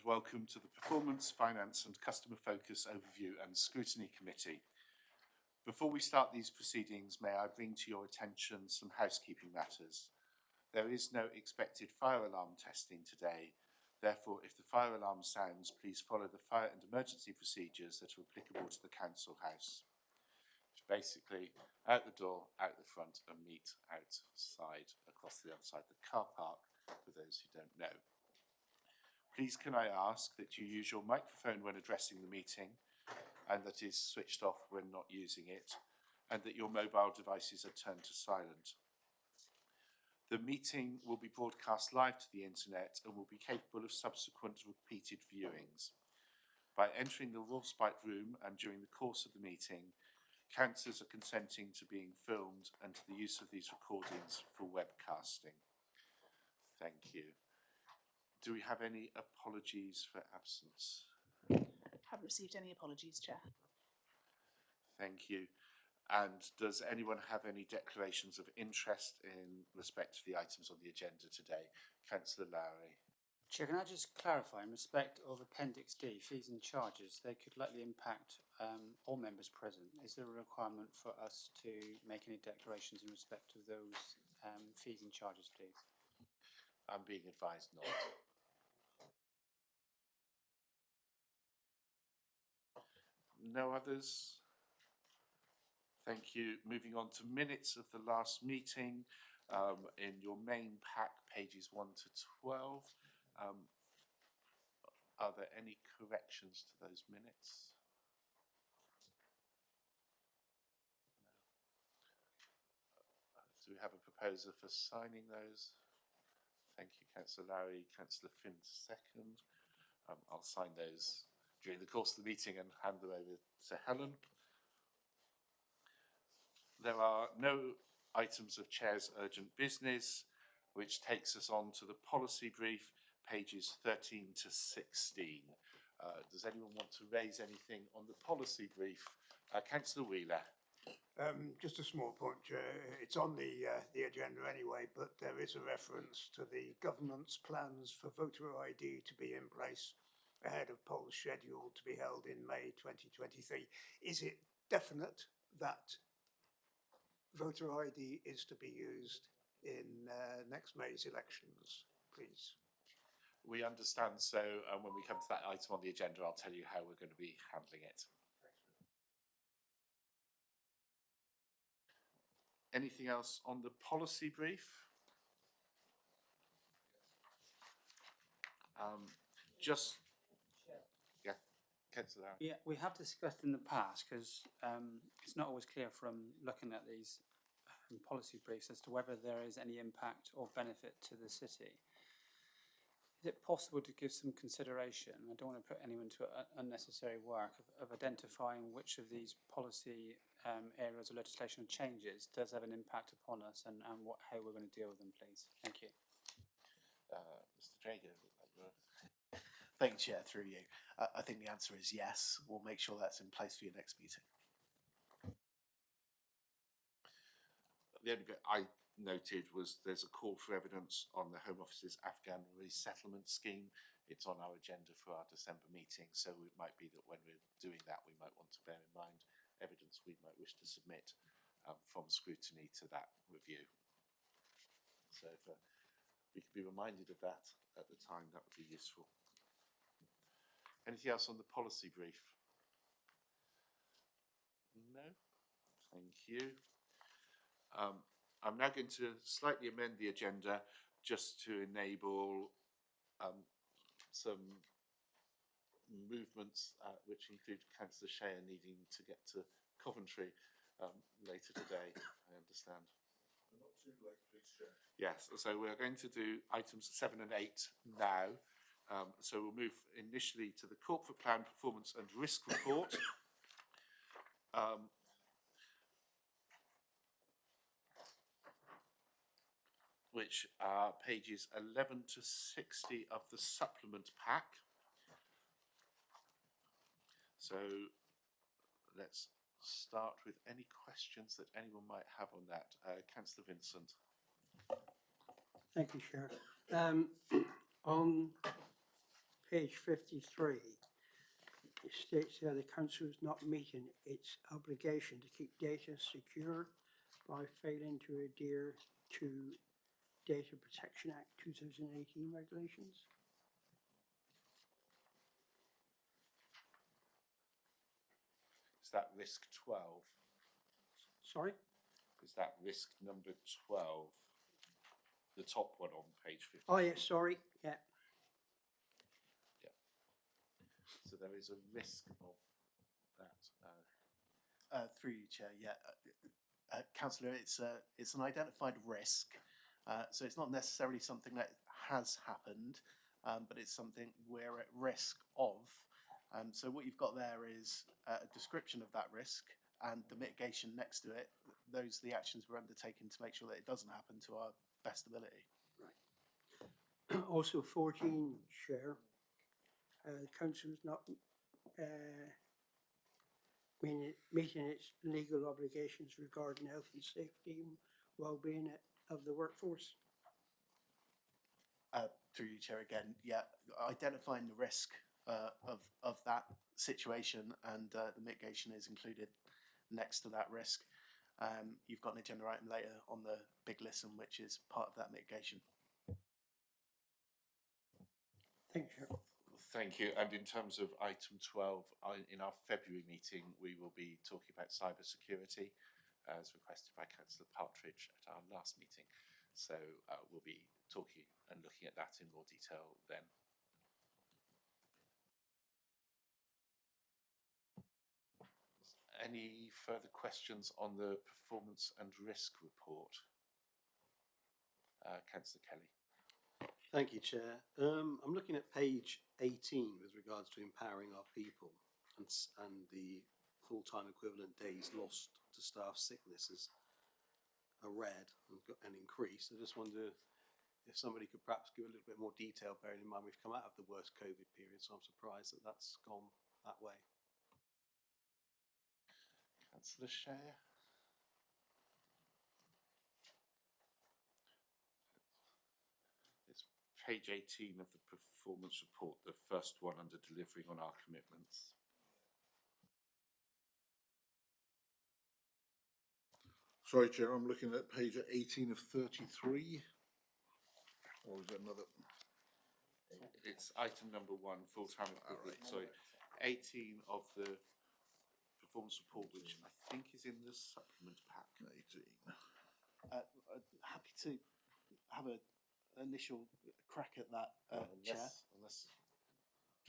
welcome to the Performance, Finance and Customer Focus Overview and Scrutiny Committee. Before we start these proceedings, may I bring to your attention some housekeeping matters. There is no expected fire alarm testing today. Therefore, if the fire alarm sounds, please follow the fire and emergency procedures that are applicable to the Council House. Which basically, out the door, out the front, and meet outside across the other side of the car park, for those who don't know. Please can I ask that you use your microphone when addressing the meeting and that is switched off when not using it, and that your mobile devices are turned to silent. The meeting will be broadcast live to the internet and will be capable of subsequent repeated viewings. By entering the Wolfspite room and during the course of the meeting, councillors are consenting to being filmed and to the use of these recordings for webcasting. Thank you. Do we have any apologies for absence? Haven't received any apologies, Chair. Thank you. And does anyone have any declarations of interest in respect to the items on the agenda today? Councillor Lowry. Chair, can I just clarify in respect of Appendix D, fees and charges, they could likely impact all members present. Is there a requirement for us to make any declarations in respect of those fees and charges, please? I'm being advised not. No others? Thank you. Moving on to minutes of the last meeting. In your main pack, pages 1 to 12. Are there any corrections to those minutes? Do we have a proposer for signing those? Thank you, Councillor Lowry. Councillor Finn, second. I'll sign those during the course of the meeting and hand them over to Helen. There are no items of Chair's urgent business, which takes us on to the policy brief, pages 13 to 16. Does anyone want to raise anything on the policy brief? Councillor Wheeler. Just a small point, Chair. It's on the agenda anyway, but there is a reference to the government's plans for voter ID to be in place ahead of polls scheduled to be held in May 2023. Is it definite that voter ID is to be used in next May's elections, please? We understand so, and when we come to that item on the agenda, I'll tell you how we're going to be handling it. Anything else on the policy brief? Yeah, Councillor. Yeah, we have discussed in the past, because it's not always clear from looking at these policy briefs as to whether there is any impact or benefit to the city. Is it possible to give some consideration, I don't want to put anyone to unnecessary work, of identifying which of these policy areas of legislation changes does have an impact upon us and how we're going to deal with them, please? Thank you. Mr. Drago. Thank you, Chair, through you. I think the answer is yes. We'll make sure that's in place for your next meeting. The only bit I noted was there's a call for evidence on the Home Office's Afghan resettlement scheme. It's on our agenda for our December meeting, so it might be that when we're doing that, we might want to bear in mind evidence we might wish to submit from scrutiny to that review. So if we could be reminded of that at the time, that would be useful. Anything else on the policy brief? No? Thank you. I'm now going to slightly amend the agenda just to enable some movements which include Councillor Shea needing to get to Coventry later today, I understand. Not too late, please, Chair. Yes, so we're going to do items 7 and 8 now. So we'll move initially to the Corporate Plan Performance and Risk Report. Which are pages 11 to 60 of the supplement pack. So let's start with any questions that anyone might have on that. Councillor Vincent. Thank you, Chair. On page 53, it states there the council is not meeting its obligation to keep data secure by failing to adhere to Data Protection Act 2018 regulations. Is that risk 12? Sorry? Is that risk number 12? The top one on page 50. Oh, yeah, sorry. Yeah. So there is a risk of that. Through you, Chair, yeah. Councillor, it's an identified risk. So it's not necessarily something that has happened, but it's something we're at risk of. So what you've got there is a description of that risk and the mitigation next to it. Those are the actions we're undertaking to make sure that it doesn't happen to our best ability. Also 14, Chair, the council is not meeting its legal obligations regarding health and safety and well-being of the workforce. Through you, Chair, again, yeah, identifying the risk of that situation and the mitigation is included next to that risk. You've got an agenda item later on the big listen, which is part of that mitigation. Thank you, Chair. Thank you. And in terms of item 12, in our February meeting, we will be talking about cyber security, as requested by Councillor Partridge at our last meeting. So we'll be talking and looking at that in more detail then. Any further questions on the performance and risk report? Councillor Kelly. Thank you, Chair. I'm looking at page 18 with regards to empowering our people and the full-time equivalent days lost to staff sicknesses are red and increased. I just wonder if somebody could perhaps give a little bit more detail, bearing in mind we've come out of the worst COVID period, so I'm surprised that that's gone that way. Councillor Share. It's page 18 of the performance report, the first one under delivering on our commitments. Sorry, Chair, I'm looking at page 18 of 33. Or is it another? It's item number 1, full-time equivalent. right. Sorry, 18 of the performance report, which I think is in the supplement pack. 18. Happy to have an initial crack at that, Chair. Unless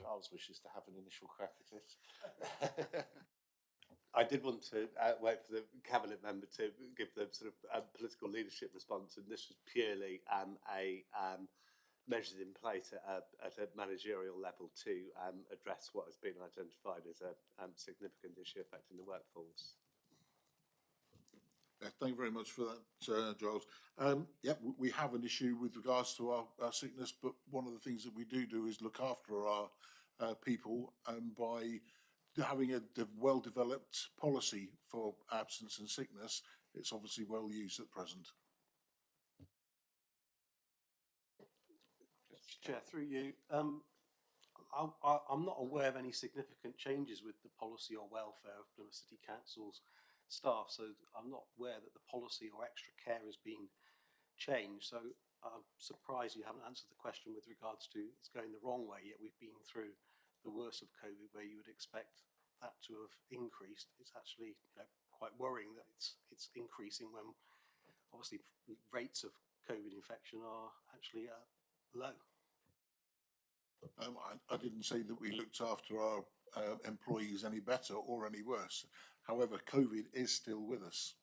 Charles wishes to have an initial crack at it. I did want to wait for the cabinet member to give the sort of political leadership response, and this was purely measures in place at a managerial level to address what has been identified as a significant issue affecting the workforce. Thank you very much for that, Giles. Yeah, we have an issue with regards to our sickness, but one of the things that we do is look after our people by having a well-developed policy for absence and sickness. It's obviously well used at present. Chair, through you, I'm not aware of any significant changes with the policy or welfare of Plymouth City Council's staff, so I'm not aware that the policy or extra care has been changed. So I'm surprised you haven't answered the question with regards to it's going the wrong way, yet we've been through the worst of COVID where you would expect that to have increased. It's actually quite worrying that it's increasing when obviously rates of COVID infection are actually low. I didn't say that we looked after our employees any better or any worse. However, COVID is still with us.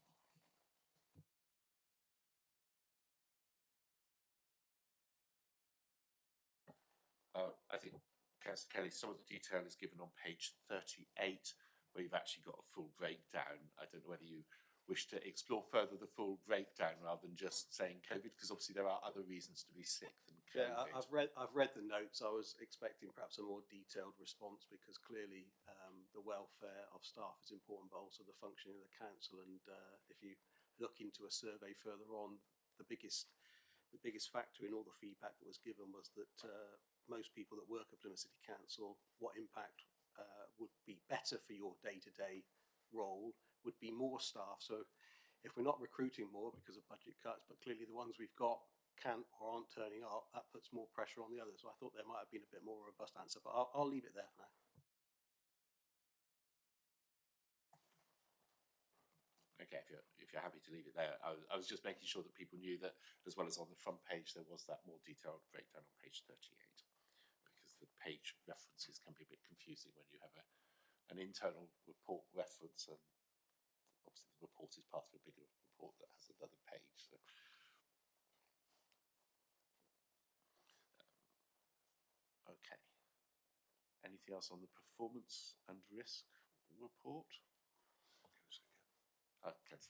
I think, Councillor Kelly, some of the detail is given on page 38, where you've actually got a full breakdown. I don't know whether you wish to explore further the full breakdown rather than just saying COVID, because obviously there are other reasons to be sick than COVID. Yeah, I've read the notes. I was expecting perhaps a more detailed response because clearly the welfare of staff is important, but also the functioning of the council. And if you look into a survey further on, the biggest factor in all the feedback that was given was that most people that work at Plymouth City Council what impact would be better for your day-to-day role would be more staff. So if we're not recruiting more because of budget cuts, but clearly the ones we've got can't or aren't turning up, that puts more pressure on the others. So I thought there might have been a bit more robust answer, but I'll leave it there for now. Okay, if you're happy to leave it there, I was just making sure that people knew that, as well as on the front page, there was that more detailed breakdown on page 38, because the page references can be a bit confusing when you have an internal report reference, and obviously the report is part of a bigger report that has another page. So. Okay. Anything else on the performance and risk report?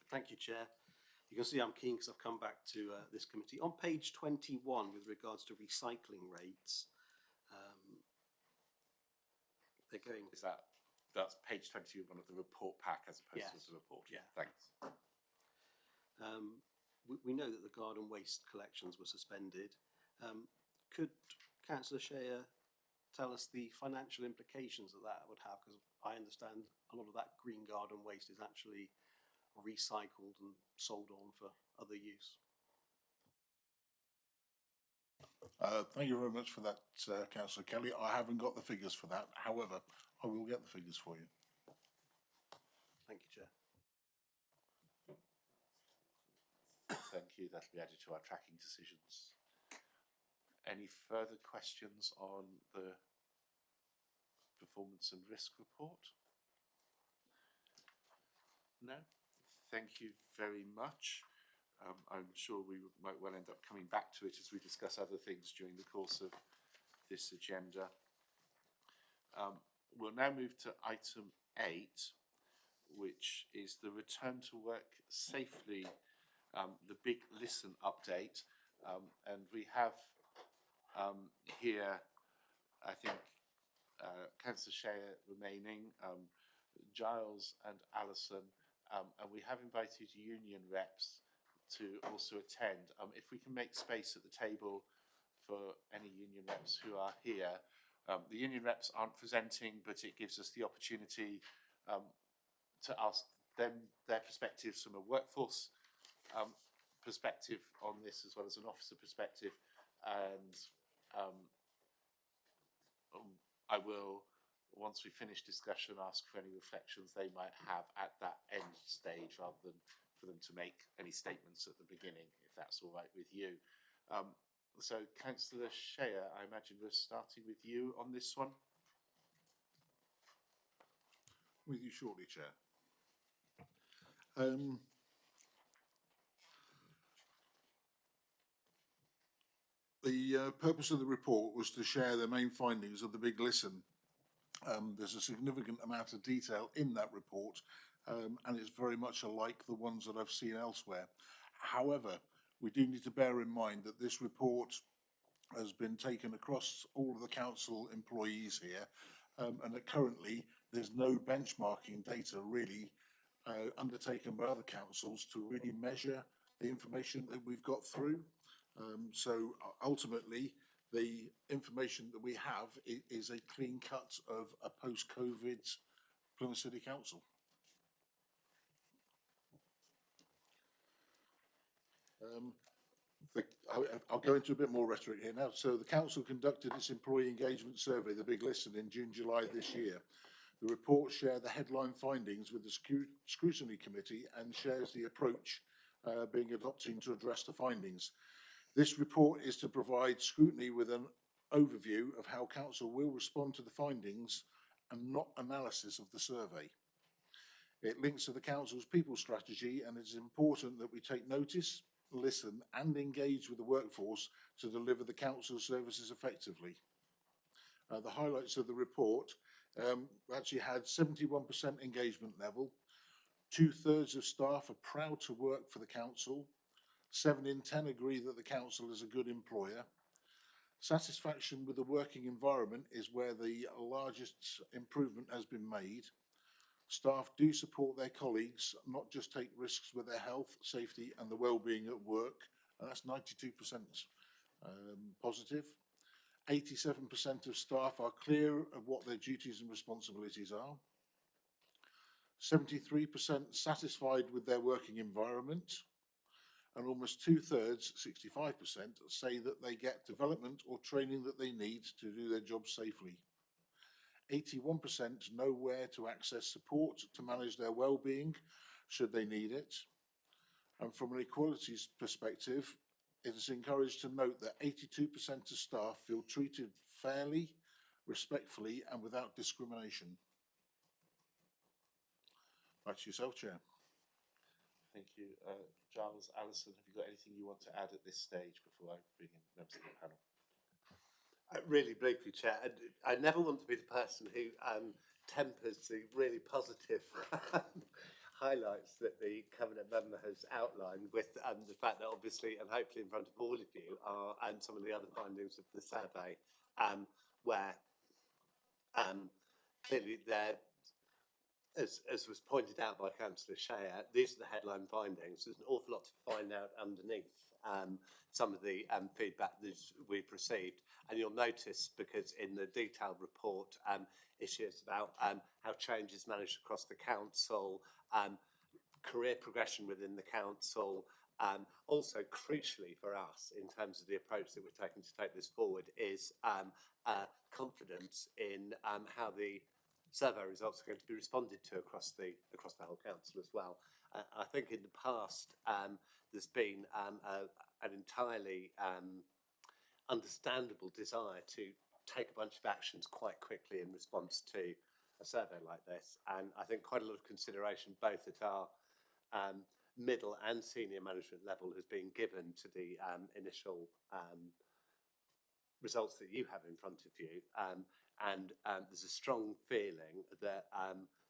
Thank you, Chair. You can see I'm keen because I've come back to this committee. On page 21, with regards to recycling rates, they're going... That's page 21 of the report pack as opposed Yes. to the report? Yeah. Thanks. We know that the garden waste collections were suspended. Could Councillor Shea tell us the financial implications that that would have? Because I understand a lot of that green garden waste is actually recycled and sold on for other use. Thank you very much for that, Councillor Kelly. I haven't got the figures for that. However, I will get the figures for you. Thank you, Chair. Thank you. That'll be added to our tracking decisions. Any further questions on the performance and risk report? No? Thank you very much. I'm sure we might well end up coming back to it as we discuss other things during the course of this agenda. We'll now move to item 8, which is the return to work safely, the big listen update. And we have here, I think, Councillor Shea remaining, Giles and Alison, and we have invited union reps to also attend. If we can make space at the table for any union reps who are here. The union reps aren't presenting, but it gives us the opportunity to ask them their perspectives from a workforce perspective on this, as well as an officer perspective. And I will, once we finish discussion, ask for any reflections they might have at that end stage, rather than for them to make any statements at the beginning, if that's all right with you. So, Councillor Shea, I imagine we're starting with you on this one. With you shortly, Chair. The purpose of the report was to share the main findings of the big listen. There's a significant amount of detail in that report, and it's very much alike the ones that I've seen elsewhere. However, we do need to bear in mind that this report has been taken across all of the council employees here, and that currently there's no benchmarking data really undertaken by other councils to really measure the information that we've got through. So ultimately, the information that we have is a clean cut of a post-COVID Plymouth City Council. I'll go into a bit more rhetoric here now. So the council conducted its employee engagement survey, the big listen, in June, July this year. The report shared the headline findings with the Scrutiny Committee and shares the approach being adopted to address the findings. This report is to provide Scrutiny with an overview of how council will respond to the findings and not analysis of the survey. It links to the council's people strategy, and it's important that we take notice, listen and engage with the workforce to deliver the council's services effectively. The highlights of the report actually had 71% engagement level, 2/3 of staff are proud to work for the council, 7 in 10 agree that the council is a good employer. Satisfaction with the working environment is where the largest improvement has been made. Staff do support their colleagues, not just take risks with their health, safety and the well-being at work. And that's 92% positive. 87% of staff are clear of what their duties and responsibilities are. 73% satisfied with their working environment, and almost 2/3, 65%, say that they get development or training that they need to do their job safely. 81% know where to access support to manage their well-being should they need it. And from an equalities perspective, it is encouraged to note that 82% of staff feel treated fairly, respectfully, and without discrimination. Back to yourself, Chair. Thank you. Giles, Alison, have you got anything you want to add at this stage before I bring in members of the panel? Really briefly, Chair, I never want to be the person who tempers the really positive highlights that the Cabinet member has outlined with the fact that obviously, and hopefully in front of all of you, are some of the other findings of the survey where clearly there, as was pointed out by Councillor Shea, these are the headline findings. There's an awful lot to find out underneath some of the feedback that we've received. And you'll notice, because in the detailed report, issues about how change is managed across the council, career progression within the council, also crucially for us in terms of the approach that we're taking to take this forward is confidence in how the survey results are going to be responded to across the whole council as well. I think in the past there's been an entirely understandable desire to take a bunch of actions quite quickly in response to a survey like this, and I think quite a lot of consideration both at our middle and senior management level has been given to the initial results that you have in front of you, and there's a strong feeling that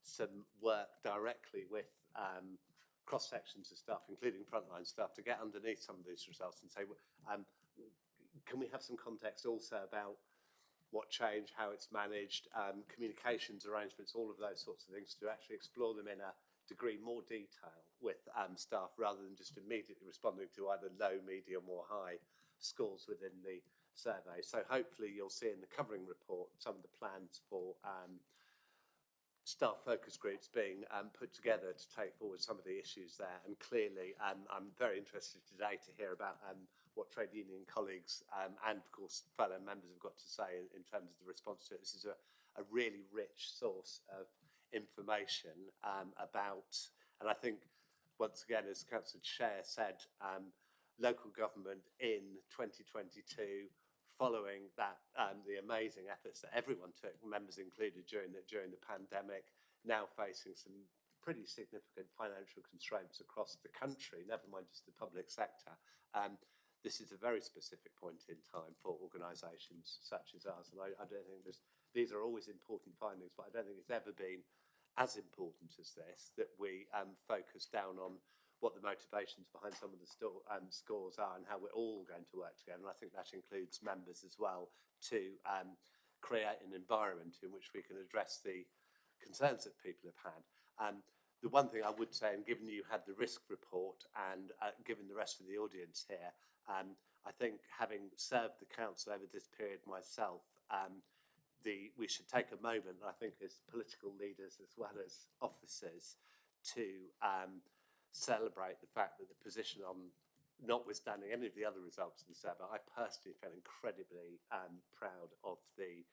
some work directly with cross-sections of staff, including frontline staff, to get underneath some of these results and say, can we have some context also about what change, how it's managed, communications arrangements, all of those sorts of things, to actually explore them in a degree more detail with staff, rather than just immediately responding to either low, medium or high scores within the survey. So hopefully you'll see in the covering report some of the plans for staff focus groups being put together to take forward some of the issues there. And clearly I'm very interested today to hear about what trade union colleagues and of course fellow members have got to say in terms of the response to it. This is a really rich source of information about, and I think once again, as Councillor Shea said, local government in 2022, following that the amazing efforts that everyone took, members included, during the pandemic, now facing some pretty significant financial constraints across the country, never mind just the public sector. This is a very specific point in time for organisations such as ours, and I don't think these are always important findings, but I don't think it's ever been as important as this, that we focus down on what the motivations behind some of the scores are and how we're all going to work together. And I think that includes members as well, to create an environment in which we can address the concerns that people have had. The one thing I would say, and given you had the risk report and given the rest of the audience here, I think having served the council over this period myself, we should take a moment, I think, as political leaders as well as officers, to celebrate the fact that the position on, notwithstanding any of the other results of the survey, I personally felt incredibly proud of the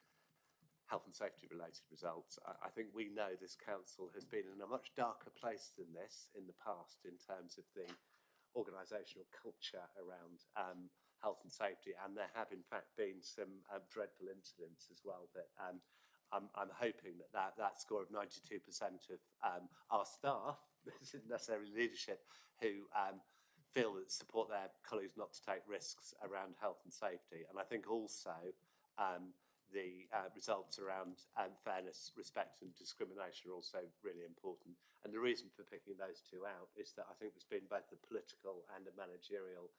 health and safety related results. I think we know this council has been in a much darker place than this in the past in terms of the organisational culture around health and safety, and there have in fact been some dreadful incidents as well that I'm hoping that score of 92% of our staff, this isn't necessarily leadership, who feel that support their colleagues not to take risks around health and safety. And I think also the results around fairness, respect and discrimination are also really important. And the reason for picking those two out is that I think there's been both a political and a managerial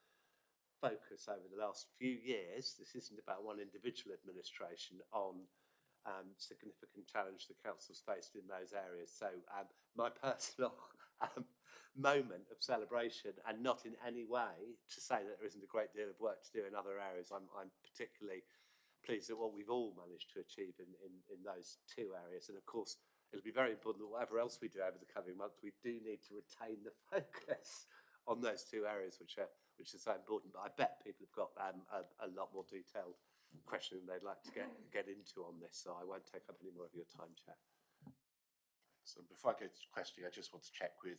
focus over the last few years. This isn't about one individual administration on significant challenge the council's faced in those areas. So my personal moment of celebration, and not in any way to say that there isn't a great deal of work to do in other areas. I'm particularly pleased at what we've all managed to achieve in those two areas. And of course, it'll be very important that whatever else we do over the coming months, we do need to retain the focus on those two areas, which are so important. But I bet people have got a lot more detailed questioning they'd like to get into on this, so I won't take up any more of your time, Chair. So before I go to questioning, I just want to check with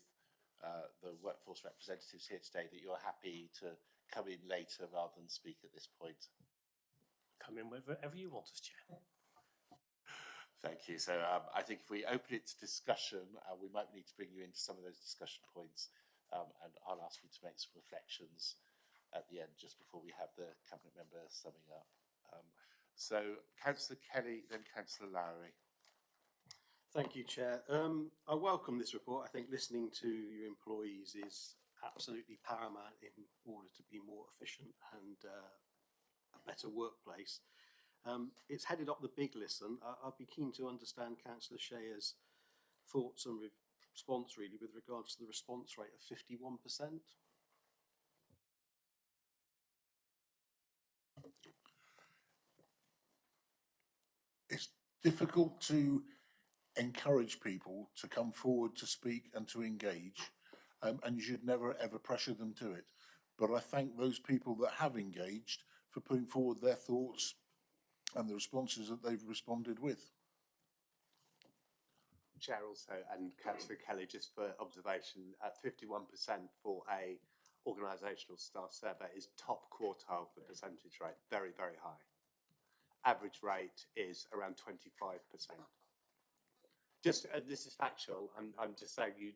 the workforce representatives here today that you're happy to come in later rather than speak at this point. Come in wherever you want us, Chair. Thank you. So I think if we open it to discussion, we might need to bring you into some of those discussion points, and I'll ask you to make some reflections at the end, just before we have the Cabinet member summing up. So Councillor Kelly, then Councillor Lowry. Thank you, Chair. I welcome this report. I think listening to your employees is absolutely paramount in order to be more efficient and a better workplace. It's headed up the big listen. I'd be keen to understand Councillor Shea's thoughts and response really with regards to the response rate of 51%. It's difficult to encourage people to come forward to speak and to engage, and you should never ever pressure them to it. But I thank those people that have engaged for putting forward their thoughts and the responses that they've responded with. Chair, also, and Councillor Kelly, just for observation, at 51% for a organisational staff survey is top quartile for percentage rate, very, very high. Average rate is around 25%. Just this is factual. I'm just saying you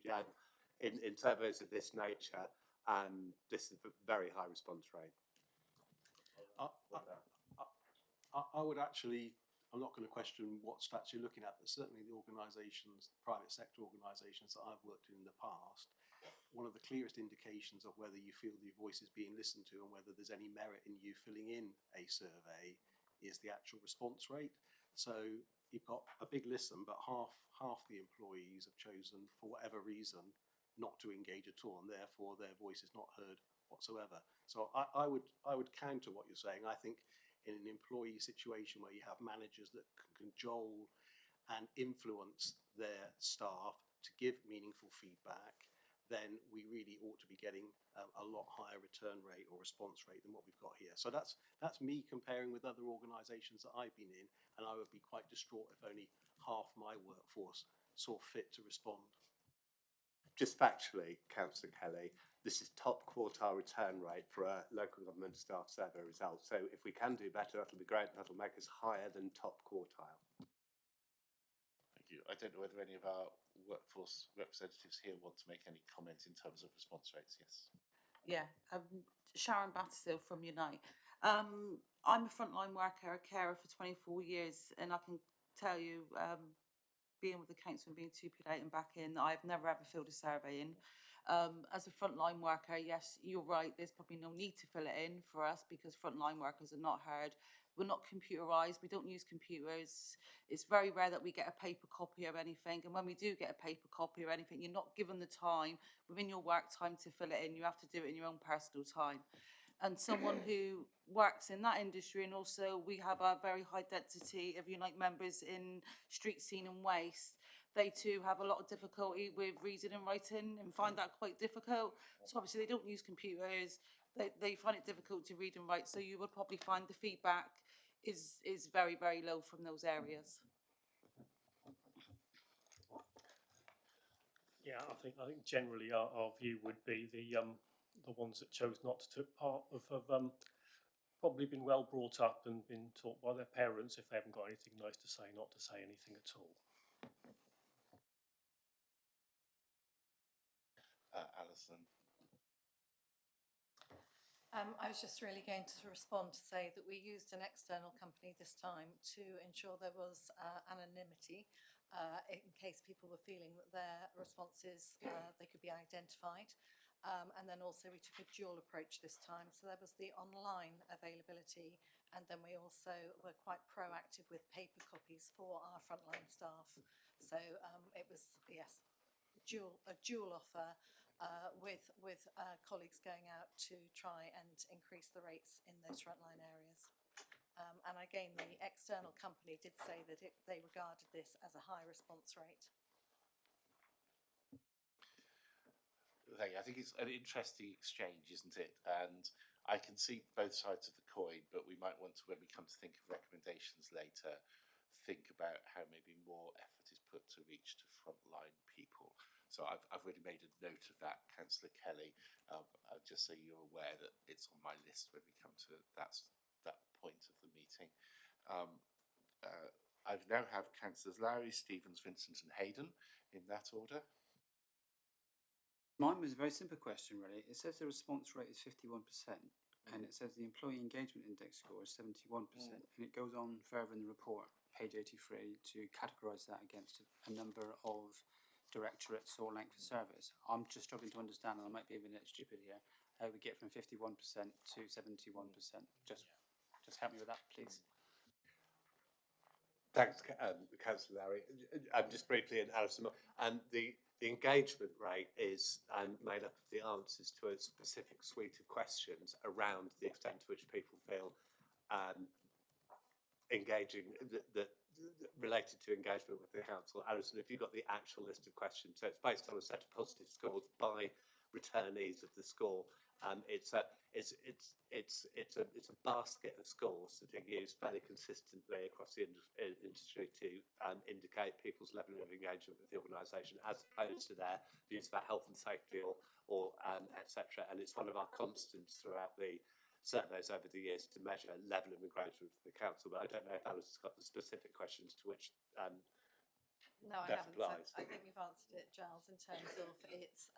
in surveys of this nature, this is a very high response rate. I would actually, I'm not going to question what stats you're looking at, but certainly the organisations, private sector organisations that I've worked in the past, one of the clearest indications of whether you feel your voice is being listened to and whether there's any merit in you filling in a survey is the actual response rate. So you've got a big listen, but half the employees have chosen, for whatever reason, not to engage at all, and therefore their voice is not heard whatsoever. So I would counter what you're saying. I think in an employee situation where you have managers that can cajole and influence their staff to give meaningful feedback, then we really ought to be getting a lot higher return rate or response rate than what we've got here. So that's me comparing with other organisations that I've been in, and I would be quite distraught if only half my workforce saw fit to respond. Just factually, Councillor Kelly, this is top quartile return rate for a local government staff survey result. So if we can do better, that'll be great, and that'll make us higher than top quartile. Thank you. I don't know whether any of our workforce representatives here want to make any comment in terms of response rates. Yes. Yeah, Sharon Battersill from Unite. I'm a frontline worker, a carer for 24 years, and I can tell you, being with the council and being 2P8 and back in, I've never ever filled a survey in. As a frontline worker, yes, you're right, there's probably no need to fill it in for us because frontline workers are not heard. We're not computerised, we don't use computers. It's very rare that we get a paper copy of anything, and when we do get a paper copy or anything, you're not given the time within your work time to fill it in. You have to do it in your own personal time. And someone who works in that industry, and also we have a very high density of Unite members in street scene and waste, they too have a lot of difficulty with reading and writing and find that quite difficult. So obviously they don't use computers, they find it difficult to read and write, so you would probably find the feedback is very, very low from those areas. Yeah, I think generally our view would be the ones that chose not to take part have probably been well brought up and been taught by their parents, if they haven't got anything nice to say, not to say anything at all. Alison. I was just really going to respond to say that we used an external company this time to ensure there was anonymity in case people were feeling that their responses, they could be identified. And then also we took a dual approach this time. So there was the online availability, and then we also were quite proactive with paper copies for our frontline staff. So it was, yes, a dual offer with colleagues going out to try and increase the rates in those frontline areas. And again, the external company did say that they regarded this as a high response rate. I think it's an interesting exchange, isn't it? And I can see both sides of the coin, but we might want to, when we come to think of recommendations later, think about how maybe more effort is put to reach to frontline people. So I've already made a note of that, Councillor Kelly, just so you're aware that it's on my list when we come to that point of the meeting. I now have Councillors Lowry, Stevens, Vincent and Hayden in that order. Mine was a very simple question, really. It says the response rate is 51%, and it says the employee engagement index score is 71%, and it goes on further in the report, page 83, to categorise that against a number of directorates or length of service. I'm just struggling to understand, and I might be even a bit stupid here, how we get from 51% to 71%. Just help me with that, please. Thanks, Councillor Larry. Just briefly, and Alison, the engagement rate is made up of the answers to a specific suite of questions around the extent to which people feel engaging, that related to engagement with the council. Alison, have you got the actual list of questions? So it's based on a set of positive scores by returnees of the score. It's a basket of scores that are used fairly consistently across the industry to indicate people's level of engagement with the organisation, as opposed to their views about health and safety or etc. And it's one of our constants throughout the surveys over the years to measure level of engagement with the council. But I don't know if Alison's got the specific questions to which no, I that haven't. applies. So I think you've answered it, Giles, in terms of it's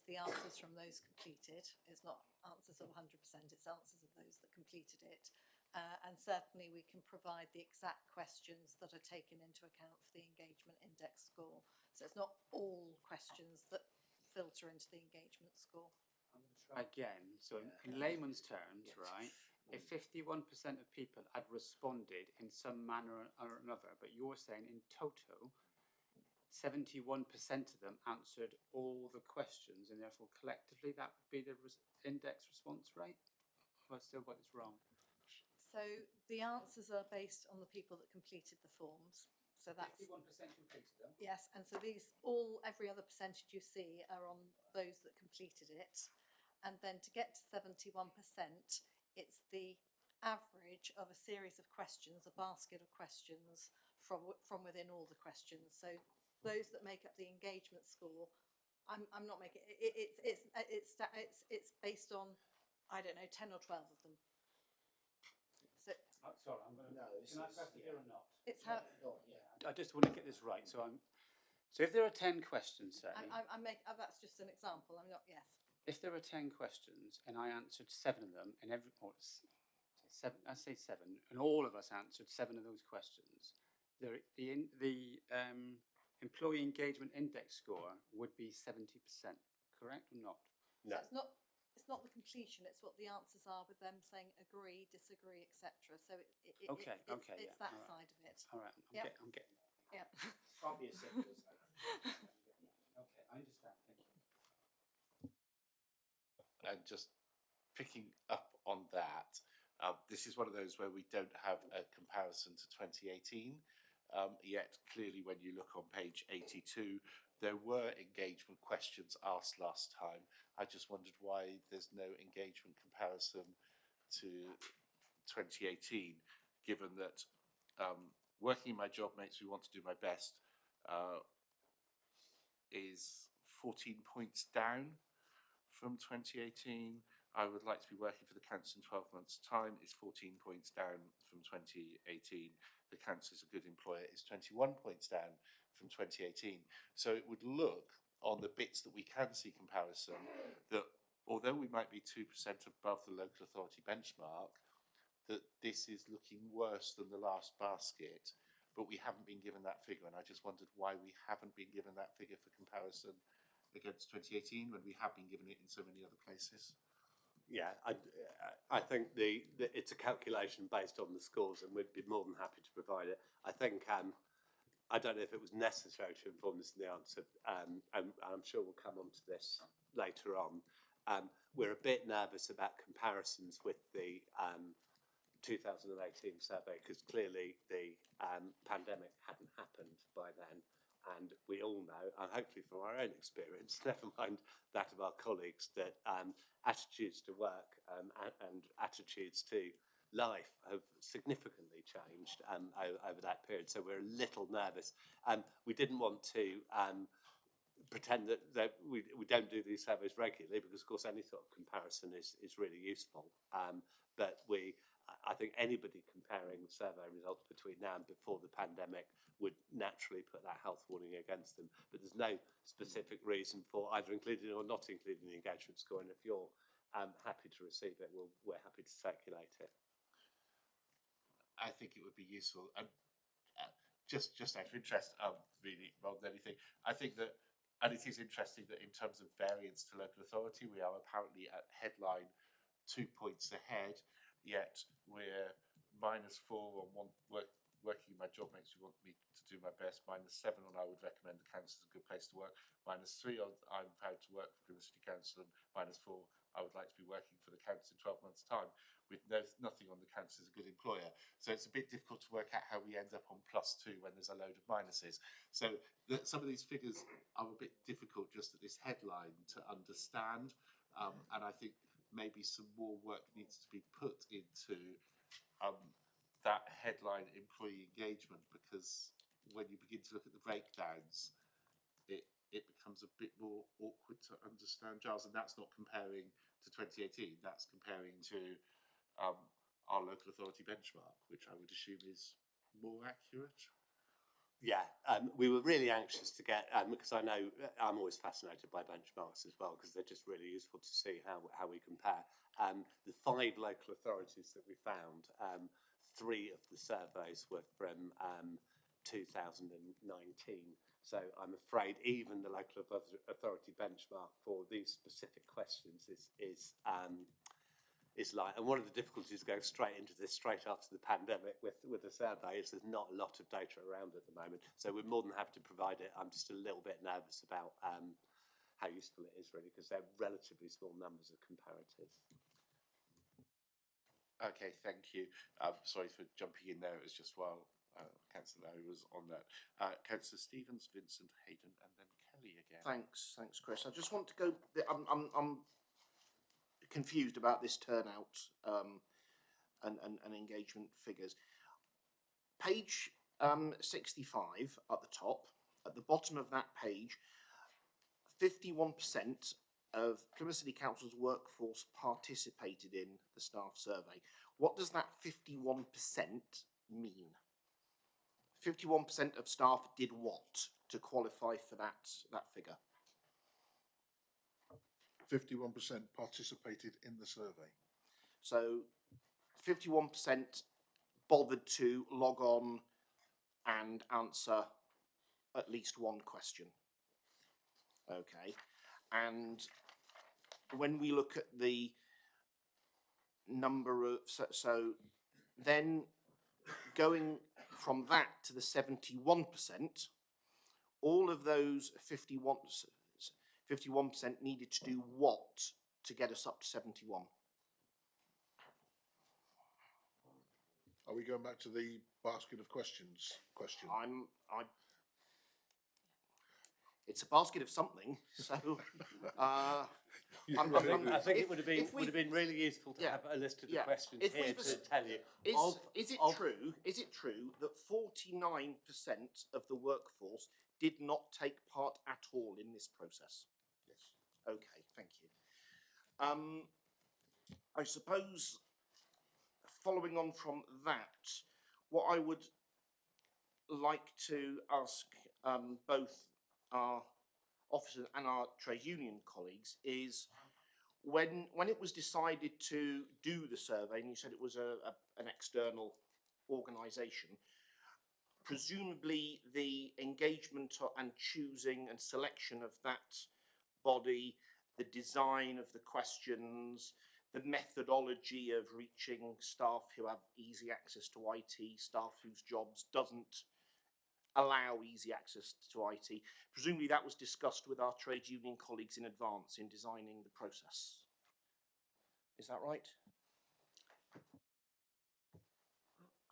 the answers from those completed. It's not answers of 100%, it's answers of those that completed it. And certainly we can provide the exact questions that are taken into account for the engagement index score. So it's not all questions that filter into the engagement score. I'm going to try again. So in layman's terms, right, if 51% of people had responded in some manner or another, but you're saying in total 71% of them answered all the questions, and therefore collectively that would be the index response rate? Have I still got this wrong? So the answers are based on the people that completed the forms. So that's 51% completed them. yes, and so every other percentage you see are on those that completed it, and then to get to 71%, it's the average of a series of questions, a basket of questions from within all the questions. So those that make up the engagement score, I'm not making it's based on, I don't know, 10 or 12 of them. So sorry, I'm going to. No, can I press it here or not? it's how I just want to get this right. So if there are 10 questions, say. that's just an example. I'm not. Yes. If there are 10 questions and I answered 7 of them, and I say 7, and all of us answered 7 of those questions, the employee engagement index score would be 70%, correct or not? No. So it's not the completion, it's what the answers are with them saying agree, disagree, etc. So it's that right. side of it. All right, I'm getting there. Yeah. Can't be as simple as that. Okay, I understand, thank you. And just picking up on that, this is one of those where we don't have a comparison to 2018, yet clearly when you look on page 82, there were engagement questions asked last time. I just wondered why there's no engagement comparison to 2018, given that working my job makes me want to do my best is 14 points down from 2018. I would like to be working for the council in 12 months' time is 14 points down from 2018. The council is a good employer is 21 points down from 2018. So it would look on the bits that we can see comparison that although we might be 2% above the local authority benchmark, that this is looking worse than the last basket, but we haven't been given that figure. And I just wondered why we haven't been given that figure for comparison against 2018 when we have been given it in so many other places. Yeah, I think it's a calculation based on the scores, and we'd be more than happy to provide it. I think I don't know if it was necessary to inform this in the answer, and I'm sure we'll come on to this later on. We're a bit nervous about comparisons with the 2018 survey, because clearly the pandemic hadn't happened by then. And we all know, and hopefully from our own experience, never mind that of our colleagues, that attitudes to work and attitudes to life have significantly changed over that period. So we're a little nervous. We didn't want to pretend that we don't do these surveys regularly, because of course any sort of comparison is really useful. But I think anybody comparing survey results between now and before the pandemic would naturally put that health warning against them. But there's no specific reason for either including or not including the engagement score. And if you're happy to receive it, we're happy to circulate it. I think it would be useful. And just out of interest, really, more than anything, I think that, and it is interesting that in terms of variance to local authority, we are apparently at headline 2 points ahead, yet we're -4 on working my job makes me want me to do my best, -7 on I would recommend the council is a good place to work, -3 on I'm proud to work for Plymouth City Council, and -4 I would like to be working for the council in 12 months' time, with nothing on the council as a good employer. So it's a bit difficult to work out how we end up on +2 when there's a load of minuses. So some of these figures are a bit difficult just at this headline to understand, and I think maybe some more work needs to be put into that headline employee engagement, because when you begin to look at the breakdowns, it becomes a bit more awkward to understand, Giles, and that's not comparing to 2018, that's comparing to our local authority benchmark, which I would assume is more accurate. Yeah, we were really anxious to get, because I know I'm always fascinated by benchmarks as well, because they're just really useful to see how we compare. The 5 local authorities that we found, 3 of the surveys were from 2019. So I'm afraid even the local authority benchmark for these specific questions is like, and one of the difficulties going straight into this straight after the pandemic with the survey is there's not a lot of data around at the moment. So we're more than happy to provide it. I'm just a little bit nervous about how useful it is, really, because they're relatively small numbers of comparatives. Okay, thank you. Sorry for jumping in there. It was just while Councillor Larry was on that. Councillor Stevens, Vincent, Hayden, and then Kelly again. Thanks, Chris. I just want to go. I'm confused about this turnout and engagement figures. Page 65 at the top, at the bottom of that page, 51% of Plymouth City Council's workforce participated in the staff survey. What does that 51% mean? 51% of staff did what to qualify for that figure? 51% participated in the survey. So 51% bothered to log on and answer at least one question. Okay. And when we look at the number of, so then going from that to the 71%, all of those 51% needed to do what to get us up to 71? Are we going back to the basket of questions question? It's a basket of something, so I think it would have been really useful to have a list of the questions here to tell you. Is it true that 49% of the workforce did not take part at all in this process? Yes. Okay, thank you. I suppose, following on from that, what I would like to ask both our officers and our trade union colleagues is, when it was decided to do the survey, and you said it was an external organisation, presumably the engagement and choosing and selection of that body, the design of the questions, the methodology of reaching staff who have easy access to IT, staff whose jobs doesn't allow easy access to IT. Presumably that was discussed with our trade union colleagues in advance in designing the process. Is that right?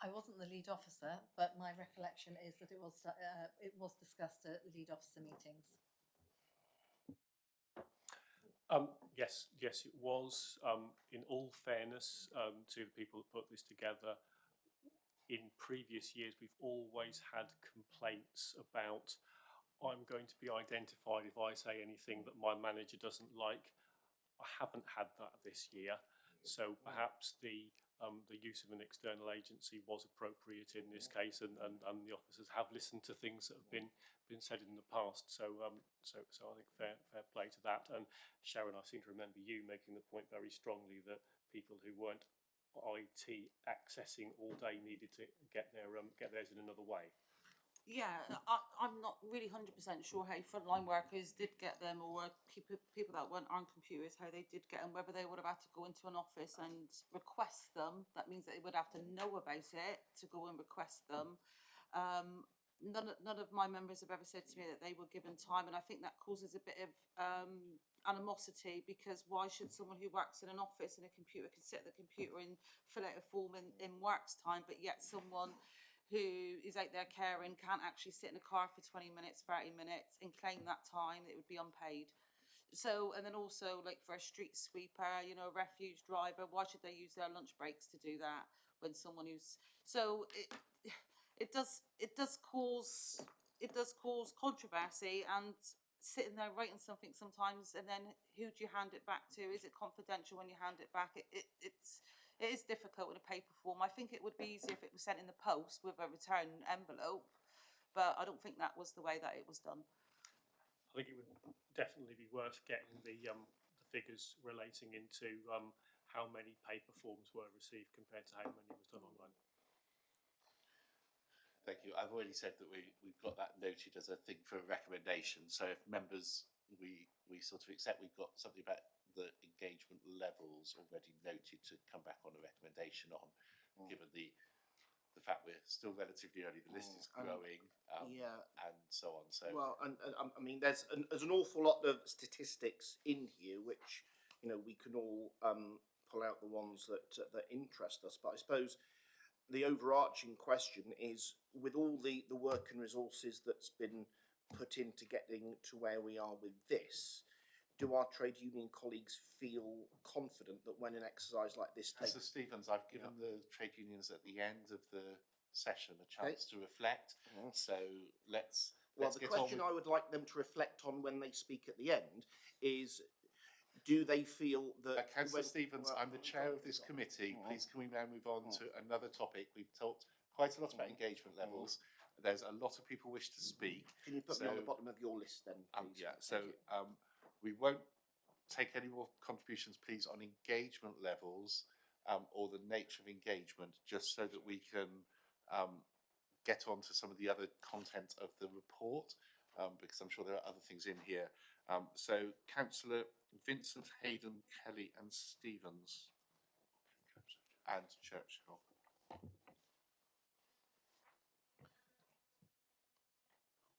I wasn't the lead officer, but my recollection is that it was discussed at lead officer meetings. Yes, it was. In all fairness to the people that put this together, in previous years we've always had complaints about I'm going to be identified if I say anything that my manager doesn't like. I haven't had that this year, so perhaps the use of an external agency was appropriate in this case, and the officers have listened to things that have been said in the past. So so I think fair play to that. And Sharon, I seem to remember you making the point very strongly that people who weren't IT accessing all day needed to get theirs in another way. Yeah, I'm not really 100% sure how frontline workers did get them, or people that weren't on computers, how they did get them, whether they would have had to go into an office and request them. That means that they would have to know about it to go and request them. None of my members have ever said to me that they were given time, and I think that causes a bit of animosity, because why should someone who works in an office and a computer can sit at the computer and fill out a form in work's time, but yet someone who is out there caring can't actually sit in a car for 20 minutes, 30 minutes and claim that time, it would be unpaid. So, and then also like for a street sweeper, you know, a refuge driver, why should they use their lunch breaks to do that when someone who's, so it does cause controversy, and sitting there writing something sometimes, and then who do you hand it back to? Is it confidential when you hand it back? It is difficult in a paper form. I think it would be easier if it was sent in the post with a return envelope, but I don't think that was the way that it was done. I think it would definitely be worth getting the figures relating into how many paper forms were received compared to how many was done online. Thank you. I've already said that we've got that noted as a thing for a recommendation. So if members, we sort of accept we've got something about the engagement levels already noted to come back on a recommendation on, given the fact we're still relatively early, the list is growing, and so on. So well, and I mean, there's an awful lot of statistics in here, which we can all pull out the ones that interest us. But I suppose the overarching question is, with all the work and resources that's been put into getting to where we are with this, do our trade union colleagues feel confident that when an exercise like this takes... Mr. Stevens, I've given the trade unions at the end of the session a chance to reflect. So let's the question I would like them to reflect on when they speak at the end is, do they feel that... Councillor Stevens, I'm the chair of this committee. Please can we now move on to another topic? We've talked quite a lot about engagement levels. There's a lot of people wish to speak. Can you put me on the bottom of your list then, please? Yeah, so we won't take any more contributions, please, on engagement levels or the nature of engagement, just so that we can get on to some of the other content of the report, because I'm sure there are other things in here. So, Councillor Vincent, Hayden, Kelly and Stevens and Churchill.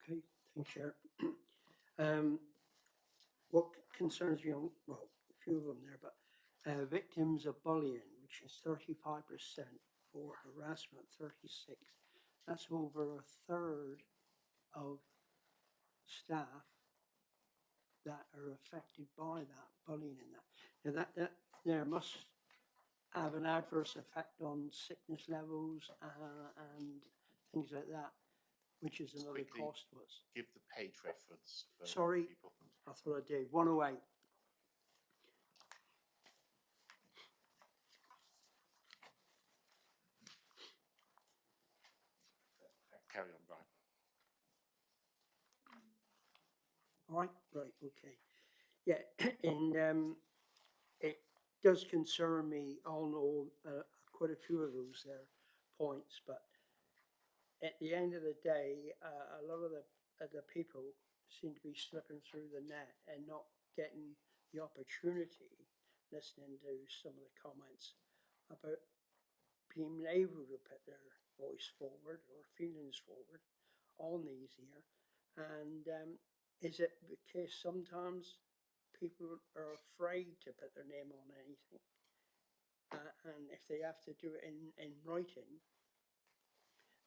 Okay, thanks, Chair. What concerns me, well, a few of them there, but victims of bullying, which is 35%, or harassment, 36%. That's over a third of staff that are affected by that bullying and that. Now that there must have an adverse effect on sickness levels and things like that, which is Just another quickly cost to us. Give the page reference for Sorry, people. I thought I did. 108. Carry on, Brian. All right, okay. Yeah, and it does concern me on all quite a few of those there points, but at the end of the day, a lot of the people seem to be slipping through the net and not getting the opportunity, listening to some of the comments about being able to put their voice forward or feelings forward on these here. And is it the case sometimes people are afraid to put their name on anything? And if they have to do it in writing,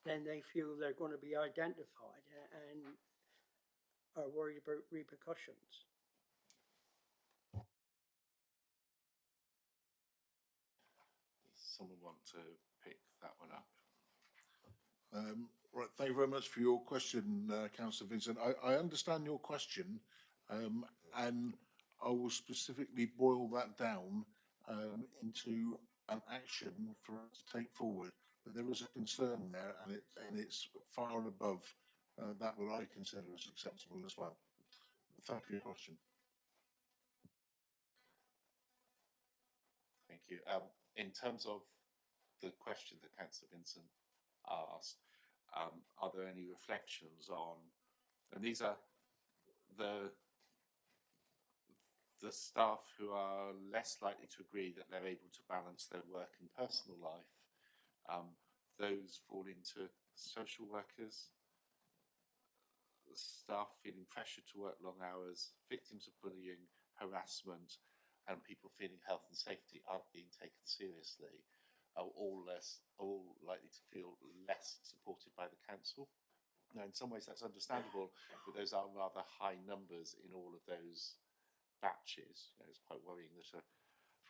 then they feel they're going to be identified and are worried about repercussions. Does someone want to pick that one up? Right, thank you very much for your question, Councillor Vincent. I understand your question, and I will specifically boil that down into an action for us to take forward. But there is a concern there, and it's far and above that what I consider as acceptable as well. Thank you for your question. Thank you. In terms of the question that Councillor Vincent asked, are there any reflections on, and these are the staff who are less likely to agree that they're able to balance their work and personal life, those fall into social workers, staff feeling pressure to work long hours, victims of bullying, harassment, and people feeling health and safety aren't being taken seriously, are all likely to feel less supported by the council. Now, in some ways that's understandable, but those are rather high numbers in all of those batches. You know, it's quite worrying that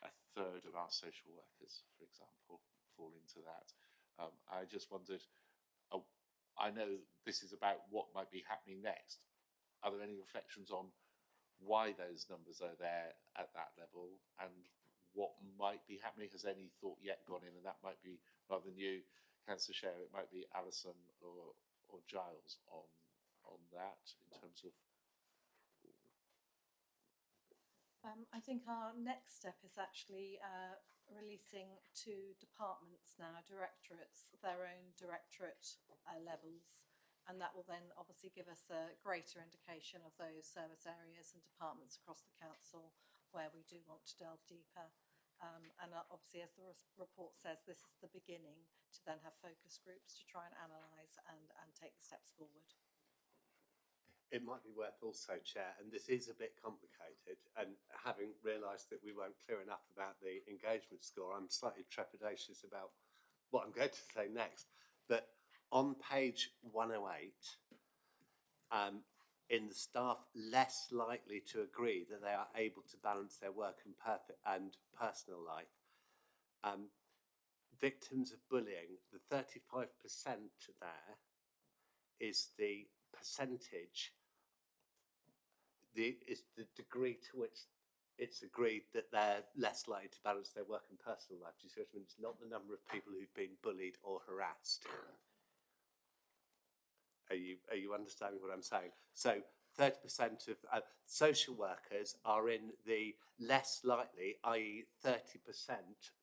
a third of our social workers, for example, fall into that. I just wondered, I know this is about what might be happening next. Are there any reflections on why those numbers are there at that level and what might be happening? Has any thought yet gone in? And that might be, rather than you, Councillor Sher, it might be Alison or Giles on that in terms of. I think our next step is actually releasing to departments now, directorates, their own directorate levels, and that will then obviously give us a greater indication of those service areas and departments across the council where we do want to delve deeper. And obviously, as the report says, this is the beginning to then have focus groups to try and analyse and take the steps forward. It might be worth also, Chair, and this is a bit complicated, and having realised that we weren't clear enough about the engagement score, I'm slightly trepidatious about what I'm going to say next. But on page 108, in the staff less likely to agree that they are able to balance their work and personal life, victims of bullying, the 35% there is the percentage, is the degree to which it's agreed that they're less likely to balance their work and personal life. Do you see what I mean? It's not the number of people who've been bullied or harassed. Are you understanding what I'm saying? So 30% of social workers are in the less likely, i.e. 30%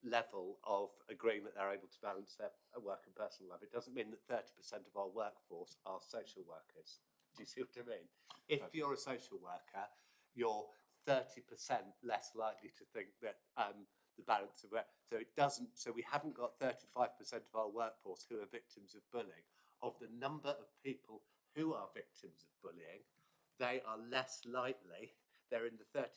level of agreeing that they're able to balance their work and personal life. It doesn't mean that 30% of our workforce are social workers. Do you see what I mean? If you're a social worker, you're 30% less likely to think that the balance of work. So it doesn't. So we haven't got 35% of our workforce who are victims of bullying. Of the number of people who are victims of bullying, they are less likely. They're in the 35%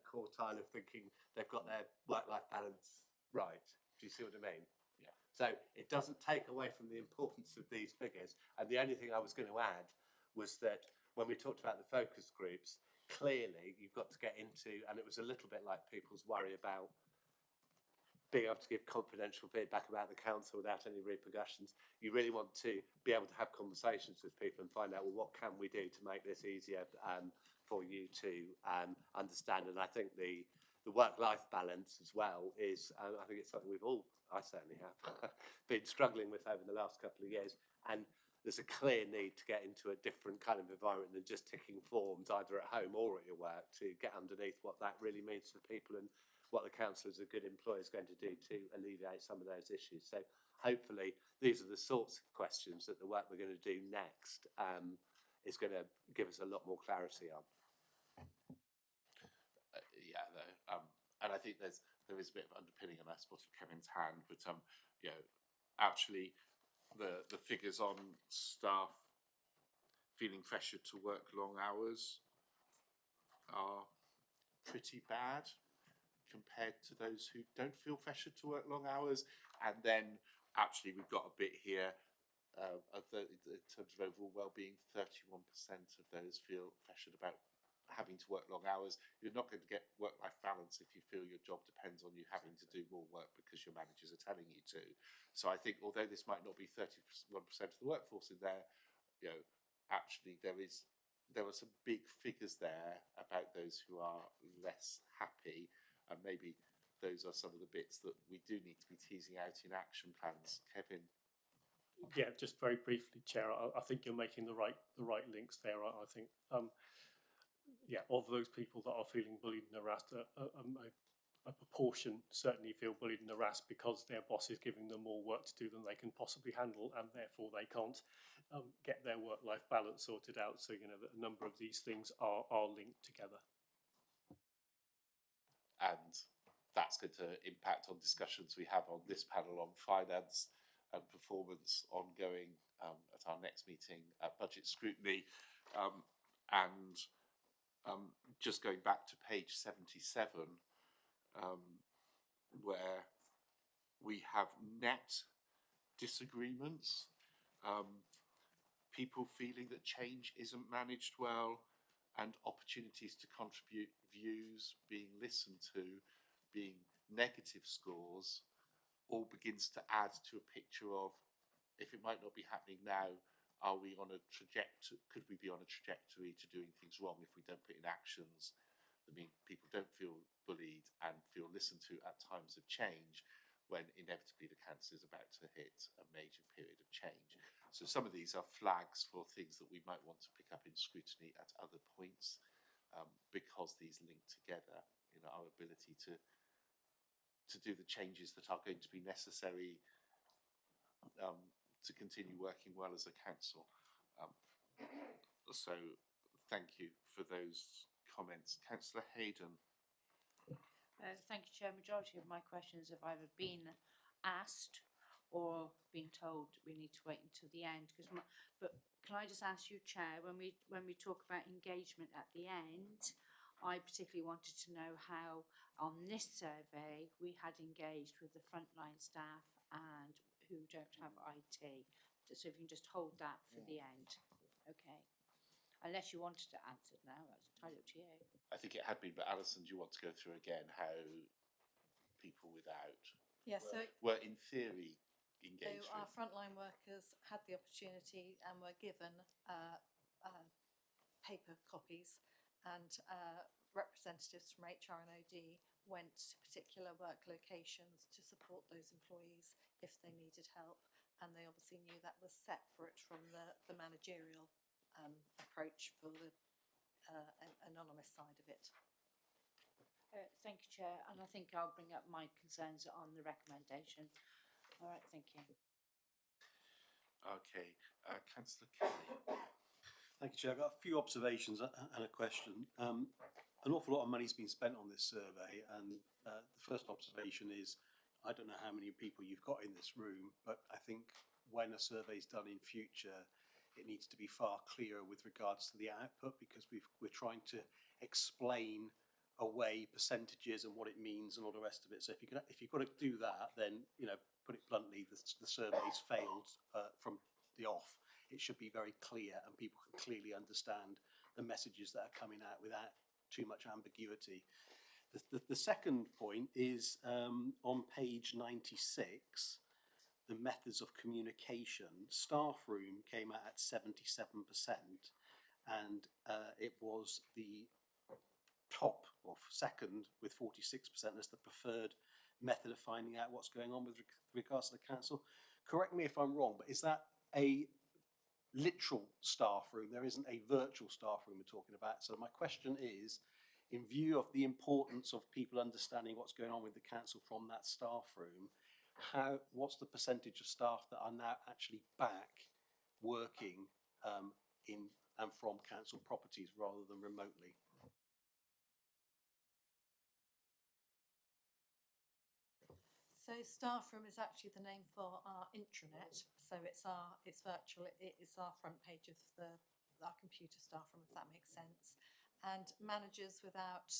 quartile of thinking they've got their work-life balance right. Do you see what I mean? Yeah. So it doesn't take away from the importance of these figures. And the only thing I was going to add was that when we talked about the focus groups, clearly you've got to get into, and it was a little bit like people's worry about being able to give confidential feedback about the council without any repercussions. You really want to be able to have conversations with people and find out, well, what can we do to make this easier for you to understand? And I think the work-life balance as well is, I think it's something I certainly have, been struggling with over the last couple of years. And there's a clear need to get into a different kind of environment than just ticking forms, either at home or at your work, to get underneath what that really means for people and what the council as a good employer is going to do to alleviate some of those issues. So hopefully these are the sorts of questions that the work we're going to do next is going to give us a lot more clarity on. Yeah, and I think there is a bit of underpinning, and I spotted Kevin's hand, but you know, actually the figures on staff feeling pressured to work long hours are pretty bad compared to those who don't feel pressured to work long hours. And then actually we've got a bit here in terms of overall well-being, 31% of those feel pressured about having to work long hours. You're not going to get work-life balance if you feel your job depends on you having to do more work because your managers are telling you to. So I think although this might not be 31% of the workforce in there, you know, actually there are some big figures there about those who are less happy, and maybe those are some of the bits that we do need to be teasing out in action plans. Kevin? Yeah, just very briefly, Chair. I think you're making the right links there. I think, yeah, of those people that are feeling bullied and harassed, a proportion certainly feel bullied and harassed because their boss is giving them more work to do than they can possibly handle, and therefore they can't get their work-life balance sorted out. So, you know, that a number of these things are linked together. And that's going to impact on discussions we have on this panel on finance and performance ongoing at our next meeting at Budget Scrutiny. Just going back to page 77, where we have net disagreements, people feeling that change isn't managed well, and opportunities to contribute views being listened to, being negative scores, all begins to add to a picture of, if it might not be happening now, are we on a trajectory? Could we be on a trajectory to doing things wrong if we don't put in actions that mean people don't feel bullied and feel listened to at times of change, when inevitably the council is about to hit a major period of change? So some of these are flags for things that we might want to pick up in scrutiny at other points, because these link together in our ability to do the changes that are going to be necessary to continue working well as a council. So thank you for those comments. Councillor Hayden. Thank you, Chair. Majority of my questions have either been asked or been told we need to wait until the end. But can I just ask you, Chair, when we talk about engagement at the end, I particularly wanted to know how on this survey we had engaged with the frontline staff and who don't have IT. So if you can just hold that for the end. Okay. Unless you wanted to answer it now, that's entirely up to you. I think it had been, but Alison, do you want to go through again how people without were in theory engaged So our with? frontline workers had the opportunity and were given paper copies, and representatives from HR and OD went to particular work locations to support those employees if they needed help, and they obviously knew that was separate from the managerial approach for the anonymous side of it. Thank you, Chair, and I think I'll bring up my concerns on the recommendation. All right, thank you. Okay, Councillor Kelly. Thank you, Chair. I've got a few observations and a question. An awful lot of money's been spent on this survey, and the first observation is, I don't know how many people you've got in this room, but I think when a survey is done in future, it needs to be far clearer with regards to the output, because we're trying to explain away percentages and what it means and all the rest of it. So if you've got to do that, then, you know, put it bluntly, the survey's failed from the off. It should be very clear and people can clearly understand the messages that are coming out without too much ambiguity. The second point is on page 96, the methods of communication. Staff room came out at 77%, and it was the top or second with 46% as the preferred method of finding out what's going on with regards to the council. Correct me if I'm wrong, but is that a literal staff room? There isn't a virtual staff room we're talking about. So my question is, in view of the importance of people understanding what's going on with the council from that staff room, what's the percentage of staff that are now actually back working in and from council properties rather than remotely? So staff room is actually the name for our intranet. So it's virtual. It's our front page of our computer staff room, if that makes sense. And managers without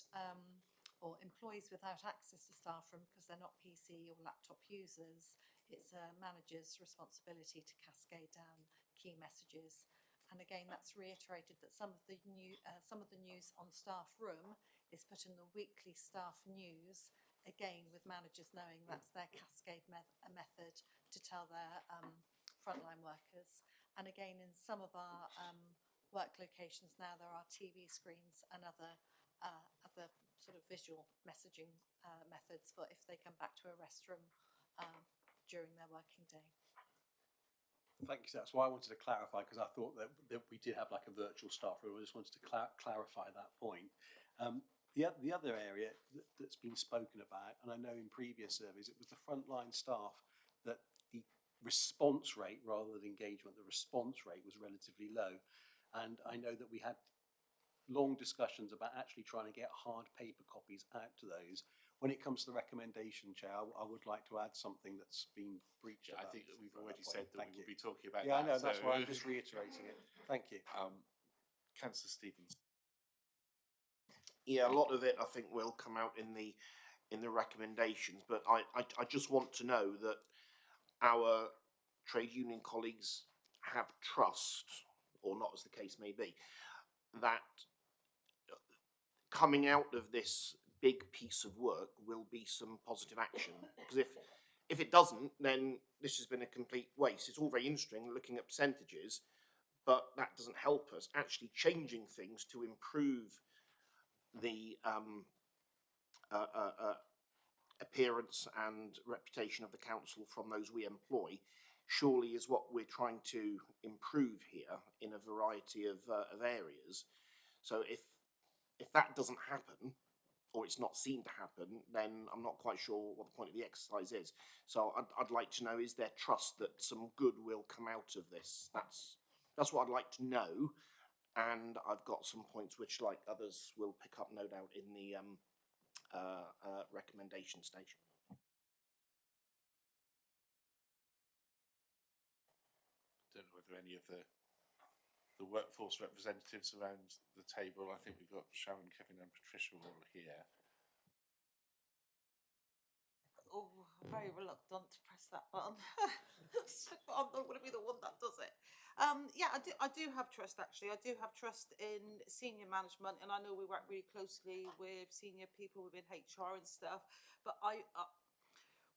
or employees without access to staff room because they're not PC or laptop users it's a manager's responsibility to cascade down key messages. And again, that's reiterated that some of the news on staff room is put in the weekly staff news, again with managers knowing that's their cascade method to tell their frontline workers. And again, in some of our work locations now, there are TV screens and other sort of visual messaging methods for if they come back to a restroom during their working day. Thank you. That's why I wanted to clarify, because I thought that we did have like a virtual staff room. I just wanted to clarify that point. The other area that's been spoken about, and I know in previous surveys, it was the frontline staff that the response rate, rather than engagement, the response rate was relatively low. And I know that we had long discussions about actually trying to get hard paper copies out to those. When it comes to the recommendation, Chair, I would like to add something that's been breached. I think that we've already said that we will be talking about that. Yeah, I know, so that's why I'm just reiterating it. Thank you. Councillor Stevens. Yeah, a lot of it I think will come out in the recommendations, but I just want to know that our trade union colleagues have trust, or not as the case may be, that coming out of this big piece of work will be some positive action. Because if it doesn't, then this has been a complete waste. It's all very interesting looking at percentages, but that doesn't help us. Actually changing things to improve the appearance and reputation of the council from those we employ surely is what we're trying to improve here in a variety of areas. So if that doesn't happen, or it's not seen to happen, then I'm not quite sure what the point of the exercise is. So I'd like to know, is there trust that some good will come out of this? That's what I'd like to know. And I've got some points which, like others, will pick up, no doubt, in the recommendation stage. Don't know whether any of the workforce representatives around the table, I think we've got Sharon, Kevin and Patricia all here. Oh, I'm very reluctant to press that button. I'm not going to be the one that does it. Yeah, I do have trust, actually. I do have trust in senior management, and I know we work really closely with senior people within HR and stuff. But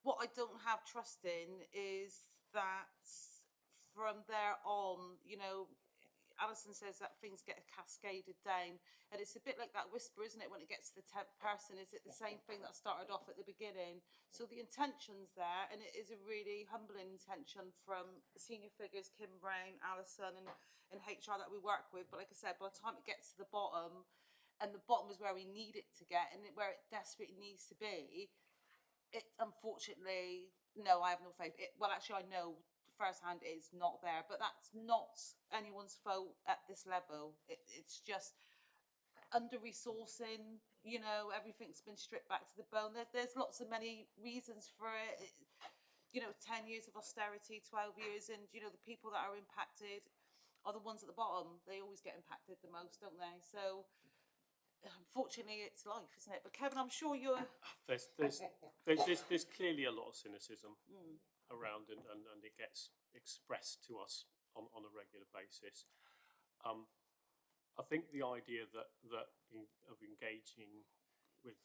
what I don't have trust in is that from there on, you know, Alison says that things get cascaded down, and it's a bit like that whisper, isn't it? When it gets to the 10th person, is it the same thing that started off at the beginning? So the intention's there, and it is a really humbling intention from senior figures, Kim Brown, Alison, and HR that we work with. But like I said, by the time it gets to the bottom, and the bottom is where we need it to get, and where it desperately needs to be, it unfortunately, no, I have no faith. Well, actually, I know firsthand is not there, but that's not anyone's fault at this level. It's just under resourcing. You know, everything's been stripped back to the bone. There's lots of many reasons for it. You know, 10 years of austerity, 12 years, and you know the people that are impacted are the ones at the bottom. They always get impacted the most, don't they? So unfortunately, it's life, isn't it? But Kevin, I'm sure you're. There's clearly a lot of cynicism around, and it gets expressed to us on a regular basis. I think the idea of engaging with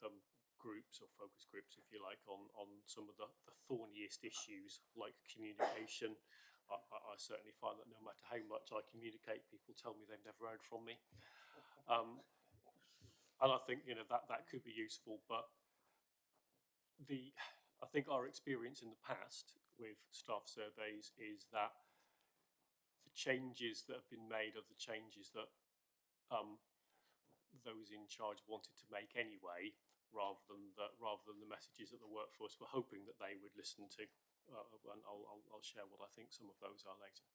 groups or focus groups, if you like, on some of the thorniest issues like communication. I certainly find that no matter how much I communicate, people tell me they've never heard from me. And I think, you know, that could be useful, but I think our experience in the past with staff surveys is that the changes that have been made are the changes that those in charge wanted to make anyway, rather than the messages that the workforce were hoping that they would listen to. And I'll share what I think some of those are later.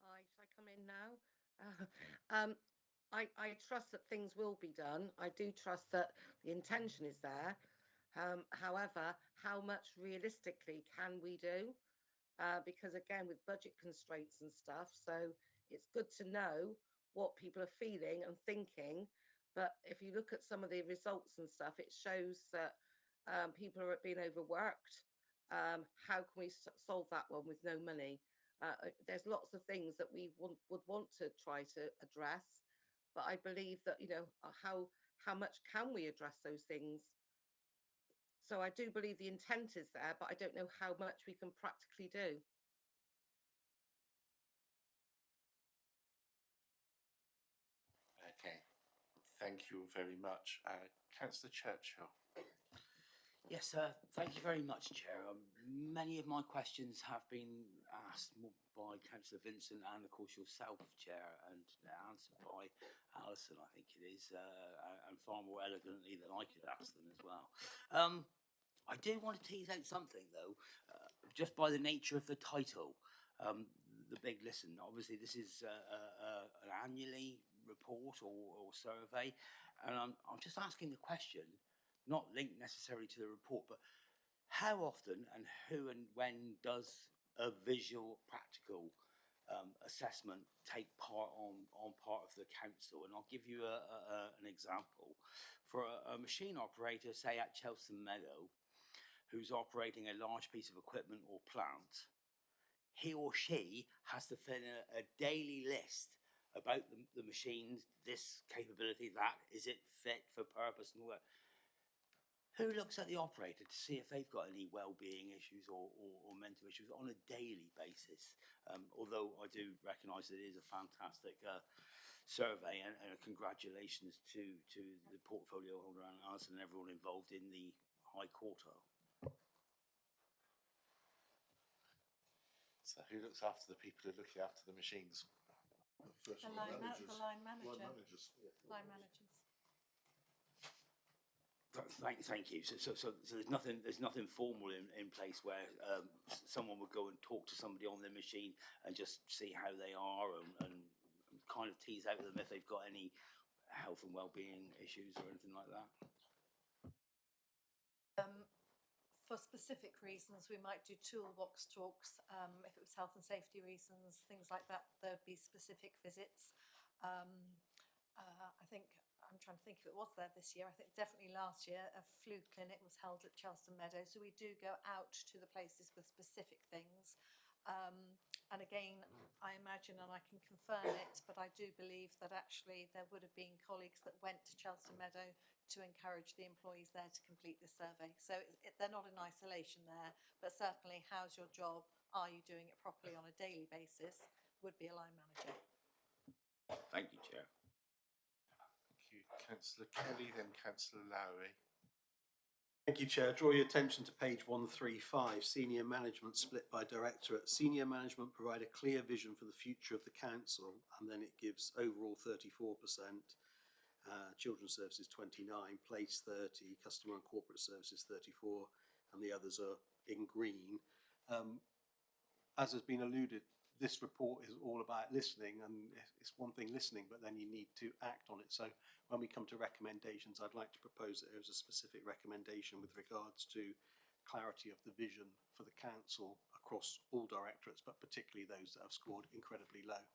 Hi, should I come in now? I trust that things will be done. I do trust that the intention is there. However, how much realistically can we do? because again, with budget constraints and stuff, so it's good to know what people are feeling and thinking. But if you look at some of the results and stuff, it shows that people are being overworked. How can we solve that one with no money? There's lots of things that we would want to try to address, but I believe that, you know, how much can we address those things? So I do believe the intent is there, but I don't know how much we can practically do. Okay, thank you very much. Councillor Churchill. Yes, thank you very much, Chair. Many of my questions have been asked by Councillor Vincent and, of course, yourself, Chair, and answered by Alison, I think it is, and far more elegantly than I could ask them as well. I do want to tease out something, though, just by the nature of the title, the Big Listen. Obviously, this is an annually report or survey, and I'm just asking the question, not linked necessarily to the report, but how often and who and when does a visual, practical assessment take part on part of the council? And I'll give you an example. For a machine operator, say at Chelston Meadow, who's operating a large piece of equipment or plant, he or she has to fill in a daily list about the machines, this capability, that, is it fit for purpose and all that. Who looks at the operator to see if they've got any well-being issues or mental issues on a daily basis? Although I do recognise that it is a fantastic survey, and congratulations to the portfolio holder and Alison and everyone involved in the high quartile. So who looks after the people who are looking after the machines? First The line line managers. line manager. Line managers. Line managers. Thank you. So there's nothing formal in place where someone would go and talk to somebody on their machine and just see how they are and kind of tease out of them if they've got any health and well-being issues or anything like that. For specific reasons, we might do toolbox talks. If it was health and safety reasons, things like that, there'd be specific visits. I think, I'm trying to think if it was there this year. I think definitely last year a flu clinic was held at Chelston Meadow. So we do go out to the places with specific things. And again, I imagine, and I can confirm it, but I do believe that actually there would have been colleagues that went to Chelston Meadow to encourage the employees there to complete this survey. So they're not in isolation there, but certainly how's your job? Are you doing it properly on a daily basis? Would be a line manager. Thank you, Chair. Thank you, Councillor Kelly, then Councillor Lowry. Thank you, Chair. Draw your attention to page 135, senior management split by directorate. Senior management provide a clear vision for the future of the council, and then it gives overall 34%, children's services 29, place 30, customer and corporate services 34, and the others are in green. As has been alluded, this report is all about listening, and it's one thing listening, but then you need to act on it. So when we come to recommendations, I'd like to propose that there is a specific recommendation with regards to clarity of the vision for the council across all directorates, but particularly those that have scored incredibly low.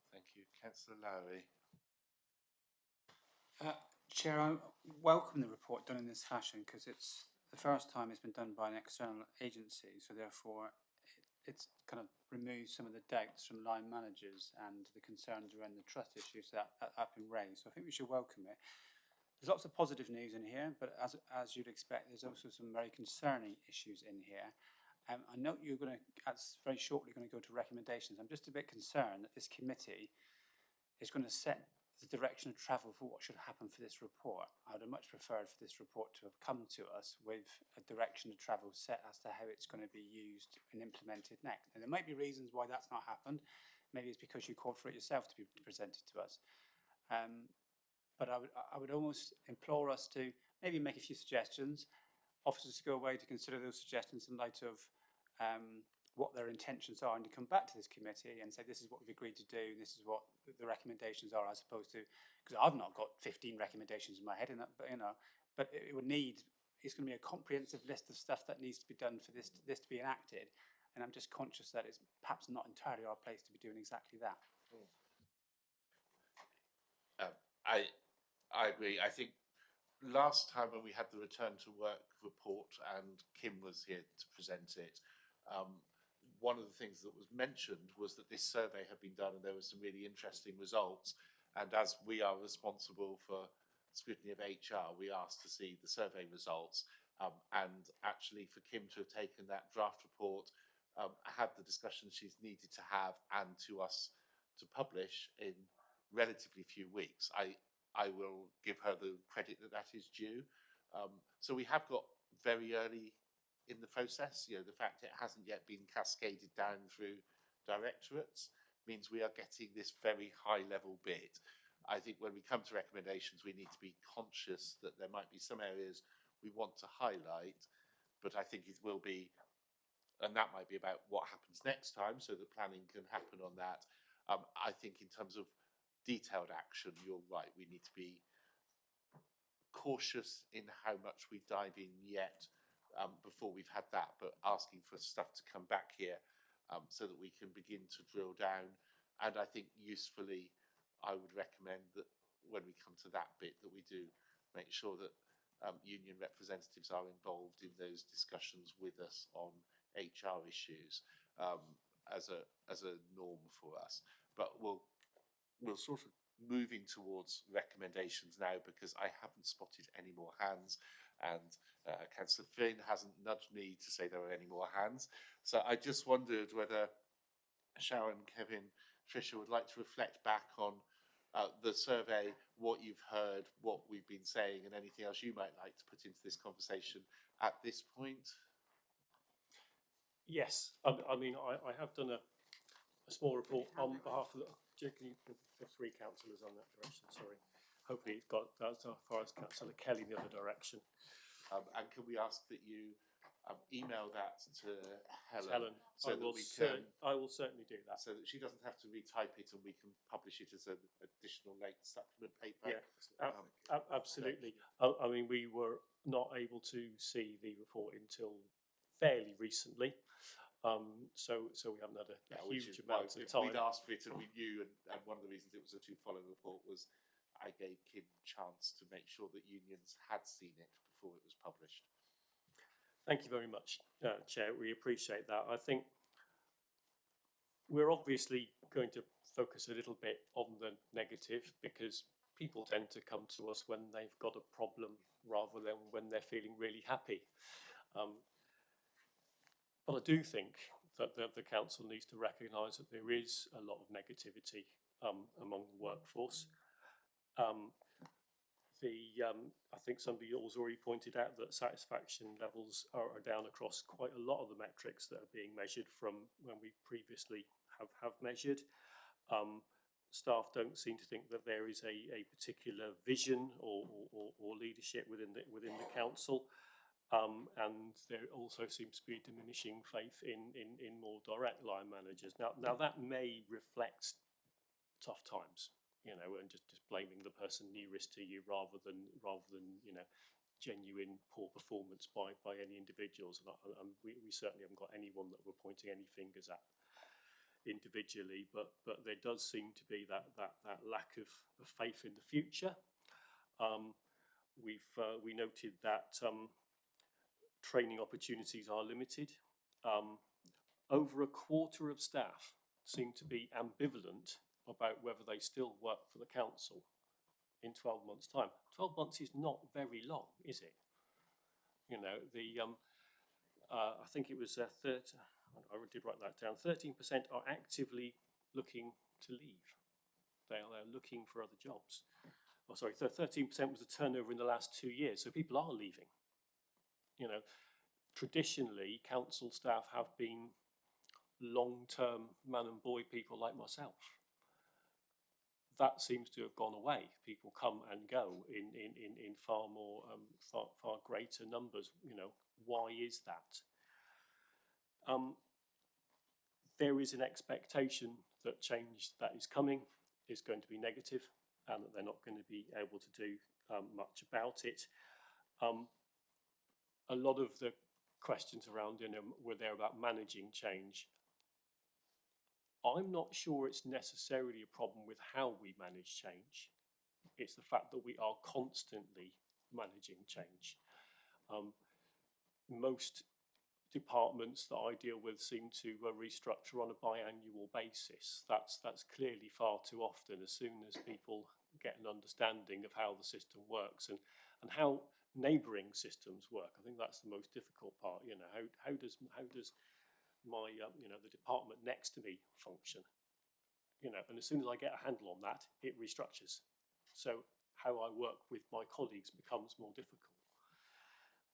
Thank you, Councillor Lowry. Chair, I welcome the report done in this fashion because it's the first time it's been done by an external agency, so therefore it's kind of removed some of the doubts from line managers and the concerns around the trust issues that have been raised. So I think we should welcome it. There's lots of positive news in here, but as you'd expect, there's also some very concerning issues in here. I note you're going to, very shortly, going to go to recommendations. I'm just a bit concerned that this committee is going to set the direction of travel for what should happen for this report. I would have much preferred for this report to have come to us with a direction of travel set as to how it's going to be used and implemented next. And there might be reasons why that's not happened. Maybe it's because you called for it yourself to be presented to us. But I would almost implore us to maybe make a few suggestions. Officers to go away to consider those suggestions in light of what their intentions are, and to come back to this committee and say this is what we've agreed to do, this is what the recommendations are, as opposed to, because I've not got 15 recommendations in my head, but it would need, it's going to be a comprehensive list of stuff that needs to be done for this to be enacted, and I'm just conscious that it's perhaps not entirely our place to be doing exactly that. I agree. I think last time when we had the return to work report and Kim was here to present it, one of the things that was mentioned was that this survey had been done and there were some really interesting results. And as we are responsible for scrutiny of HR, we asked to see the survey results. And actually for Kim to have taken that draft report, had the discussion she's needed to have and to us to publish in relatively few weeks. I will give her the credit that that is due. So we have got very early in the process. You know, the fact it hasn't yet been cascaded down through directorates means we are getting this very high level bit. I think when we come to recommendations, we need to be conscious that there might be some areas we want to highlight, but I think it will be, and that might be about what happens next time, so the planning can happen on that. I think in terms of detailed action, you're right, we need to be cautious in how much we dive in yet before we've had that, but asking for stuff to come back here so that we can begin to drill down. And I think usefully, I would recommend that when we come to that bit, that we do make sure that union representatives are involved in those discussions with us on HR issues as a norm for us. But we'll sort of moving towards recommendations now, because I haven't spotted any more hands, and Councillor Finn hasn't nudged me to say there are any more hands. So I just wondered whether Sharon, Kevin, Tricia would like to reflect back on the survey, what you've heard, what we've been saying, and anything else you might like to put into this conversation at this point. Yes, I mean, I have done a small report on behalf of particularly the three councillors on that direction, sorry. Hopefully it's got as far as Councillor Kelly in the other direction. And can we ask that you email that to Helen, so that we can, I will certainly do that. so that she doesn't have to retype it and we can publish it as an additional late supplement paper. Yeah, absolutely. I mean, we were not able to see the report until fairly recently. So we haven't had a huge amount of time. We'd asked for it and we knew, and one of the reasons it was a two-following report was I gave Kim a chance to make sure that unions had seen it before it was published. Thank you very much, Chair. We appreciate that. I think we're obviously going to focus a little bit on the negative, because people tend to come to us when they've got a problem rather than when they're feeling really happy. But I do think that the council needs to recognise that there is a lot of negativity among the workforce. I think somebody has already pointed out that satisfaction levels are down across quite a lot of the metrics that are being measured from when we previously have measured. Staff don't seem to think that there is a particular vision or leadership within the council. And there also seems to be diminishing faith in more direct line managers. Now that may reflect tough times, you know, and just blaming the person nearest to you rather than you know, genuine poor performance by any individuals. And we certainly haven't got anyone that we're pointing any fingers at individually, but there does seem to be that lack of faith in the future. We noted that training opportunities are limited. Over a quarter of staff seem to be ambivalent about whether they still work for the council in 12 months' time. 12 months is not very long, is it? You know, I think it was I did write that down. 13% are actively looking to leave. They're looking for other jobs. Oh, sorry, 13% was the turnover in the last 2 years. So people are leaving. You know, traditionally, council staff have been long-term man and boy people like myself. That seems to have gone away. People come and go in far more, far greater numbers. You know, why is that? There is an expectation that change that is coming is going to be negative, and that they're not going to be able to do much about it. a lot of the questions around were there about managing change. I'm not sure it's necessarily a problem with how we manage change. It's the fact that we are constantly managing change. Most departments that I deal with seem to restructure on a biannual basis. That's clearly far too often. As soon as people get an understanding of how the system works and how neighbouring systems work, I think that's the most difficult part. You know, how does my the department next to me function? You know, and as soon as I get a handle on that, it restructures. So how I work with my colleagues becomes more difficult.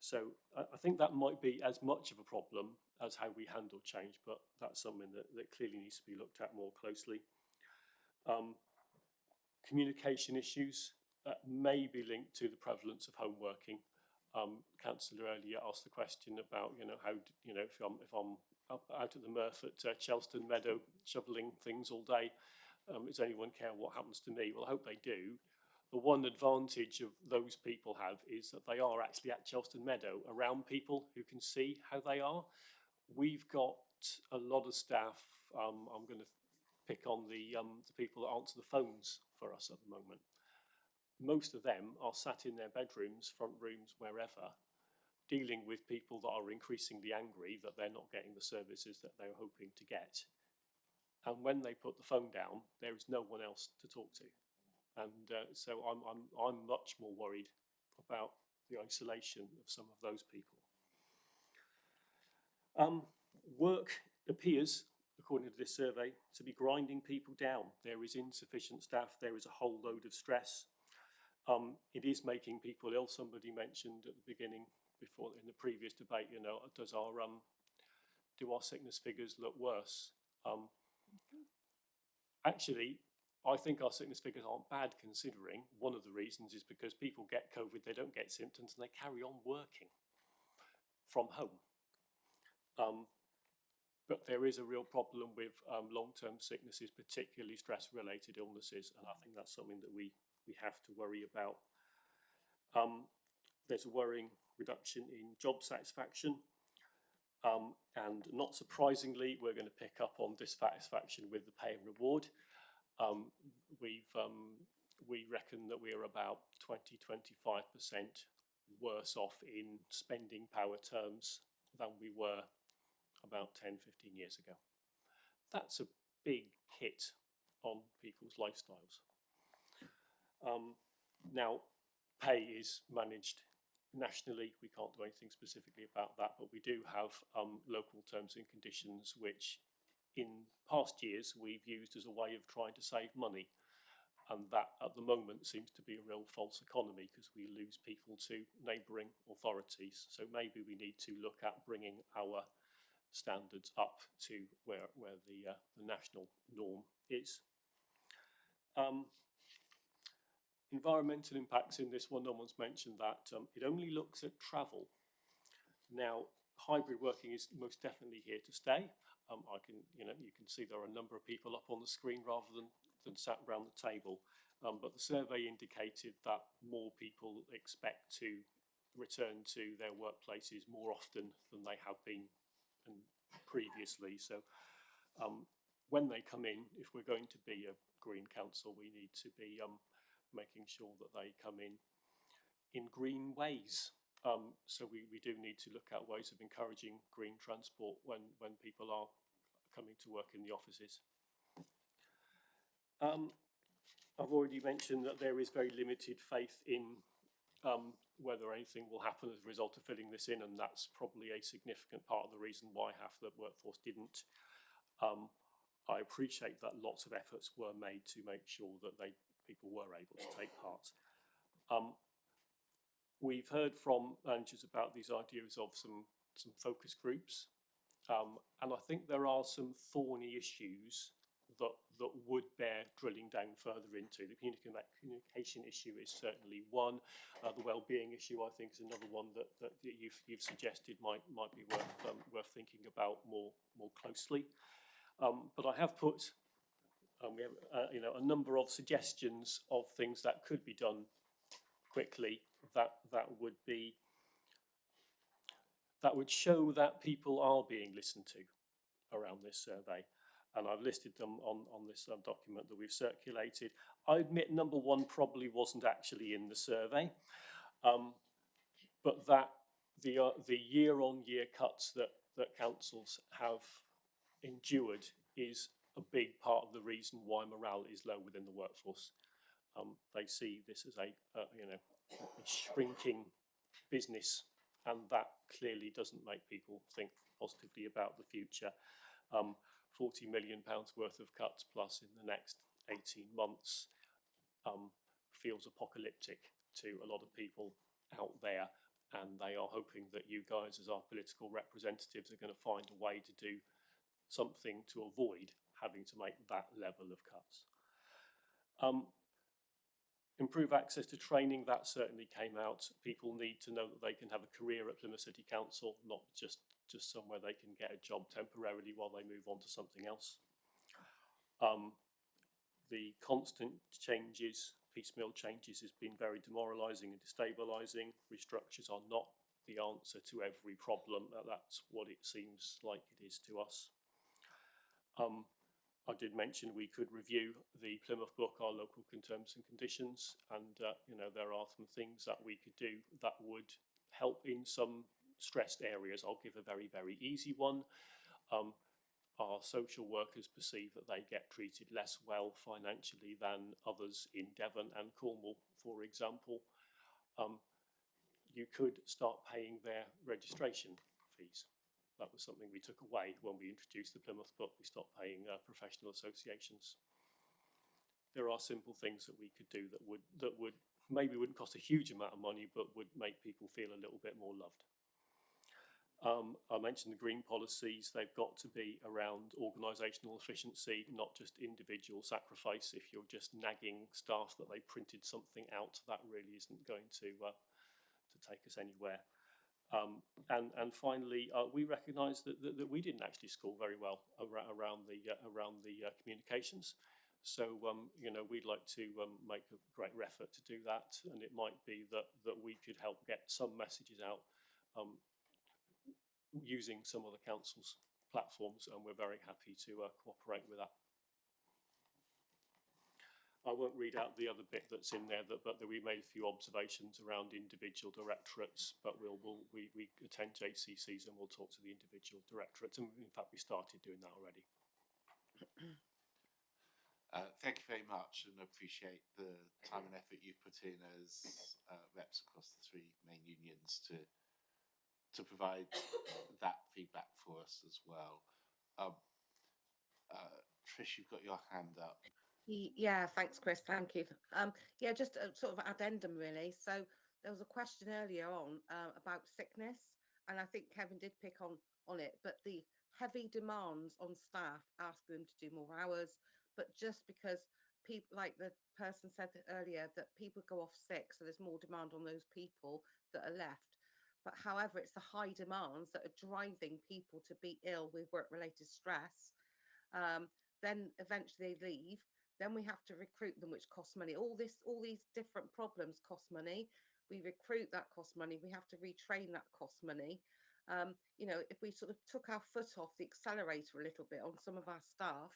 So I think that might be as much of a problem as how we handle change, but that's something that clearly needs to be looked at more closely. Communication issues may be linked to the prevalence of home working. Councillor earlier asked the question about, how, if I'm up out at the Murph at Chelston Meadow shoveling things all day, does anyone care what happens to me? Well, I hope they do. The one advantage of those people have is that they are actually at Chelston Meadow around people who can see how they are. We've got a lot of staff. I'm going to pick on the people that answer the phones for us at the moment. Most of them are sat in their bedrooms, front rooms, wherever, dealing with people that are increasingly angry that they're not getting the services that they're hoping to get. And when they put the phone down, there is no one else to talk to. And so I'm much more worried about the isolation of some of those people. Work appears, according to this survey, to be grinding people down. There is insufficient staff. There is a whole load of stress. It is making people ill. Somebody mentioned at the beginning, before in the previous debate, do our sickness figures look worse? Actually, I think our sickness figures aren't bad considering. One of the reasons is because people get COVID, they don't get symptoms, and they carry on working from home. But there is a real problem with long-term sicknesses, particularly stress-related illnesses, and I think that's something that we have to worry about. There's a worrying reduction in job satisfaction, and not surprisingly, we're going to pick up on dissatisfaction with the pay and reward. We reckon that we're about 20–25% worse off in spending power terms than we were about 10–15 years ago. That's a big hit on people's lifestyles. Now, pay is managed nationally. We can't do anything specifically about that, but we do have local terms and conditions which in past years we've used as a way of trying to save money, and that at the moment seems to be a real false economy because we lose people to neighbouring authorities. So maybe we need to look at bringing our standards up to where the national norm is. Environmental impacts in this one, no one's mentioned that. It only looks at travel. Now, hybrid working is most definitely here to stay. You can see there are a number of people up on the screen rather than sat around the table. But the survey indicated that more people expect to return to their workplaces more often than they have been previously. So when they come in, if we're going to be a green council, we need to be making sure that they come in green ways. So we do need to look at ways of encouraging green transport when people are coming to work in the offices. I've already mentioned that there is very limited faith in whether anything will happen as a result of filling this in, and that's probably a significant part of the reason why half the workforce didn't. I appreciate that lots of efforts were made to make sure that people were able to take part. We've heard from managers about these ideas of some focus groups, and I think there are some thorny issues that would bear drilling down further into. The communication issue is certainly one. The well-being issue, I think, is another one that you've suggested might be worth thinking about more closely. But I have put we have a number of suggestions of things that could be done quickly that would be that would show that people are being listened to around this survey. And I've listed them on this document that we've circulated. I admit number one probably wasn't actually in the survey, but that the year-on-year cuts that councils have endured is a big part of the reason why morale is low within the workforce. They see this as a shrinking business, and that clearly doesn't make people think positively about the future. £40 million worth of cuts plus in the next 18 months feels apocalyptic to a lot of people out there, and they are hoping that you guys as our political representatives are going to find a way to do something to avoid having to make that level of cuts. Improve access to training, that certainly came out. People need to know that they can have a career at Plymouth City Council, not just somewhere they can get a job temporarily while they move on to something else. The constant changes, piecemeal changes, has been very demoralising and destabilising. Restructures are not the answer to every problem. That's what it seems like it is to us. I did mention we could review the Plymouth book, our local terms and conditions, and there are some things that we could do that would help in some stressed areas. I'll give a very, very easy one. Our social workers perceive that they get treated less well financially than others in Devon and Cornwall, for example. You could start paying their registration fees. That was something we took away when we introduced the Plymouth book. We stopped paying professional associations. There are simple things that we could do that would maybe wouldn't cost a huge amount of money, but would make people feel a little bit more loved. I mentioned the green policies. They've got to be around organisational efficiency, not just individual sacrifice. If you're just nagging staff that they printed something out, that really isn't going to take us anywhere. And finally, we recognise that we didn't actually score very well around the communications. So we'd like to make a great effort to do that, and it might be that we could help get some messages out using some of the council's platforms, and we're very happy to cooperate with that. I won't read out the other bit that's in there, but we made a few observations around individual directorates, but we attend JCCs and we'll talk to the individual directorates, and in fact we started doing that already. Thank you very much, and I appreciate the time and effort you've put in as reps across the three main unions to provide that feedback for us as well. Trish, you've got your hand up. Yeah, thanks, Chris. Thank you. Yeah, just a sort of addendum, really. So there was a question earlier on about sickness, and I think Kevin did pick on it, but the heavy demands on staff, asking them to do more hours, but just because people, like the person said earlier, that people go off sick, so there's more demand on those people that are left. But however, it's the high demands that are driving people to be ill with work-related stress. Then eventually they leave. Then we have to recruit them, which costs money. All these different problems cost money. We recruit, that costs money. We have to retrain, that costs money. If we sort of took our foot off the accelerator a little bit on some of our staff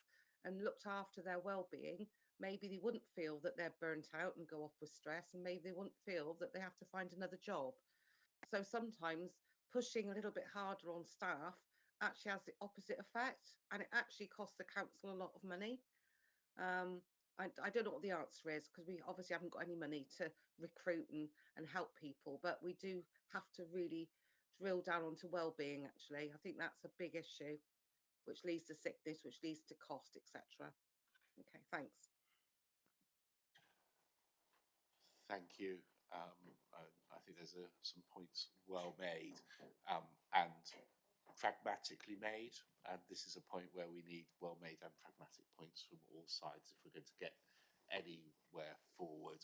and looked after their well-being, maybe they wouldn't feel that they're burnt out and go off with stress, and maybe they wouldn't feel that they have to find another job. So sometimes pushing a little bit harder on staff actually has the opposite effect, and it actually costs the council a lot of money. I don't know what the answer is, because we obviously haven't got any money to recruit and help people, but we do have to really drill down onto well-being, actually. I think that's a big issue, which leads to sickness, which leads to cost, etc. Okay, thanks. Thank you. I think there's some points well made and pragmatically made, and this is a point where we need well made and pragmatic points from all sides if we're going to get anywhere forward.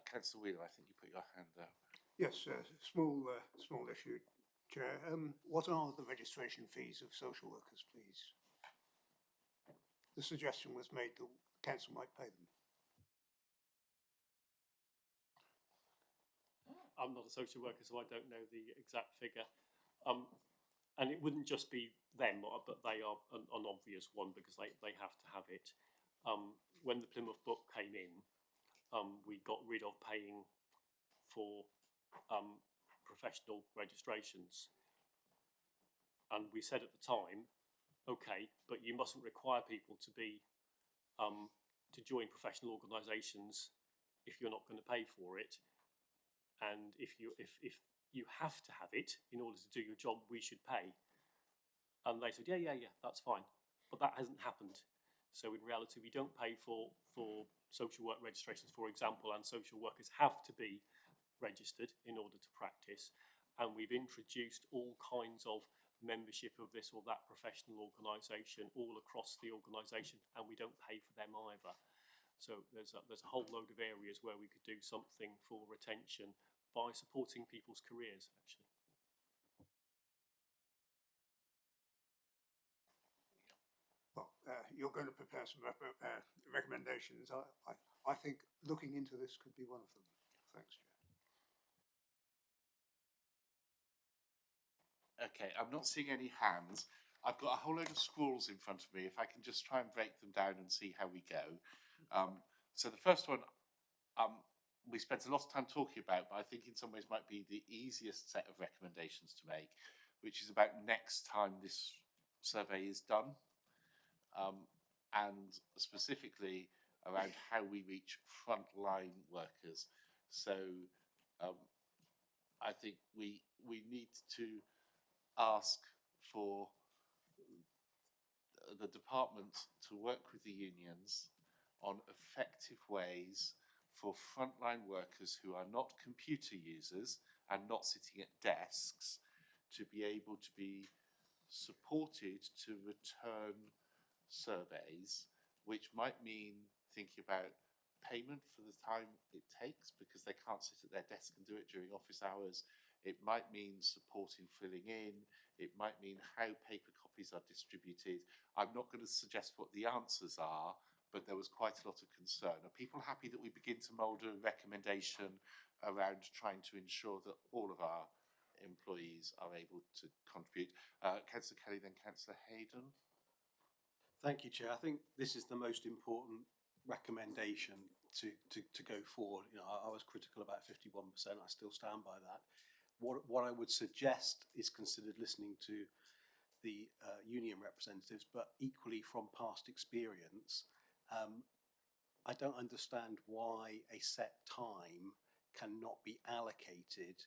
Councillor Wheeler, I think you put your hand up. Yes, small issue, Chair. What are the registration fees of social workers, please? The suggestion was made that council might pay them. I'm not a social worker, so I don't know the exact figure. And it wouldn't just be them, but they are an obvious one because they have to have it. When the Plymouth book came in, we got rid of paying for professional registrations. And we said at the time, okay, but you mustn't require people to be to join professional organisations if you're not going to pay for it. And if you have to have it in order to do your job, we should pay. And they said, yeah, that's fine. But that hasn't happened. So in reality, we don't pay for social work registrations, for example, and social workers have to be registered in order to practice. And we've introduced all kinds of membership of this or that professional organisation all across the organisation, and we don't pay for them either. So there's a whole load of areas where we could do something for retention by supporting people's careers, actually. Well, you're going to prepare some recommendations. I think looking into this could be one of them. Thanks, Chair. Okay, I'm not seeing any hands. I've got a whole load of scrawls in front of me. If I can just try and break them down and see how we go. So the first one, we spent a lot of time talking about, but I think in some ways might be the easiest set of recommendations to make, which is about next time this survey is done, and specifically around how we reach frontline workers. So I think we need to ask for the department to work with the unions on effective ways for frontline workers who are not computer users and not sitting at desks to be able to be supported to return surveys, which might mean thinking about payment for the time it takes because they can't sit at their desk and do it during office hours. It might mean supporting filling in. It might mean how paper copies are distributed. I'm not going to suggest what the answers are, but there was quite a lot of concern. Are people happy that we begin to mould a recommendation around trying to ensure that all of our employees are able to contribute? Councillor Kelly, then Councillor Hayden. Thank you, Chair. I think this is the most important recommendation to go forward. You know, I was critical about 51%. I still stand by that. What I would suggest is considered listening to the union representatives, but equally from past experience, I don't understand why a set time cannot be allocated.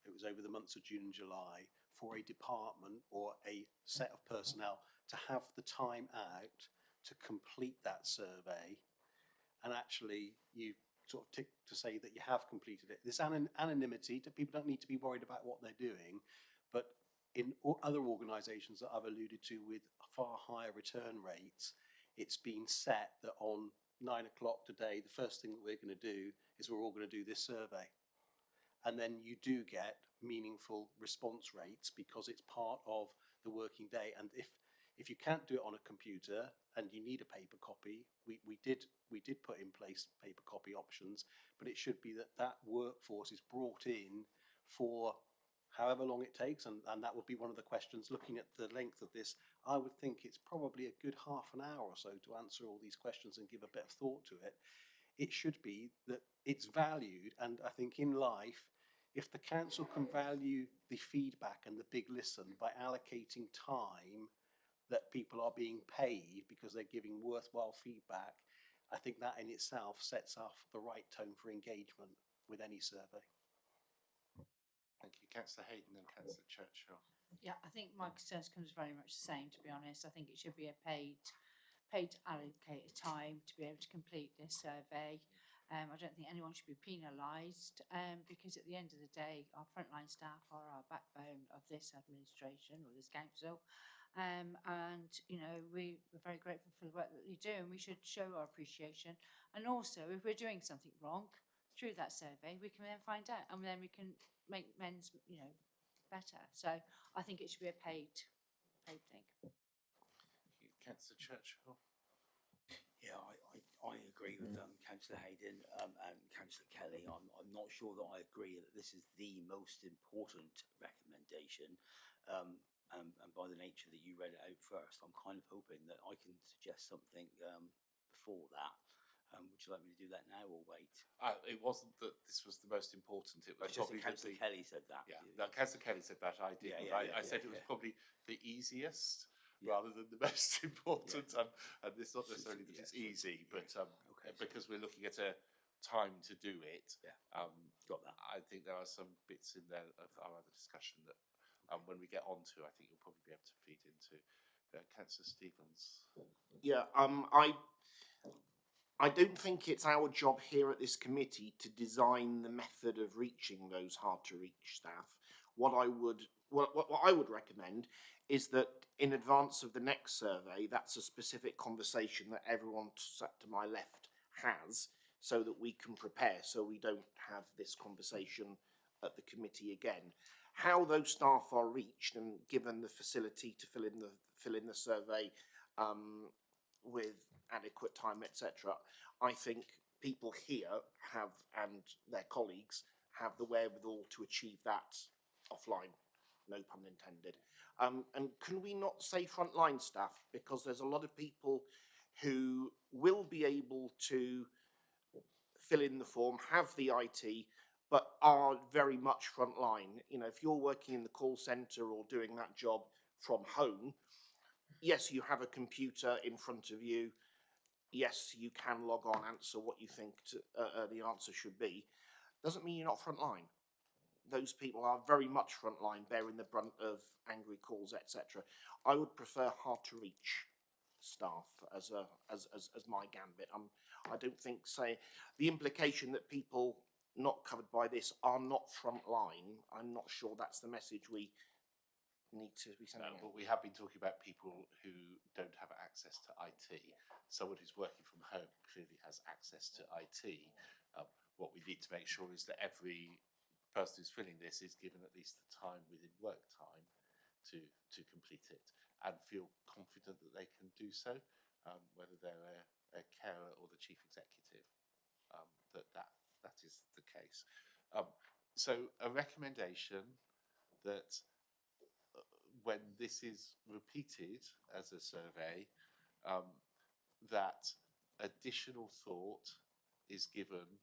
It was over the months of June and July for a department or a set of personnel to have the time out to complete that survey, and actually you sort of tick to say that you have completed it. This anonymity, people don't need to be worried about what they're doing, but in other organisations that I've alluded to with far higher return rates, it's been set that on 9 o'clock today, the first thing that we're going to do is we're all going to do this survey. And then you do get meaningful response rates because it's part of the working day. And if you can't do it on a computer and you need a paper copy, we did put in place paper copy options, but it should be that workforce is brought in for however long it takes, and that would be one of the questions. Looking at the length of this, I would think it's probably a good half an hour or so to answer all these questions and give a bit of thought to it. It should be that it's valued, and I think in life, if the council can value the feedback and the big listen by allocating time that people are being paid because they're giving worthwhile feedback, I think that in itself sets off the right tone for engagement with any survey. Thank you. Councillor Hayden and Councillor Churchill. Yeah, I think my concerns comes very much the same, to be honest. I think it should be a paid allocated time to be able to complete this survey. I don't think anyone should be penalised because at the end of the day, our frontline staff are our backbone of this administration or this council. And, you know, we're very grateful for the work that they do, and we should show our appreciation. And also, if we're doing something wrong through that survey, we can then find out, and then we can make men's, you know, better. So I think it should be a paid thing. Councillor Churchill. Yeah, I agree with Councillor Hayden and Councillor Kelly. I'm not sure that I agree that this is the most important recommendation. And by the nature that you read it out first, I'm kind of hoping that I can suggest something before that. Would you like me to do that now or wait? It wasn't that this was the most important. It was It's just probably that Councillor Kelly said that. Yeah, no, Councillor Kelly said that. I didn't. I said it was probably the easiest rather than the most important. And it's not necessarily that it's easy, but because we're looking at a time to do it, got that. I think there are some bits in there of our other discussion that when we get onto, I think you'll probably be able to feed into. Councillor Stevens. Yeah, I don't think it's our job here at this committee to design the method of reaching those hard to reach staff. What I would recommend is that in advance of the next survey, that's a specific conversation that everyone sat to my left has, so that we can prepare, so we don't have this conversation at the committee again. How those staff are reached and given the facility to fill in the survey with adequate time, etc. I think people here have, and their colleagues have, the wherewithal to achieve that offline, no pun intended. And can we not say frontline staff, because there's a lot of people who will be able to fill in the form, have the IT, but are very much frontline. You know, if you're working in the call centre or doing that job from home, yes, you have a computer in front of you. Yes, you can log on, answer what you think the answer should be. Doesn't mean you're not frontline. Those people are very much frontline, bearing the brunt of angry calls, etc. I would prefer hard to reach staff as my gambit. I don't think, say, the implication that people not covered by this are not frontline. I'm not sure that's the message we need to be sending out. But we have been talking about people who don't have access to IT. Someone who's working from home clearly has access to IT. What we need to make sure is that every person who's filling this is given at least the time within work time to complete it and feel confident that they can do so, whether they're a carer or the chief executive, that is the case. So a recommendation that when this is repeated as a survey, that additional thought is given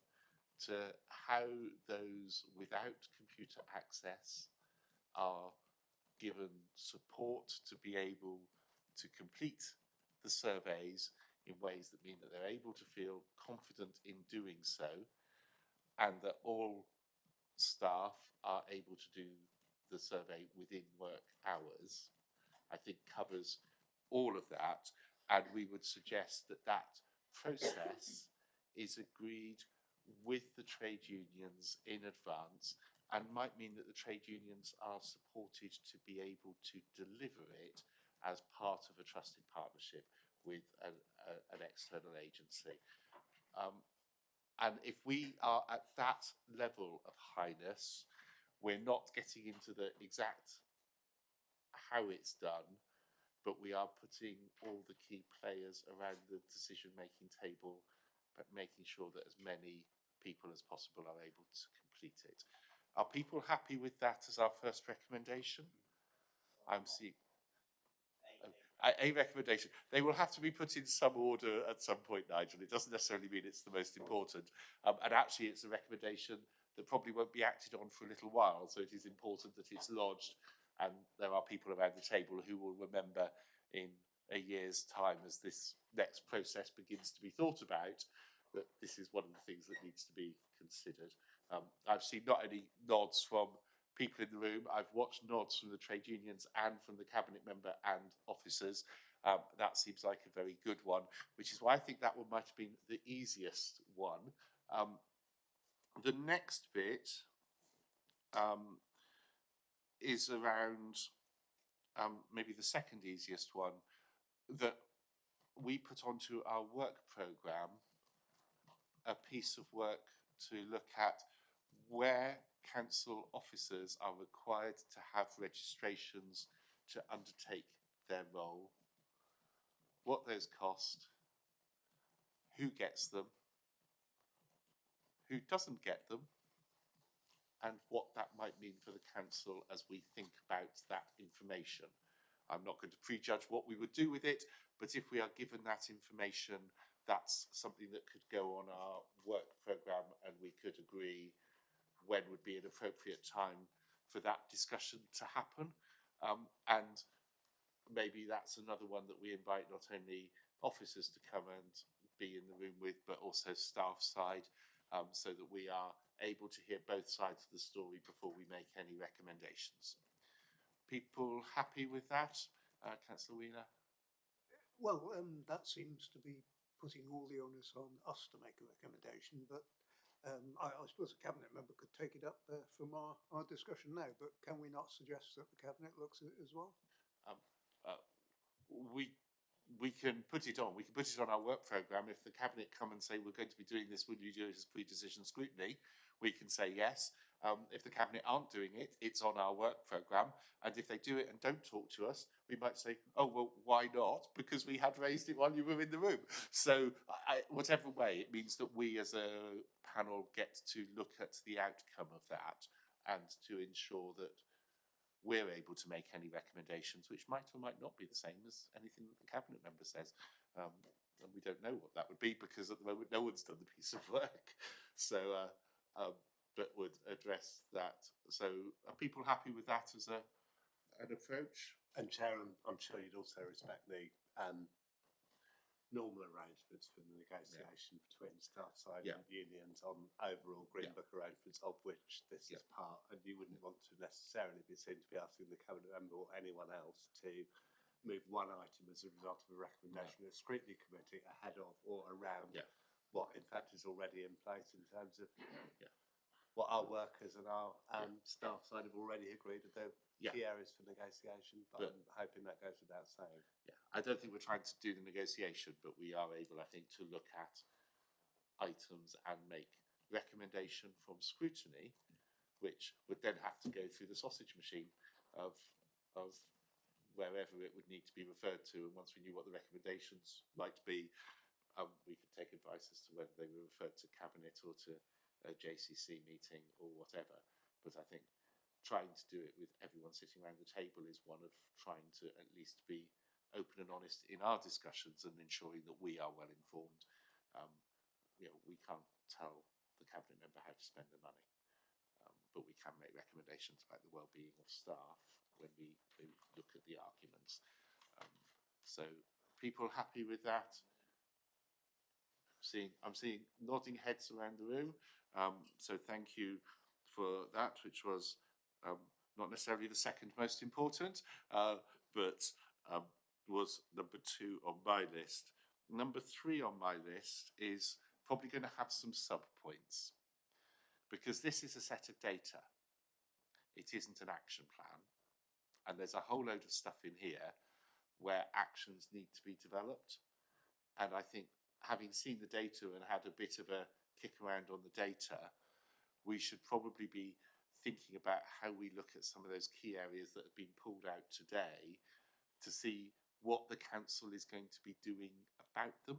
to how those without computer access are given support to be able to complete the surveys in ways that mean that they're able to feel confident in doing so, and that all staff are able to do the survey within work hours, I think covers all of that. And we would suggest that that process is agreed with the trade unions in advance, and might mean that the trade unions are supported to be able to deliver it as part of a trusted partnership with an external agency. And if we are at that level of highness, we're not getting into the exact how it's done, but we are putting all the key players around the decision-making table, but making sure that as many people as possible are able to complete it. Are people happy with that as our first recommendation? I'm seeing a recommendation. They will have to be put in some order at some point, Nigel. It doesn't necessarily mean it's the most important. And actually, it's a recommendation that probably won't be acted on for a little while. So it is important that it's lodged, and there are people around the table who will remember in a year's time, as this next process begins to be thought about, that this is one of the things that needs to be considered. I've seen not only nods from people in the room, I've watched nods from the trade unions and from the cabinet member and officers. That seems like a very good one, which is why I think that one might have been the easiest one. The next bit is around maybe the second easiest one, that we put onto our work programme a piece of work to look at where council officers are required to have registrations to undertake their role, what those cost, who gets them, who doesn't get them, and what that might mean for the council as we think about that information. I'm not going to prejudge what we would do with it, but if we are given that information, that's something that could go on our work programme, and we could agree when would be an appropriate time for that discussion to happen. And maybe that's another one that we invite not only officers to come and be in the room with, but also staff side, so that we are able to hear both sides of the story before we make any recommendations. People happy with that? Councillor Wheeler? Well, that seems to be putting all the onus on us to make a recommendation, but I suppose a cabinet member could take it up from our discussion now, but can we not suggest that the cabinet looks at it as well? We can put it on. We can put it on our work programme. If the cabinet come and say we're going to be doing this, will you do it as pre-decision scrutiny? We can say yes. If the cabinet aren't doing it, it's on our work programme. And if they do it and don't talk to us, we might say, oh, well, why not? Because we had raised it while you were in the room. So whatever way, it means that we as a panel get to look at the outcome of that and to ensure that we're able to make any recommendations, which might or might not be the same as anything that the cabinet member says. And we don't know what that would be, because at the moment no one's done the piece of work. So, but would address that. So are people happy with that as an approach? And Chair, I'm sure you'd also respect the normal arrangements for the negotiation between staff side and unions on overall Green Book arrangements, of which this is part, and you wouldn't want to necessarily be seen to be asking the cabinet member or anyone else to move one item as a result of a recommendation of the Scrutiny Committee ahead of or around what in fact is already in place in terms of what our workers and our staff side have already agreed are the key areas for negotiation, but I'm hoping that goes without saying. I don't think we're trying to do the negotiation, but we are able, I think, to look at items and make recommendation from scrutiny, which would then have to go through the sausage machine of wherever it would need to be referred to. And once we knew what the recommendations might be, we could take advice as to whether they were referred to cabinet or to a JCC meeting or whatever. But I think trying to do it with everyone sitting around the table is one of trying to at least be open and honest in our discussions and ensuring that we are well informed. We can't tell the cabinet member how to spend the money, but we can make recommendations about the well-being of staff when we look at the arguments. So people happy with that? I'm seeing nodding heads around the room. So thank you for that, which was not necessarily the second most important, but was number 2 on my list. Number 3 on my list is probably going to have some sub-points, because this is a set of data. It isn't an action plan. And there's a whole load of stuff in here where actions need to be developed. And I think, having seen the data and had a bit of a kick around on the data, we should probably be thinking about how we look at some of those key areas that have been pulled out today to see what the council is going to be doing about them,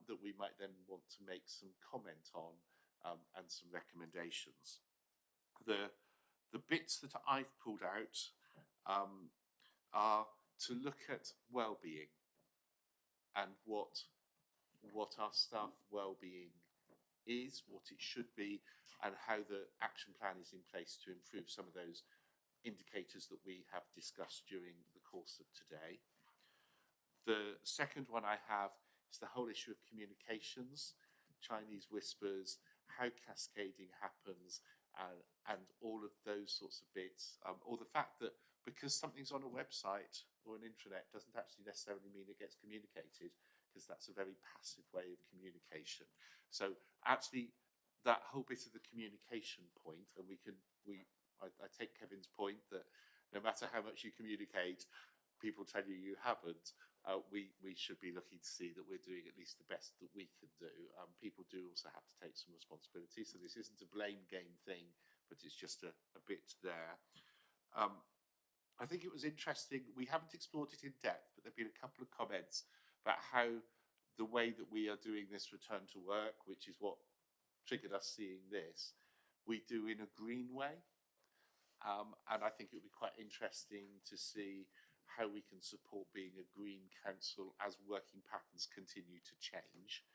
that we might then want to make some comment on and some recommendations. The bits that I've pulled out are to look at well-being and what our staff well-being is, what it should be, and how the action plan is in place to improve some of those indicators that we have discussed during the course of today. The second one I have is the whole issue of communications, Chinese whispers, how cascading happens, and all of those sorts of bits, or the fact that because something's on a website or an intranet doesn't actually necessarily mean it gets communicated, because that's a very passive way of communication. So actually, that whole bit of the communication point, and I take Kevin's point that no matter how much you communicate, people tell you you haven't. We should be looking to see that we're doing at least the best that we can do. People do also have to take some responsibility, so this isn't a blame game thing, but it's just a bit there. I think it was interesting, we haven't explored it in depth, but there have been a couple of comments about how the way that we are doing this return to work, which is what triggered us seeing this, we do in a green way. And I think it would be quite interesting to see how we can support being a green council as working patterns continue to change.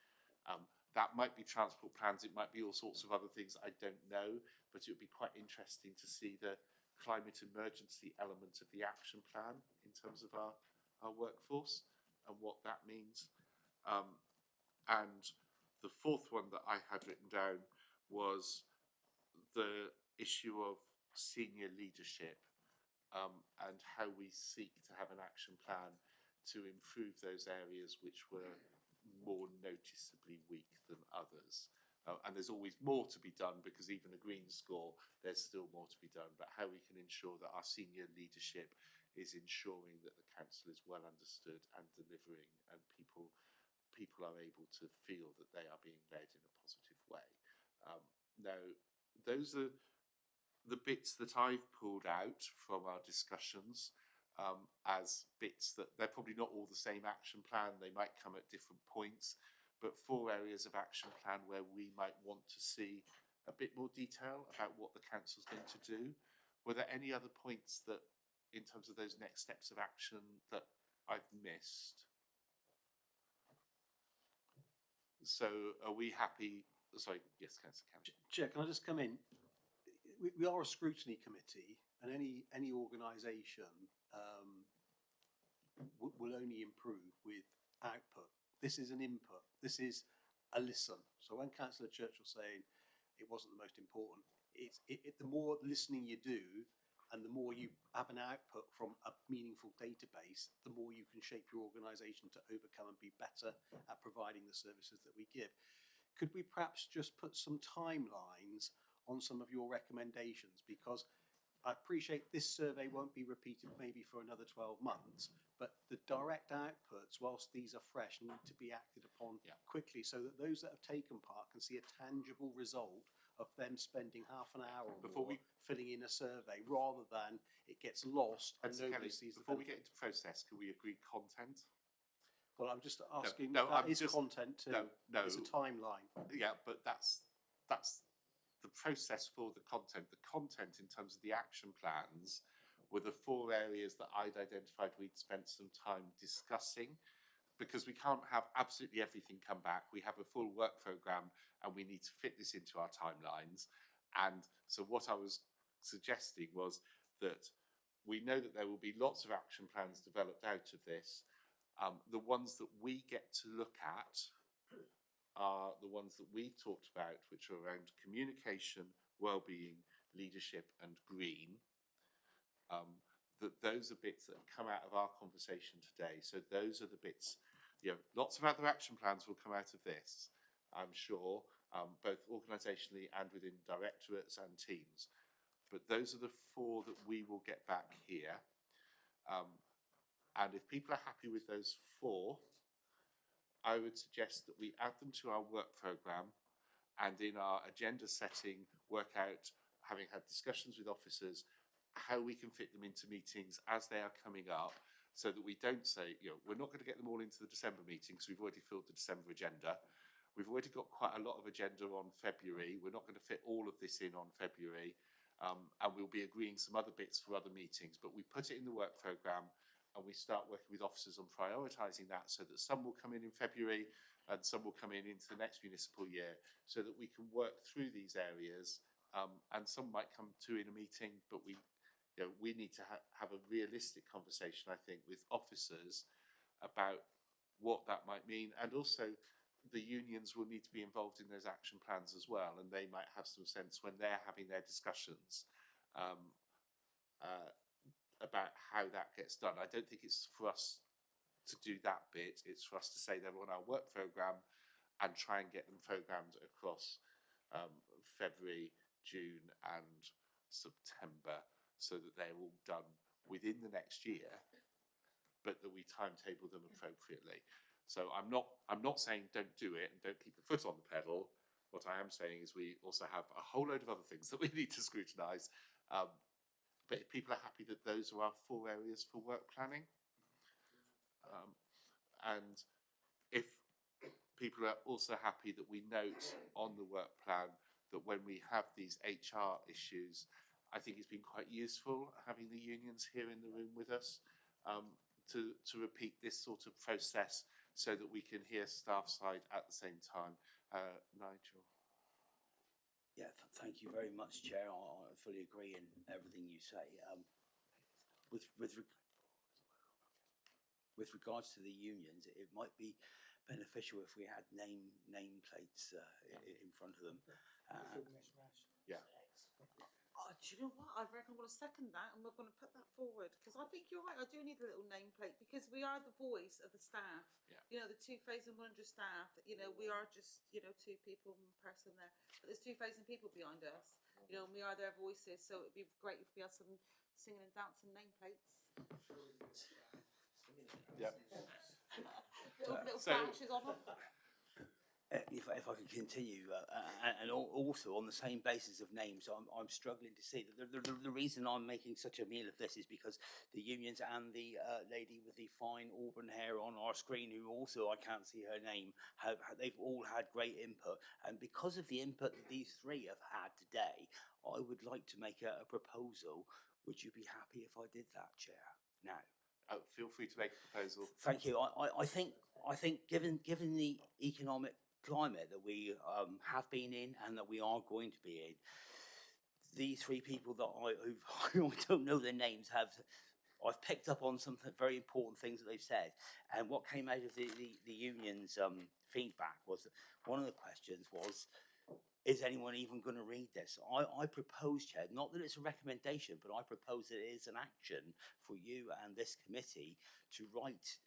That might be transport plans, it might be all sorts of other things, I don't know, but it would be quite interesting to see the climate emergency element of the action plan in terms of our workforce and what that means. And the fourth one that I had written down was the issue of senior leadership, and how we seek to have an action plan to improve those areas which were more noticeably weak than others. And there's always more to be done, because even a green score, there's still more to be done, but how we can ensure that our senior leadership is ensuring that the council is well understood and delivering, and people are able to feel that they are being led in a positive way. Now, those are the bits that I've pulled out from our discussions, as bits that they're probably not all the same action plan, they might come at different points, but 4 areas of action plan where we might want to see a bit more detail about what the council's going to do. Were there any other points that, in terms of those next steps of action, that I've missed? So are we happy? Sorry, yes, Councillor Cameron. Chair, can I just come in? We are a scrutiny committee, and any organisation will only improve with output. This is an input. This is a listen. So when Councillor Churchill saying it wasn't the most important, the more listening you do, and the more you have an output from a meaningful database, the more you can shape your organisation to overcome and be better at providing the services that we give. Could we perhaps just put some timelines on some of your recommendations? Because I appreciate this survey won't be repeated maybe for another 12 months, but the direct outputs, whilst these are fresh, need to be acted upon quickly, so that those that have taken part can see a tangible result of them spending half an hour or more filling in a survey, rather than it gets lost and nobody sees the benefit. Before we get into process, can we agree content? Well, I'm just asking, content too. No. It's a timeline. Yeah, but that's the process for the content. The content in terms of the action plans were the 4 areas that I'd identified we'd spent some time discussing, because we can't have absolutely everything come back. We have a full work programme and we need to fit this into our timelines. And so what I was suggesting was that we know that there will be lots of action plans developed out of this. The ones that we get to look at are the ones that we've talked about, which are around communication, well-being, leadership and green. Those are bits that have come out of our conversation today. So those are the bits, lots of other action plans will come out of this, I'm sure, both organisationally and within directorates and teams. But those are the 4 that we will get back here. And if people are happy with those 4, I would suggest that we add them to our work programme, and in our agenda setting, work out, having had discussions with officers, how we can fit them into meetings as they are coming up, so that we don't say, we're not going to get them all into the December meeting because we've already filled the December agenda. We've already got quite a lot of agenda on February. We're not going to fit all of this in on February, and we'll be agreeing some other bits for other meetings, but we put it in the work programme and we start working with officers on prioritising that, so that some will come in February and some will come in into the next municipal year, so that we can work through these areas, and some might come to in a meeting, but we need to have a realistic conversation, I think, with officers about what that might mean. And also the unions will need to be involved in those action plans as well, and they might have some sense when they're having their discussions about how that gets done. I don't think it's for us to do that bit. It's for us to say they're on our work programme and try and get them programmed across February, June and September, so that they're all done within the next year, but that we timetable them appropriately. So I'm not saying don't do it and don't keep the foot on the pedal. What I am saying is we also have a whole load of other things that we need to scrutinise. But if people are happy that those are our 4 areas for work planning, and if people are also happy that we note on the work plan that when we have these HR issues, I think it's been quite useful having the unions here in the room with us to repeat this sort of process so that we can hear staff side at the same time. Nigel. Yeah, thank you very much, Chair. I fully agree in everything you say. With regards to the unions, it might be beneficial if we had nameplates in front of them. Yeah. Oh, do you know what? I reckon I'm going to second that, and we're going to put that forward, because I think you're right. I do need a little nameplate, because we are the voice of the staff. Yeah. You know, the 2,100 staff. You know, we are just, you know, two people, one person there, but there's 2,000 people behind us. You know, and we are their voices. So it'd be great if we had some singing and dancing nameplates. Yeah. little flashes on them. If I could continue, and also on the same basis of names, I'm struggling to see that the reason I'm making such a meal of this is because the unions and the lady with the fine auburn hair on our screen, who also I can't see her name, they've all had great input, and because of the input that these three have had today, I would like to make a proposal. Would you be happy if I did that, Chair? Now. Feel free to make a proposal. Thank you. I think given the economic climate that we have been in and that we are going to be in, these three people that I don't know their names I've picked up on some very important things that they've said, and what came out of the union's feedback was that one of the questions was, is anyone even going to read this? I propose, Chair, not that it's a recommendation, but I propose that it is an action for you and this committee to write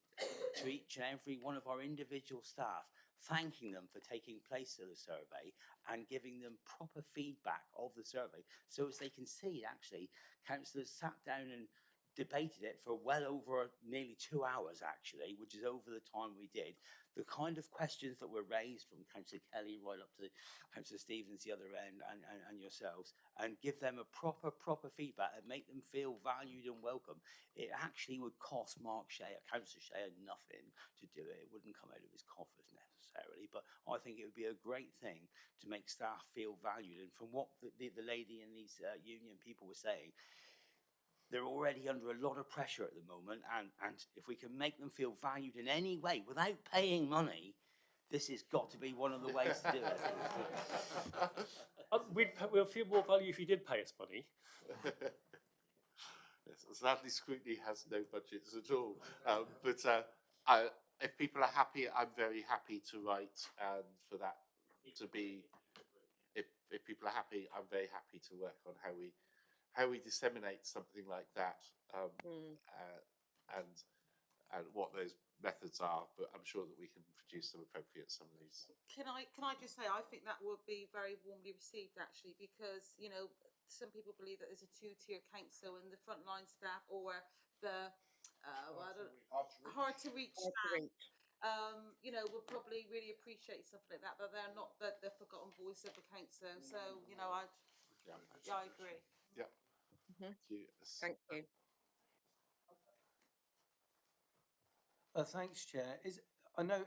to each and every one of our individual staff, thanking them for taking place in the survey and giving them proper feedback of the survey, so as they can see, actually, councillors sat down and debated it for well over nearly 2 hours, actually, which is over the time we did. The kind of questions that were raised from Councillor Kelly right up to Councillor Stevens, the other end, and yourselves, and give them a proper feedback and make them feel valued and welcome. It actually would cost Councillor Shea nothing to do it. It wouldn't come out of his coffers necessarily, but I think it would be a great thing to make staff feel valued. And from what the lady and these union people were saying, they're already under a lot of pressure at the moment, and if we can make them feel valued in any way without paying money, this has got to be one of the ways to do it. We'll feel more value if you did pay us money. Yes, sadly, Scrutiny has no budgets at all. But if people are happy, I'm very happy to write, and for that to be, if people are happy, I'm very happy to work on how we disseminate something like that, and what those methods are. But I'm sure that we can produce some appropriate summaries. Can I just say, I think that would be very warmly received, actually, because, you know, some people believe that there's a two-tier council, and the frontline staff or the hard to reach staff, you know, would probably really appreciate something like that, but they're not the forgotten voice of the council. So, you know, I agree. Yeah. Thank you. Thank you. Thanks, Chair. I know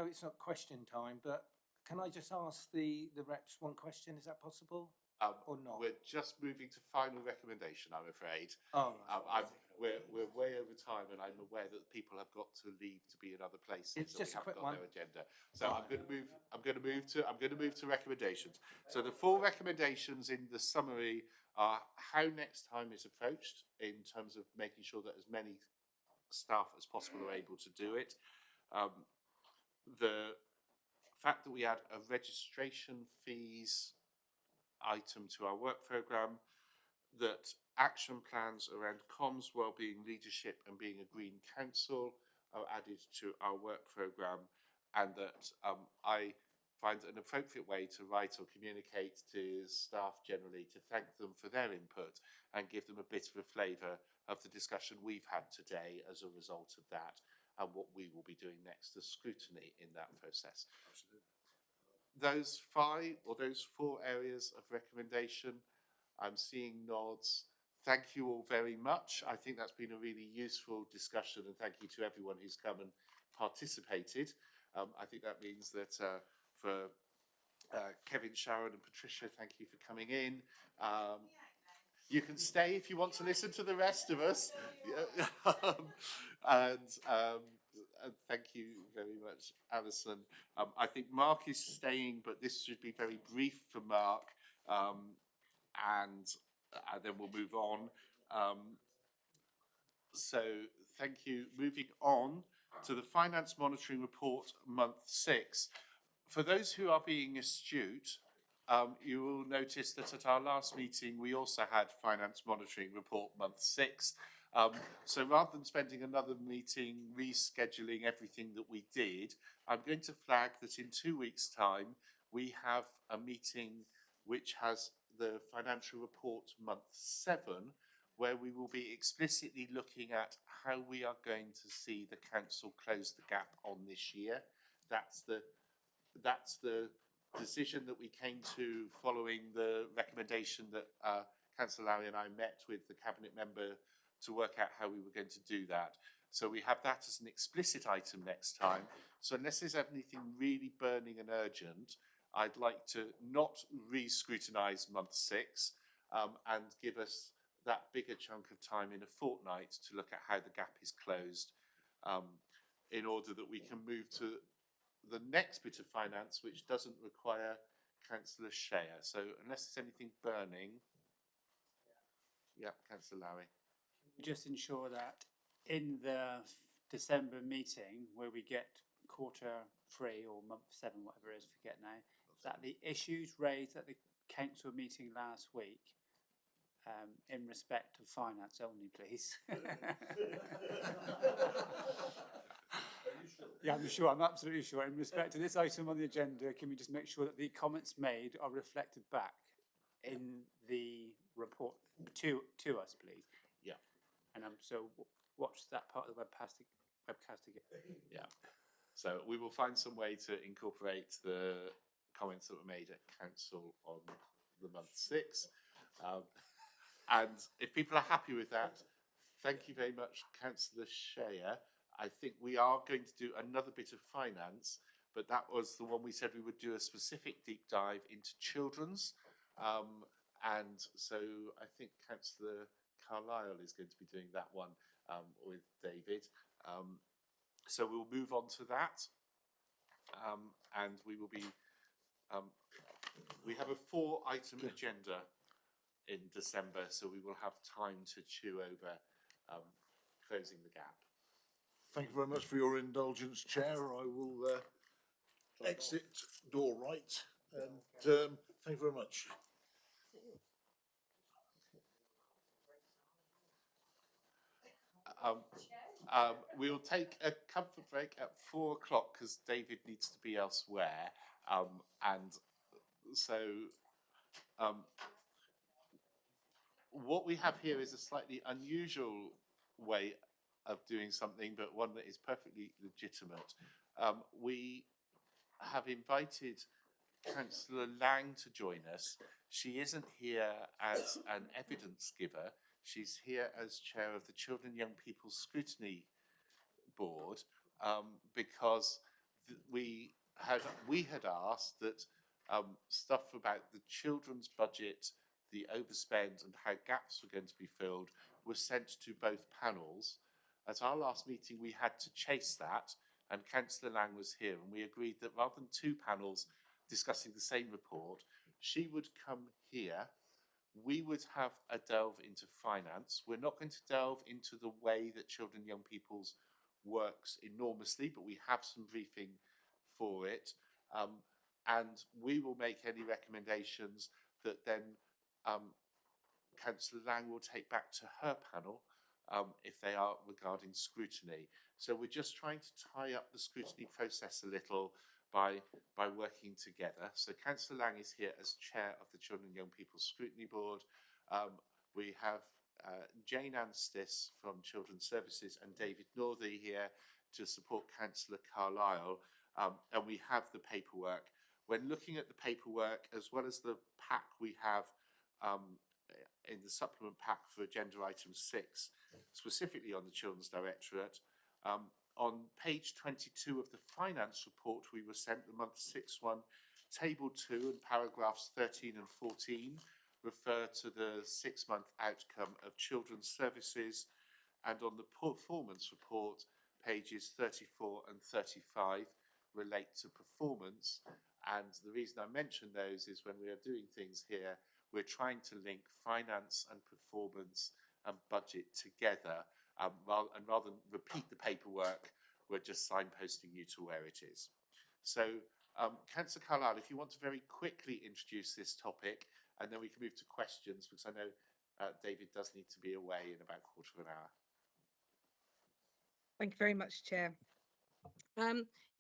it's not question time, but can I just ask the reps one question? Is that possible? Or not? We're just moving to final recommendation, I'm afraid. Oh, we're way over time, and I'm aware that people have got to leave to be in other places. It's just a quick one. Their agenda. So I'm going to move to recommendations. So the 4 recommendations in the summary are how next time is approached in terms of making sure that as many staff as possible are able to do it. The fact that we add a registration fees item to our work programme, that action plans around comms, wellbeing, leadership and being a green council are added to our work programme, and that I find an appropriate way to write or communicate to staff generally to thank them for their input and give them a bit of a flavour of the discussion we've had today as a result of that, and what we will be doing next as scrutiny in that process. Absolutely. Those 4 areas of recommendation, I'm seeing nods. Thank you all very much. I think that's been a really useful discussion, and thank you to everyone who's come and participated. I think that means that for Kevin, Sharon and Patricia, thank you for coming in. You can stay if you want to listen to the rest of us. And thank you very much, Alison. I think Mark is staying, but this should be very brief for Mark, and then we'll move on. So thank you. Moving on to the Finance Monitoring Report, month 6. For those who are being astute, you will notice that at our last meeting, we also had Finance Monitoring Report month 6. So rather than spending another meeting rescheduling everything that we did, I'm going to flag that in 2 weeks' time, we have a meeting which has the Financial Report month 7, where we will be explicitly looking at how we are going to see the council close the gap on this year. That's the decision that we came to following the recommendation that Councillor Lowry and I met with the Cabinet member to work out how we were going to do that. So we have that as an explicit item next time. So unless there's anything really burning and urgent, I'd like to not re-scrutinise month 6 and give us that bigger chunk of time in a fortnight to look at how the gap is closed, in order that we can move to the next bit of finance, which doesn't require Councillor Shea. So unless there's anything burning, yeah, Councillor Lowry. Just ensure that in the December meeting, where we get quarter 3 or month 7, whatever it is, forget now, that the issues raised at the council meeting last week, in respect of finance only, please. Yeah, I'm sure, I'm absolutely sure. In respect to this item on the agenda, can we just make sure that the comments made are reflected back in the report to us, please? Yeah. And so watch that part of the webcast again. Yeah. So we will find some way to incorporate the comments that were made at council on the month 6. And if people are happy with that, thank you very much, Councillor Shea. I think we are going to do another bit of finance, but that was the one we said we would do a specific deep dive into children's. And so I think Councillor Carlisle is going to be doing that one with David. So we'll move on to that. And we will be, we have a 4-item agenda in December, so we will have time to chew over closing the gap. Thank you very much for your indulgence, Chair. I will exit door right, and thank you very much. We'll take a comfort break at 4 o'clock because David needs to be elsewhere. And so what we have here is a slightly unusual way of doing something, but one that is perfectly legitimate. We have invited Councillor Lang to join us. She isn't here as an evidence giver. She's here as chair of the Children and Young People's Scrutiny Board, because we had asked that stuff about the children's budget, the overspend and how gaps were going to be filled was sent to both panels. At our last meeting we had to chase that, and Councillor Lang was here, and we agreed that rather than 2 panels discussing the same report, she would come here. We would have a delve into finance. We're not going to delve into the way that Children and Young People's works enormously, but we have some briefing for it. And we will make any recommendations that then Councillor Lang will take back to her panel if they are regarding scrutiny. So we're just trying to tie up the scrutiny process a little by working together. So Councillor Lang is here as chair of the Children and Young People's Scrutiny Board. We have Jane Anstis from Children's Services and David Northey here to support Councillor Carlisle, and we have the paperwork. When looking at the paperwork, as well as the pack we have in the supplement pack for agenda item 6, specifically on the Children's Directorate, On page 22 of the finance report we were sent, the month 6 one, table 2 and paragraphs 13 and 14 refer to the 6-month outcome of children's services, and on the performance report, pages 34 and 35 relate to performance. And the reason I mention those is when we are doing things here, we're trying to link finance and performance and budget together, and rather than repeat the paperwork, we're just signposting you to where it is. So, Councillor Carlyle, if you want to very quickly introduce this topic, and then we can move to questions, because I know David does need to be away in about a quarter of an hour. Thank you very much, Chair.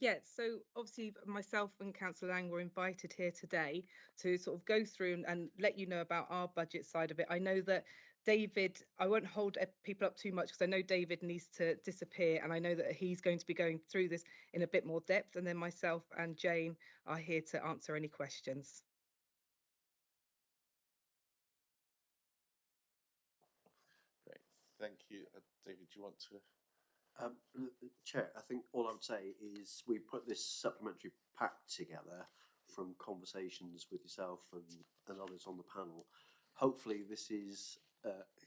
Yeah, so obviously myself and Councillor Lang were invited here today to sort of go through and let you know about our budget side of it. I know that David, I won't hold people up too much because I know David needs to disappear, and I know that he's going to be going through this in a bit more depth, and then myself and Jane are here to answer any questions. Great, thank you. David, do you want to? Chair, I think all I would say is we put this supplementary pack together from conversations with yourself and others on the panel. Hopefully this is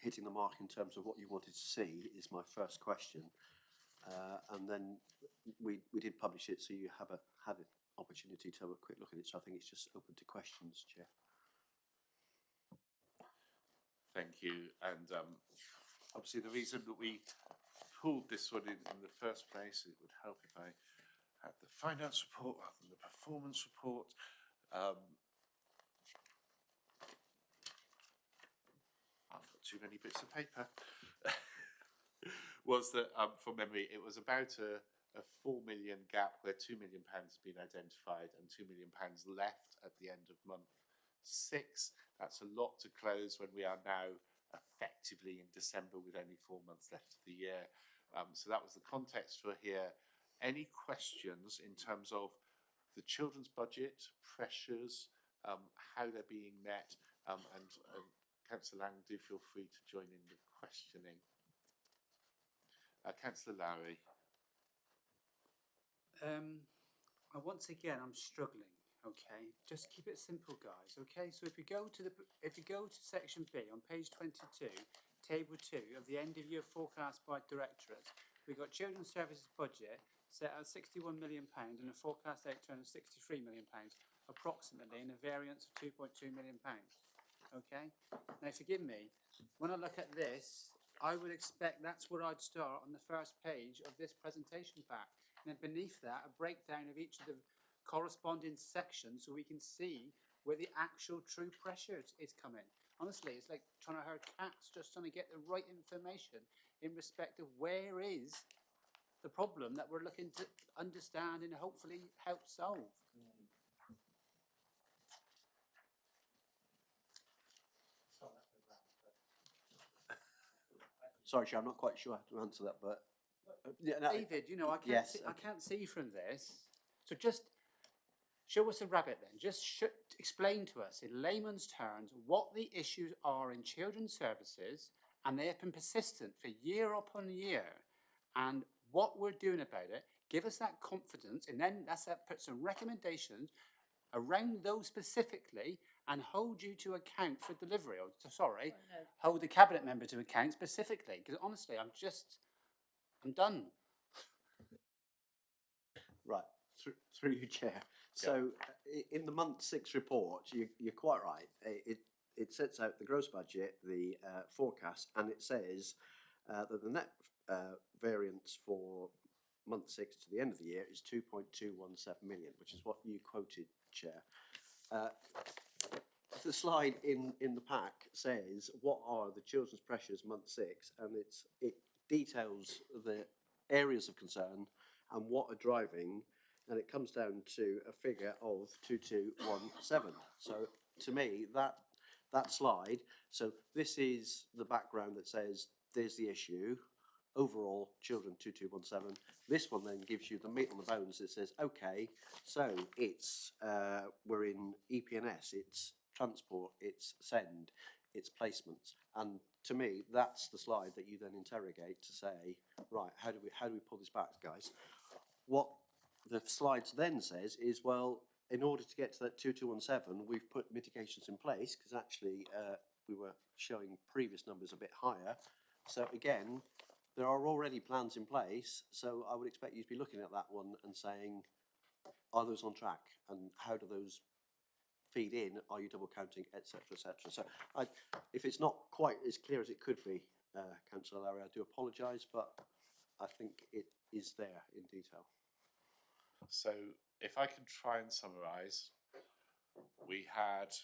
hitting the mark in terms of what you wanted to see, is my first question. And then we did publish it, so you have had an opportunity to have a quick look at it. So I think it's just open to questions, Chair. Thank you. And obviously the reason that we pulled this one in the first place, it would help if I had the finance report rather than the performance report. I've got too many bits of paper. Was that, from memory, it was about a 4 million gap where £2 million has been identified and £2 million left at the end of month 6. That's a lot to close when we are now effectively in December with only 4 months left of the year. So that was the context for here. Any questions in terms of the children's budget, pressures, how they're being met, and Councillor Lang, do feel free to join in the questioning. Councillor Lowry. Once again, I'm struggling. Okay, just keep it simple, guys. Okay, so if you go to section B on page 22, table 2 of the end of year forecast by directorate, we've got children's services budget set at £61 million and a forecast outturn of £63 million, approximately, and a variance of £2.2 million. Okay, now forgive me, when I look at this, I would expect that's where I'd start on the first page of this presentation pack. And then beneath that, a breakdown of each of the corresponding sections so we can see where the actual true pressure is coming. Honestly, it's like trying to herd cats, just trying to get the right information in respect of where is the problem that we're looking to understand and hopefully help solve. Sorry, Chair, I'm not quite sure how to answer that, but yeah, no, David, you know, I can't yes, see, okay. I can't see from this. So just show us a rabbit then. Just explain to us in layman's terms what the issues are in children's services, and they have been persistent for year upon year, and what we're doing about it. Give us that confidence, and then put some recommendations around those specifically and hold you to account for delivery. Or, sorry, hold the cabinet member to account specifically, because honestly, I'm done. Right, through you, Chair. So in the month 6 report, you're quite right. It sets out the gross budget, the forecast, and it says that the net variance for month 6 to the end of the year is 2.217 million, which is what you quoted, Chair. The slide in the pack says what are the children's pressures month 6, and it details the areas of concern and what are driving, and it comes down to a figure of 2217. So to me, that slide, so this is the background that says there's the issue, overall children 2217. This one then gives you the meat on the bones that says, okay, so it's we're in EPNS, it's transport, it's send, its placements. And to me, that's the slide that you then interrogate to say, right, how do we pull this back, guys? What the slides then says is, well, in order to get to that 2217, we've put mitigations in place, because actually we were showing previous numbers a bit higher. So again, there are already plans in place. So I would expect you to be looking at that one and saying, are those on track? And how do those feed in? Are you double counting, etc., etc.? So if it's not quite as clear as it could be, Councillor Larry, I do apologise, but I think it is there in detail. So if I can try and summarise, we had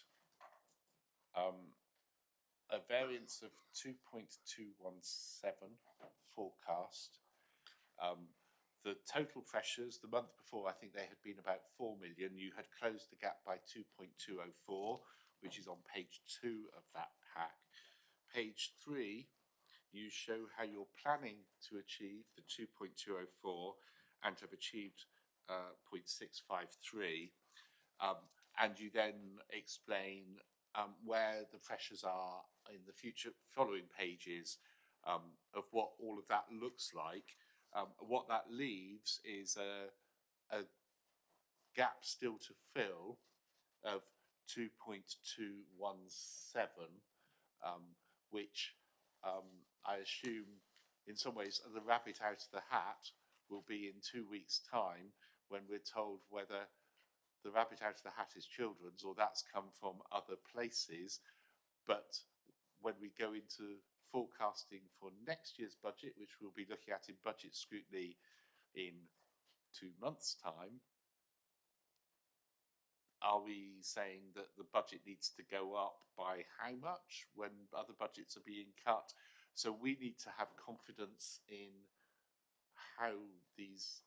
a variance of 2.217 forecast. The total pressures, the month before, I think they had been about 4 million. You had closed the gap by 2.204, which is on page 2 of that pack. Page 3, you show how you're planning to achieve the 2.204 and have achieved 0.653. And you then explain where the pressures are in the future following pages of what all of that looks like. What that leaves is a gap still to fill of 2.217, which I assume in some ways the rabbit out of the hat will be in 2 weeks' time when we're told whether the rabbit out of the hat is children's or that's come from other places. But when we go into forecasting for next year's budget, which we'll be looking at in budget scrutiny in 2 months' time, are we saying that the budget needs to go up by how much when other budgets are being cut? So we need to have confidence in how these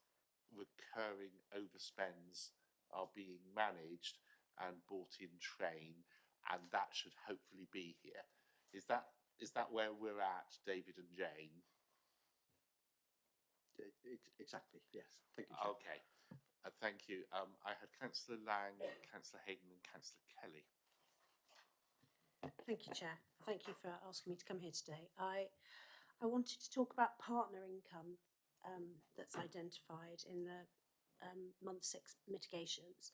recurring overspends are being managed and bought in train, and that should hopefully be here. Is that where we're at, David and Jane? Exactly, yes. Thank you, Chair. Okay, thank you. I had Councillor Lang, Councillor Hayden and Councillor Kelly. Thank you, Chair. Thank you for asking me to come here today. I wanted to talk about partner income that's identified in the month 6 mitigations.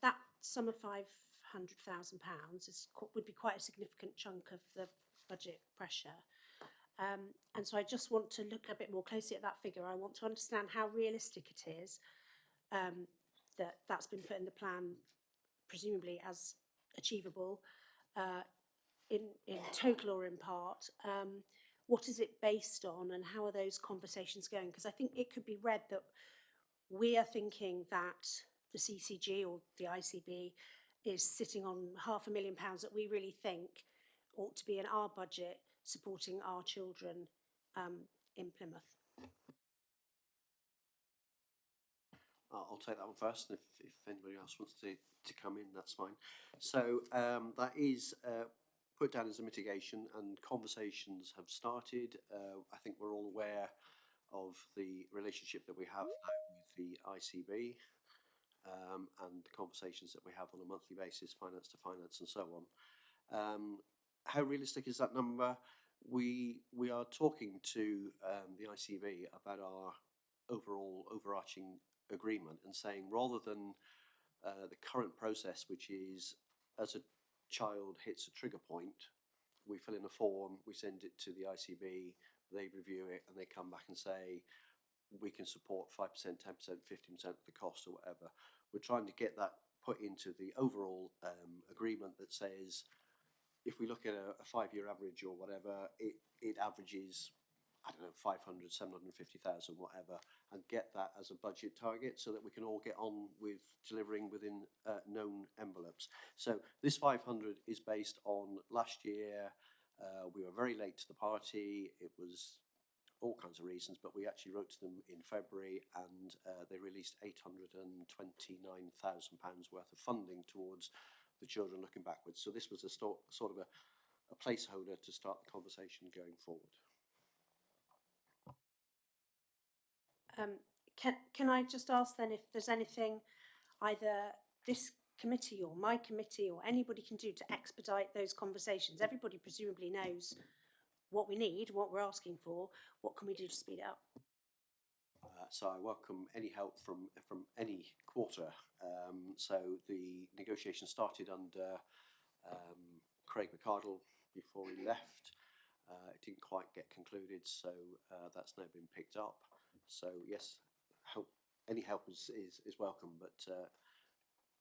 That sum of £500,000 would be quite a significant chunk of the budget pressure. And so I just want to look a bit more closely at that figure. I want to understand how realistic it is that that's been put in the plan, presumably as achievable, in total or in part. What is it based on and how are those conversations going? Because I think it could be read that we are thinking that the CCG or the ICB is sitting on £500,000 that we really think ought to be in our budget supporting our children in Plymouth. I'll take that one first, and if anybody else wants to come in, that's fine. So that is put down as a mitigation, and conversations have started. I think we're all aware of the relationship that we have now with the ICB and the conversations that we have on a monthly basis, finance to finance and so on. How realistic is that number? We are talking to the ICB about our overall overarching agreement and saying, rather than the current process, which is as a child hits a trigger point, we fill in a form, we send it to the ICB, they review it and they come back and say we can support 5%, 10%, 15% of the cost or whatever. We're trying to get that put into the overall agreement that says if we look at a 5-year average or whatever, it averages, I don't know, 500, 750,000, whatever, and get that as a budget target so that we can all get on with delivering within known envelopes. So this 500 is based on last year. We were very late to the party. It was all kinds of reasons, but we actually wrote to them in February and they released £829,000 worth of funding towards the children looking backwards. So this was a sort of a placeholder to start the conversation going forward. Can I just ask then if there's anything either this committee or my committee or anybody can do to expedite those conversations? Everybody presumably knows what we need, what we're asking for. What can we do to speed it up? So I welcome any help from any quarter. So the negotiation started under Craig McArdle before he left. It didn't quite get concluded, so that's now been picked up. So yes, any help is welcome, but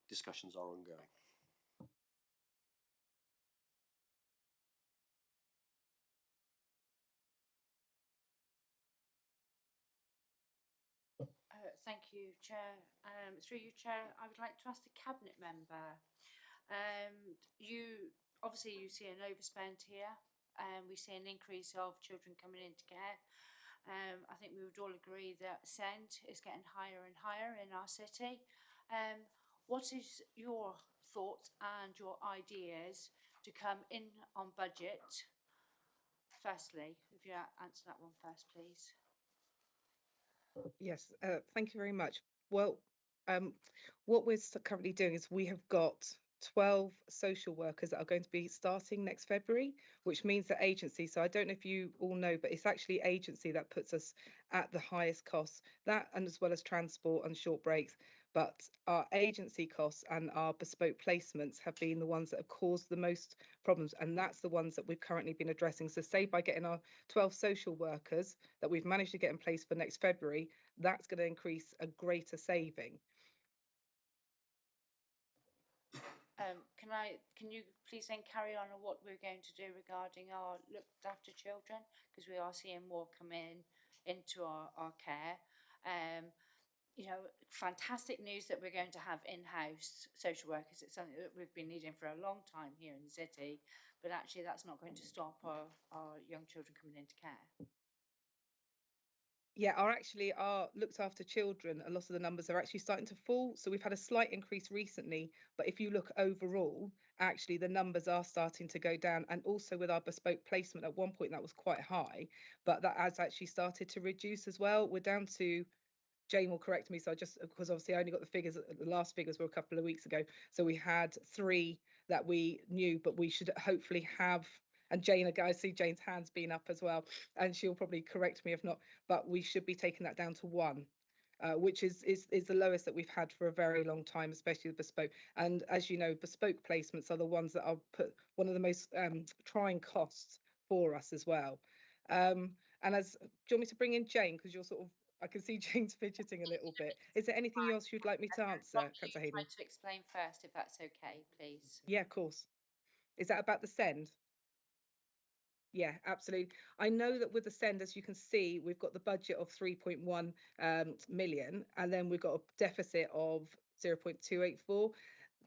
discussions are ongoing. Thank you, Chair. Through you, Chair, I would like to ask the Cabinet member. Obviously you see an overspend here, and we see an increase of children coming into care. I think we would all agree that SEND is getting higher and higher in our city. What is your thoughts and your ideas to come in on budget? Firstly, if you answer that one first, please. Yes, thank you very much. Well, what we're currently doing is we have got 12 social workers that are going to be starting next February, which means that agency, so I don't know if you all know, but it's actually agency that puts us at the highest costs, that and as well as transport and short breaks. But our agency costs and our bespoke placements have been the ones that have caused the most problems, and that's the ones that we've currently been addressing. So say by getting our 12 social workers that we've managed to get in place for next February, that's going to increase a greater saving. Can you please then carry on what we're going to do regarding our looked after children, because we are seeing more come into our care. Fantastic news that we're going to have in-house social workers. It's something that we've been needing for a long time here in the city, but actually that's not going to stop our young children coming into care. Yeah, our looked after children, a lot of the numbers are actually starting to fall. So we've had a slight increase recently, but if you look overall, actually the numbers are starting to go down. And also with our bespoke placement, at one point that was quite high, but that has actually started to reduce as well. We're down to, Jane will correct me, so because obviously I only got the figures, the last figures were a couple of weeks ago. So we had 3 that we knew, but we should hopefully have, and Jane, I see Jane's hand's been up as well, and she'll probably correct me if not, but we should be taking that down to 1. Which is the lowest that we've had for a very long time, especially the bespoke. And as you know, bespoke placements are the ones that are one of the most trying costs for us as well. And do you want me to bring in Jane, because you're sort of, I can see Jane's fidgeting a little bit. Is there anything else you'd like me to answer, Councillor Hayden? Try to explain first, if that's okay, please. Yeah, of course. Is that about the SEND? Yeah, absolutely. I know that with the SEND, as you can see, we've got the budget of 3.1 million, and then we've got a deficit of 0.284.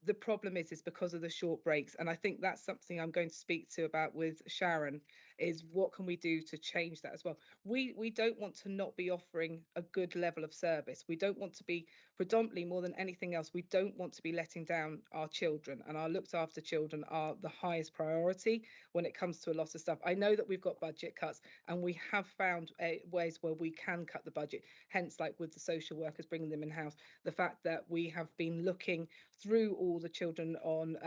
The problem is because of the short breaks, and I think that's something I'm going to speak to about with Sharon, is what can we do to change that as well. We don't want to not be offering a good level of service. We don't want to be, predominantly more than anything else, we don't want to be letting down our children, and our looked after children are the highest priority when it comes to a lot of stuff. I know that we've got budget cuts, and we have found ways where we can cut the budget, hence like with the social workers, bringing them in-house, the fact that we have been looking through all the children on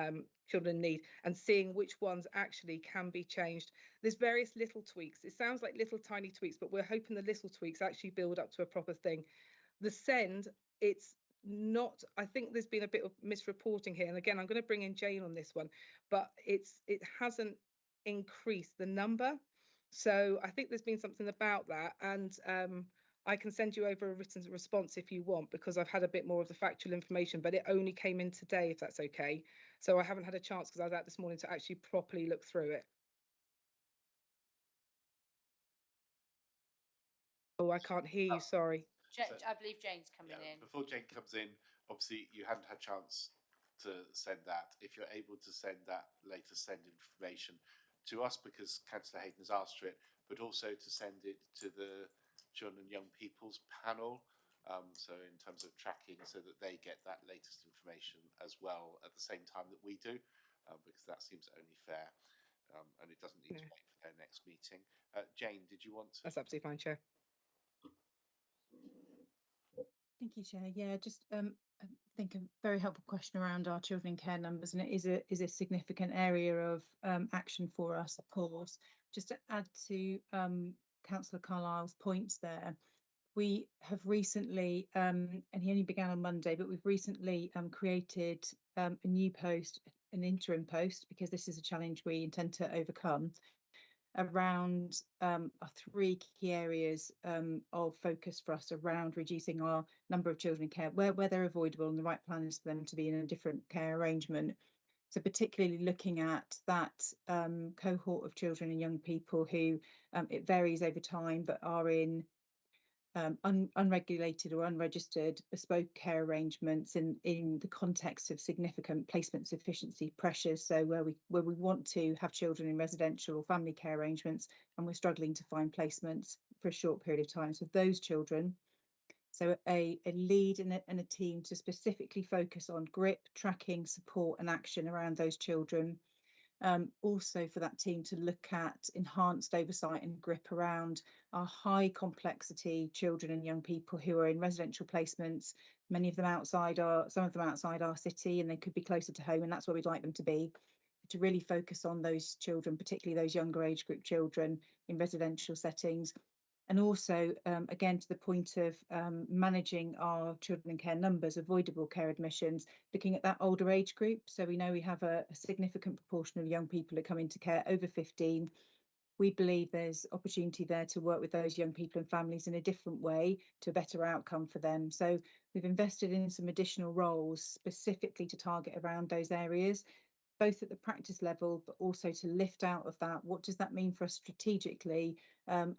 children in need and seeing which ones actually can be changed. There's various little tweaks. It sounds like little tiny tweaks, but we're hoping the little tweaks actually build up to a proper thing. The SEND, it's not, I think there's been a bit of misreporting here, and again I'm going to bring in Jane on this one, but it hasn't increased the number, so I think there's been something about that. And I can send you over a written response if you want, because I've had a bit more of the factual information, but it only came in today, if that's okay. So I haven't had a chance, because I was out this morning, to actually properly look through it. Oh, I can't hear you, sorry. I believe Jane's coming in. Before Jane comes in, obviously you hadn't had a chance to send that. If you're able to send that latest SEND information to us, because Councillor Hayden has asked for it, but also to send it to the Children and Young People's panel, so in terms of tracking, so that they get that latest information as well at the same time that we do, because that seems only fair, and it doesn't need to wait for their next meeting. Jane, did you want to? That's absolutely fine, Chair. Thank you, Chair. Yeah, just I think a very helpful question around our children in care numbers, and it is a significant area of action for us, of course. Just to add to Councillor Carlisle's points there, we have recently, and he only began on Monday, but we've recently created a new post, an interim post, because this is a challenge we intend to overcome, around our three key areas of focus for us around reducing our number of children in care, where they're avoidable, and the right plan is for them to be in a different care arrangement. So particularly looking at that cohort of children and young people who it varies over time, but are in unregulated or unregistered bespoke care arrangements in the context of significant placement sufficiency pressures. So where we want to have children in residential or family care arrangements, and we're struggling to find placements for a short period of time. So those children, so a lead and a team to specifically focus on GRIP, tracking, support and action around those children. Also for that team to look at enhanced oversight and GRIP around our high complexity children and young people who are in residential placements, many of them outside some of them outside our city, and they could be closer to home, and that's where we'd like them to be, to really focus on those children, particularly those younger age group children in residential settings. And also, again, to the point of managing our children in care numbers, avoidable care admissions, looking at that older age group. So we know we have a significant proportion of young people that come into care over 15. We believe there's opportunity there to work with those young people and families in a different way to a better outcome for them. So we've invested in some additional roles specifically to target around those areas, both at the practice level, but also to lift out of that, what does that mean for us strategically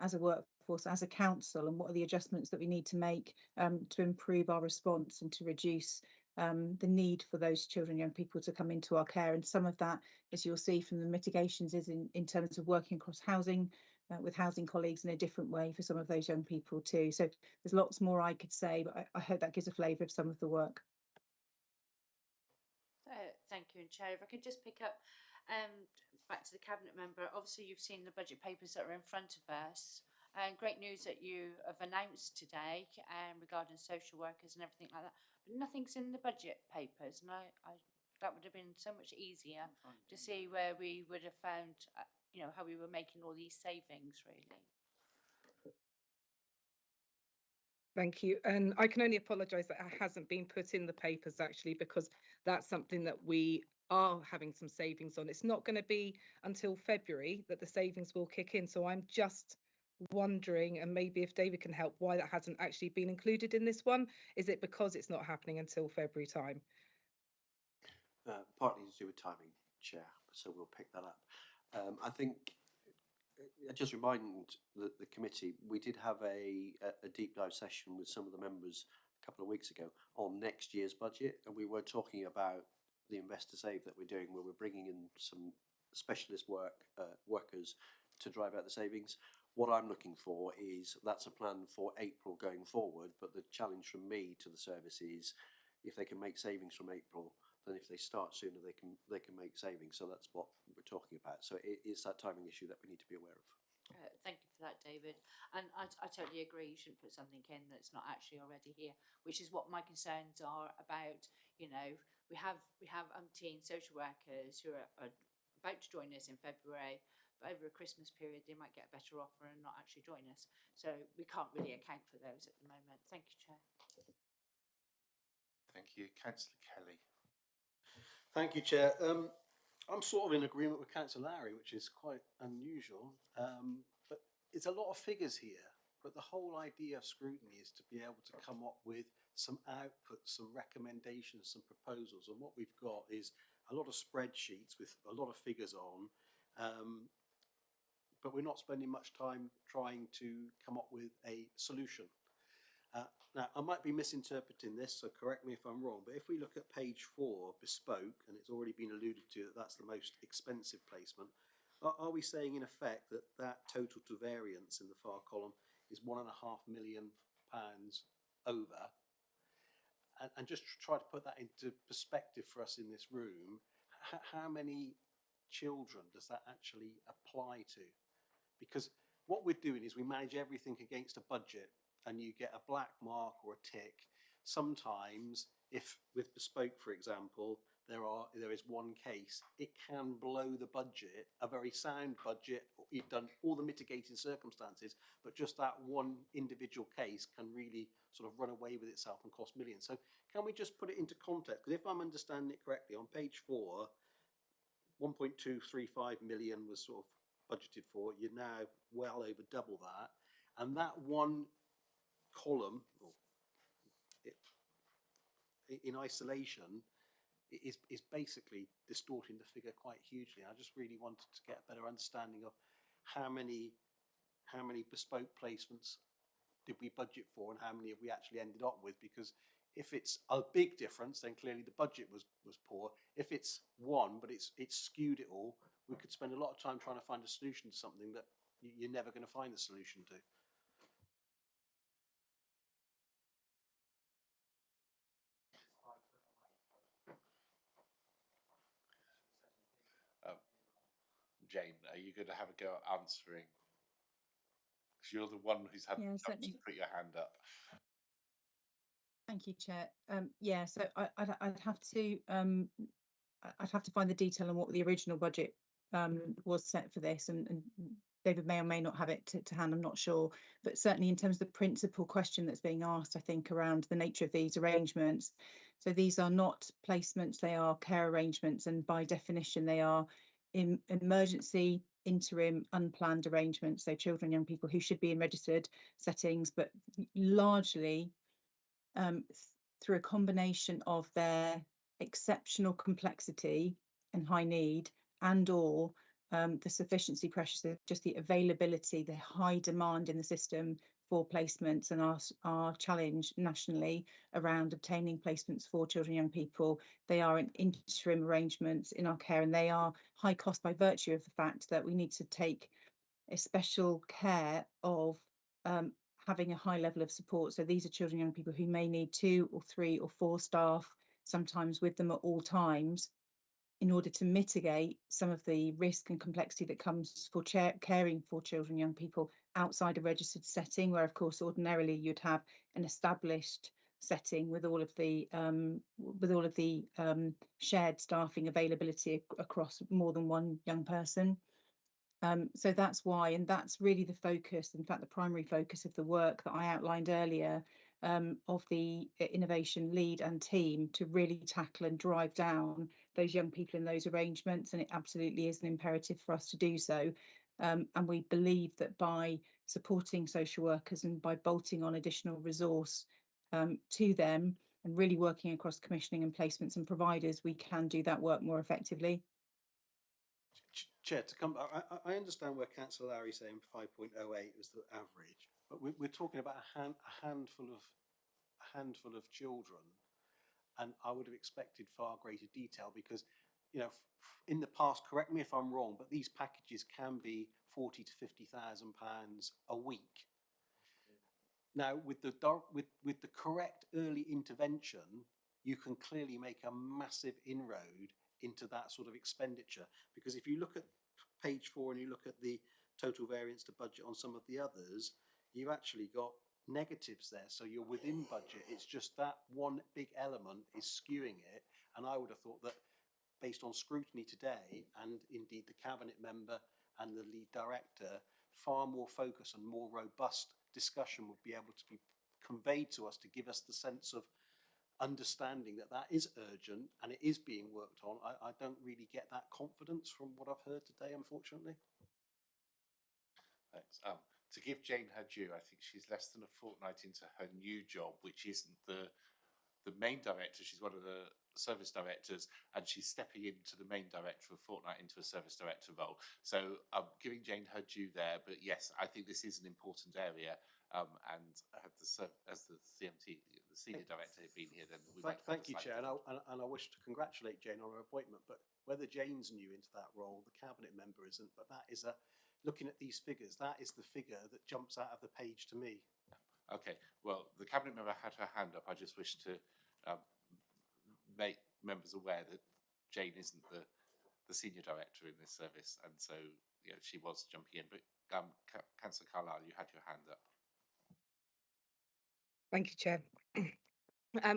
as a workforce, as a council, and what are the adjustments that we need to make to improve our response and to reduce the need for those children and young people to come into our care. And some of that, as you'll see from the mitigations, is in terms of working across housing, with housing colleagues in a different way for some of those young people too. So there's lots more I could say, but I hope that gives a flavour of some of the work. Thank you, and Chair. If I could just pick up back to the Cabinet Member, obviously you've seen the budget papers that are in front of us, and great news that you have announced today regarding social workers and everything like that, but nothing's in the budget papers, and I that would have been so much easier to see where we would have found, you know, how we were making all these savings, really. Thank you. And I can only apologise that it hasn't been put in the papers actually, because that's something that we are having some savings on. It's not going to be until February that the savings will kick in. So I'm just wondering, and maybe if David can help, why that hasn't actually been included in this one. Is it because it's not happening until February time? Partly to do with timing, Chair, so we'll pick that up. I think I just remind the committee, we did have a deep dive session with some of the members a couple of weeks ago on next year's budget, and we were talking about the investor save that we're doing, where we're bringing in some specialist workers to drive out the savings. What I'm looking for is that's a plan for April going forward, but the challenge from me to the service is if they can make savings from April, then if they start sooner, they can make savings. So that's what we're talking about. So it's that timing issue that we need to be aware of. Thank you for that, David. And I totally agree. You shouldn't put something in that's not actually already here, which is what my concerns are about. You know, we have umpteen social workers who are about to join us in February, but over a Christmas period, they might get a better offer and not actually join us. So we can't really account for those at the moment. Thank you, Chair. Thank you. Councillor Kelly. Thank you, Chair. I'm sort of in agreement with Councillor Larry, which is quite unusual, but it's a lot of figures here. But the whole idea of scrutiny is to be able to come up with some outputs, some recommendations, some proposals. And what we've got is a lot of spreadsheets with a lot of figures on, but we're not spending much time trying to come up with a solution. Now, I might be misinterpreting this, so correct me if I'm wrong, but if we look at page 4, bespoke, and it's already been alluded to that that's the most expensive placement, are we saying in effect that that total to variance in the far column is £1.5 million over? And just try to put that into perspective for us in this room, how many children does that actually apply to? Because what we're doing is we manage everything against a budget, and you get a black mark or a tick sometimes if with bespoke, for example, there is one case, it can blow the budget, a very sound budget. You've done all the mitigating circumstances, but just that one individual case can really sort of run away with itself and cost millions. So can we just put it into context? Because if I'm understanding it correctly, on page 4, 1.235 million was sort of budgeted for. You're now well over double that, and that one column in isolation is basically distorting the figure quite hugely. I just really wanted to get a better understanding of how many bespoke placements did we budget for and how many have we actually ended up with, because if it's a big difference, then clearly the budget was poor. If it's one, but it's skewed it all, we could spend a lot of time trying to find a solution to something that you're never going to find a solution to. Jane, are you going to have a go at answering? Because you're the one who's had Yeah, the chance to certainly. put your hand up. Thank you, Chair. Yeah, so I'd have to find the detail on what the original budget was set for this, and David may or may not have it to hand, I'm not sure. But certainly in terms of the principal question that's being asked, I think, around the nature of these arrangements. So these are not placements, they are care arrangements, and by definition they are emergency, interim, unplanned arrangements. So children, young people who should be in registered settings, but largely through a combination of their exceptional complexity and high need, and or the sufficiency pressures, just the availability, the high demand in the system for placements, and our challenge nationally around obtaining placements for children, young people. They are an interim arrangements in our care, and they are high cost by virtue of the fact that we need to take a special care of having a high level of support. So these are children, young people who may need 2 or 3 or 4 staff, sometimes with them at all times, in order to mitigate some of the risk and complexity that comes for caring for children, young people outside a registered setting, where of course ordinarily you'd have an established setting with all of the shared staffing availability across more than one young person. So that's why, and that's really the focus, in fact, the primary focus of the work that I outlined earlier, of the innovation lead and team, to really tackle and drive down those young people in those arrangements. And it absolutely is an imperative for us to do so. And we believe that by supporting social workers and by bolting on additional resource to them, and really working across commissioning and placements and providers, we can do that work more effectively. Chair, to come, I understand where Councillor Lowry's saying 5.08 was the average, but we're talking about a handful of children, and I would have expected far greater detail, because, you know, in the past, correct me if I'm wrong, but these packages can be £40,000 to £50,000 a week. Now, with the correct early intervention, you can clearly make a massive inroad into that sort of expenditure. Because if you look at page 4 and you look at the total variance to budget on some of the others, you've actually got negatives there. So you're within budget. It's just that one big element is skewing it. And I would have thought that, based on scrutiny today, and indeed the cabinet member and the lead director, far more focus and more robust discussion would be able to be conveyed to us, to give us the sense of understanding that that is urgent and it is being worked on. I don't really get that confidence from what I've heard today, unfortunately. Thanks. To give Jane her due, I think she's less than a fortnight into her new job, which isn't the main director. She's one of the service directors, and she's stepping into the main director a fortnight into a service director role. So I'm giving Jane her due there. But yes, I think this is an important area. And as the CMT, the senior director, had been here, then we might. Thank you, Chair, and I wish to congratulate Jane on her appointment. But whether Jane's new into that role, the cabinet member isn't. But that is looking at these figures, that is the figure that jumps out of the page to me. Okay, well, the cabinet member had her hand up. I just wish to make members aware that Jane isn't the senior director in this service, and so, you know, she was jumping in. But Councillor Carlisle, you had your hand up. Thank you, Chair.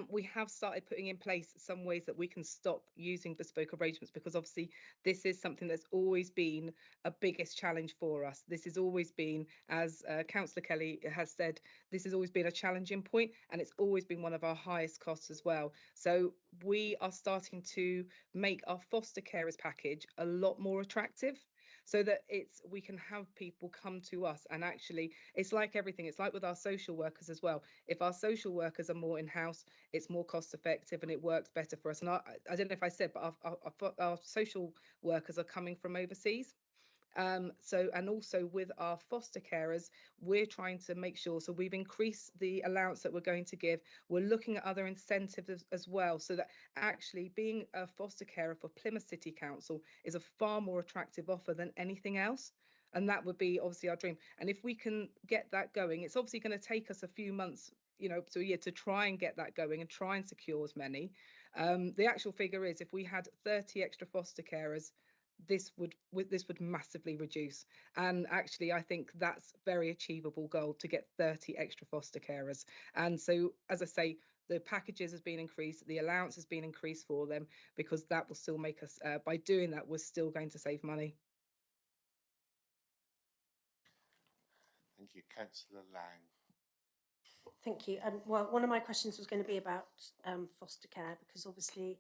We have started putting in place some ways that we can stop using bespoke arrangements, because obviously this is something that's always been a biggest challenge for us. This has always been, as Councillor Kelly has said, this has always been a challenging point, and it's always been one of our highest costs as well. So we are starting to make our foster carers package a lot more attractive, so that we can have people come to us. And actually, it's like everything, it's like with our social workers as well. If our social workers are more in-house, it's more cost effective and it works better for us. And I don't know if I said, but our social workers are coming from overseas. So, and also with our foster carers, we're trying to make sure, so we've increased the allowance that we're going to give. We're looking at other incentives as well, so that actually being a foster carer for Plymouth City Council is a far more attractive offer than anything else. And that would be obviously our dream. And if we can get that going, it's obviously going to take us a few months, to a year, to try and get that going and try and secure as many. The actual figure is, if we had 30 extra foster carers, this would massively reduce. And actually, I think that's a very achievable goal, to get 30 extra foster carers. And so, as I say, the packages has been increased, the allowance has been increased for them, because that will still make us, by doing that, we're still going to save money. Thank you. Councillor Lang. Thank you. Well, one of my questions was going to be about foster care, because obviously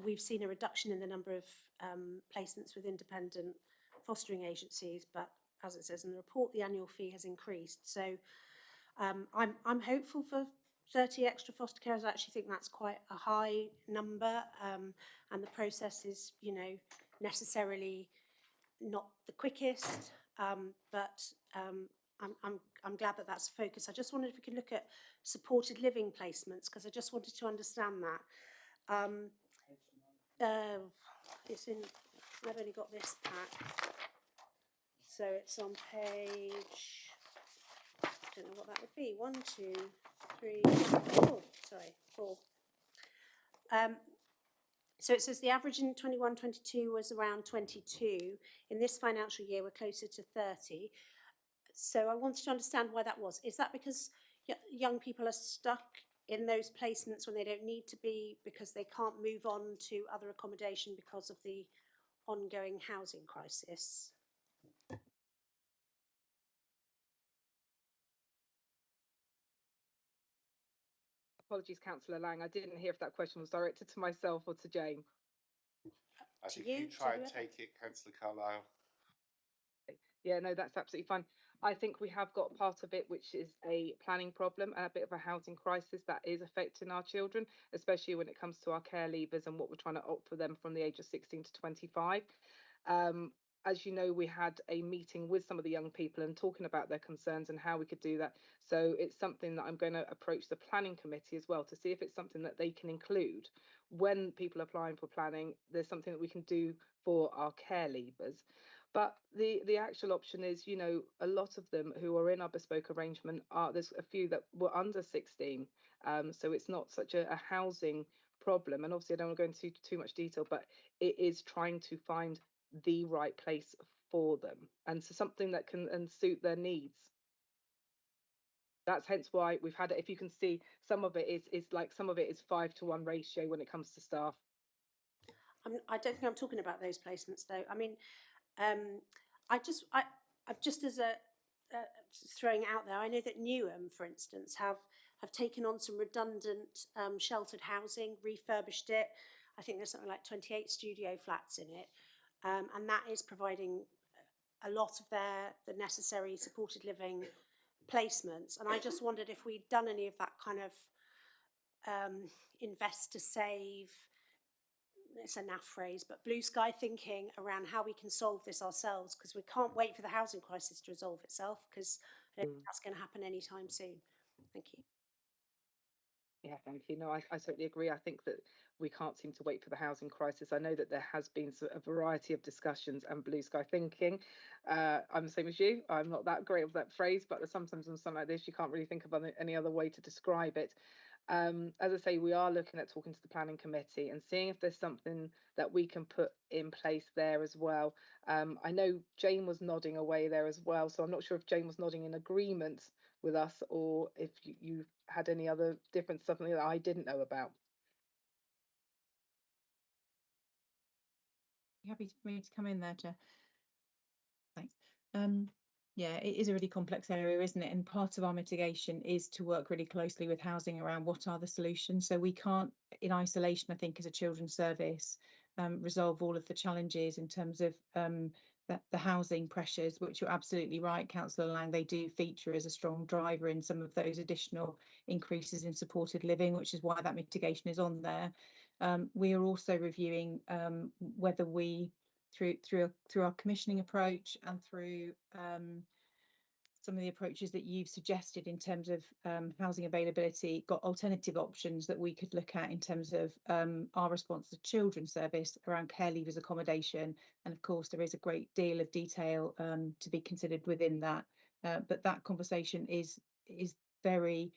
we've seen a reduction in the number of placements with independent fostering agencies, but as it says in the report, the annual fee has increased. So I'm hopeful for 30 extra foster carers. I actually think that's quite a high number, and the process is, necessarily not the quickest, but I'm glad that that's a focus. I just wondered if we could look at supported living placements, because I just wanted to understand that. It's in, I've only got this pack, so it's on page, I don't know what that would be, 1, 2, 3, 4, sorry, 4. So it says the average in 21-22 was around 22. In this financial year, we're closer to 30. So I wanted to understand why that was. Is that because young people are stuck in those placements when they don't need to be, because they can't move on to other accommodation because of the ongoing housing crisis? Apologies, Councillor Lang, I didn't hear if that question was directed to myself or to Jane. I think you try and take it, Councillor Carlisle. Yeah, no, that's absolutely fine. I think we have got part of it, which is a planning problem and a bit of a housing crisis that is affecting our children, especially when it comes to our care leavers and what we're trying to offer them from the age of 16 to 25. As you know, we had a meeting with some of the young people and talking about their concerns and how we could do that. So it's something that I'm going to approach the planning committee as well, to see if it's something that they can include when people are applying for planning. There's something that we can do for our care leavers. But the actual option is, a lot of them who are in our bespoke arrangement there's a few that were under 16. So it's not such a housing problem. And obviously I don't want to go into too much detail, but it is trying to find the right place for them, and so something that can suit their needs. That's hence why we've had it. If you can see, some of it is like, some of it is 5-to-1 ratio when it comes to staff. I don't think I'm talking about those placements though. I mean, I've just as a throwing it out there, I know that Newham, for instance, have taken on some redundant sheltered housing, refurbished it. I think there's something like 28 studio flats in it, and that is providing a lot of the necessary supported living placements. And I just wondered if we'd done any of that kind of invest to save, it's a naff phrase, but blue sky thinking around how we can solve this ourselves, because we can't wait for the housing crisis to resolve itself, because I don't think that's going to happen anytime soon. Thank you. Yeah, thank you. No, I totally agree. I think that we can't seem to wait for the housing crisis. I know that there has been a variety of discussions and blue sky thinking. I'm the same as you. I'm not that great with that phrase, but sometimes on something like this, you can't really think of any other way to describe it. As I say, we are looking at talking to the planning committee and seeing if there's something that we can put in place there as well. I know Jane was nodding away there as well, so I'm not sure if Jane was nodding in agreement with us, or if you've had any other difference, something that I didn't know about. Happy for me to come in there, Chair. Thanks. Yeah, it is a really complex area, isn't it? And part of our mitigation is to work really closely with housing around what are the solutions. So we can't, in isolation, I think, as a children's service, resolve all of the challenges in terms of the housing pressures, which you're absolutely right, Councillor Lang, they do feature as a strong driver in some of those additional increases in supported living, which is why that mitigation is on there. We are also reviewing whether we, through our commissioning approach and through some of the approaches that you've suggested in terms of housing availability, got alternative options that we could look at in terms of our response to children's service around care leavers accommodation. And of course, there is a great deal of detail to be considered within that. But that conversation is very,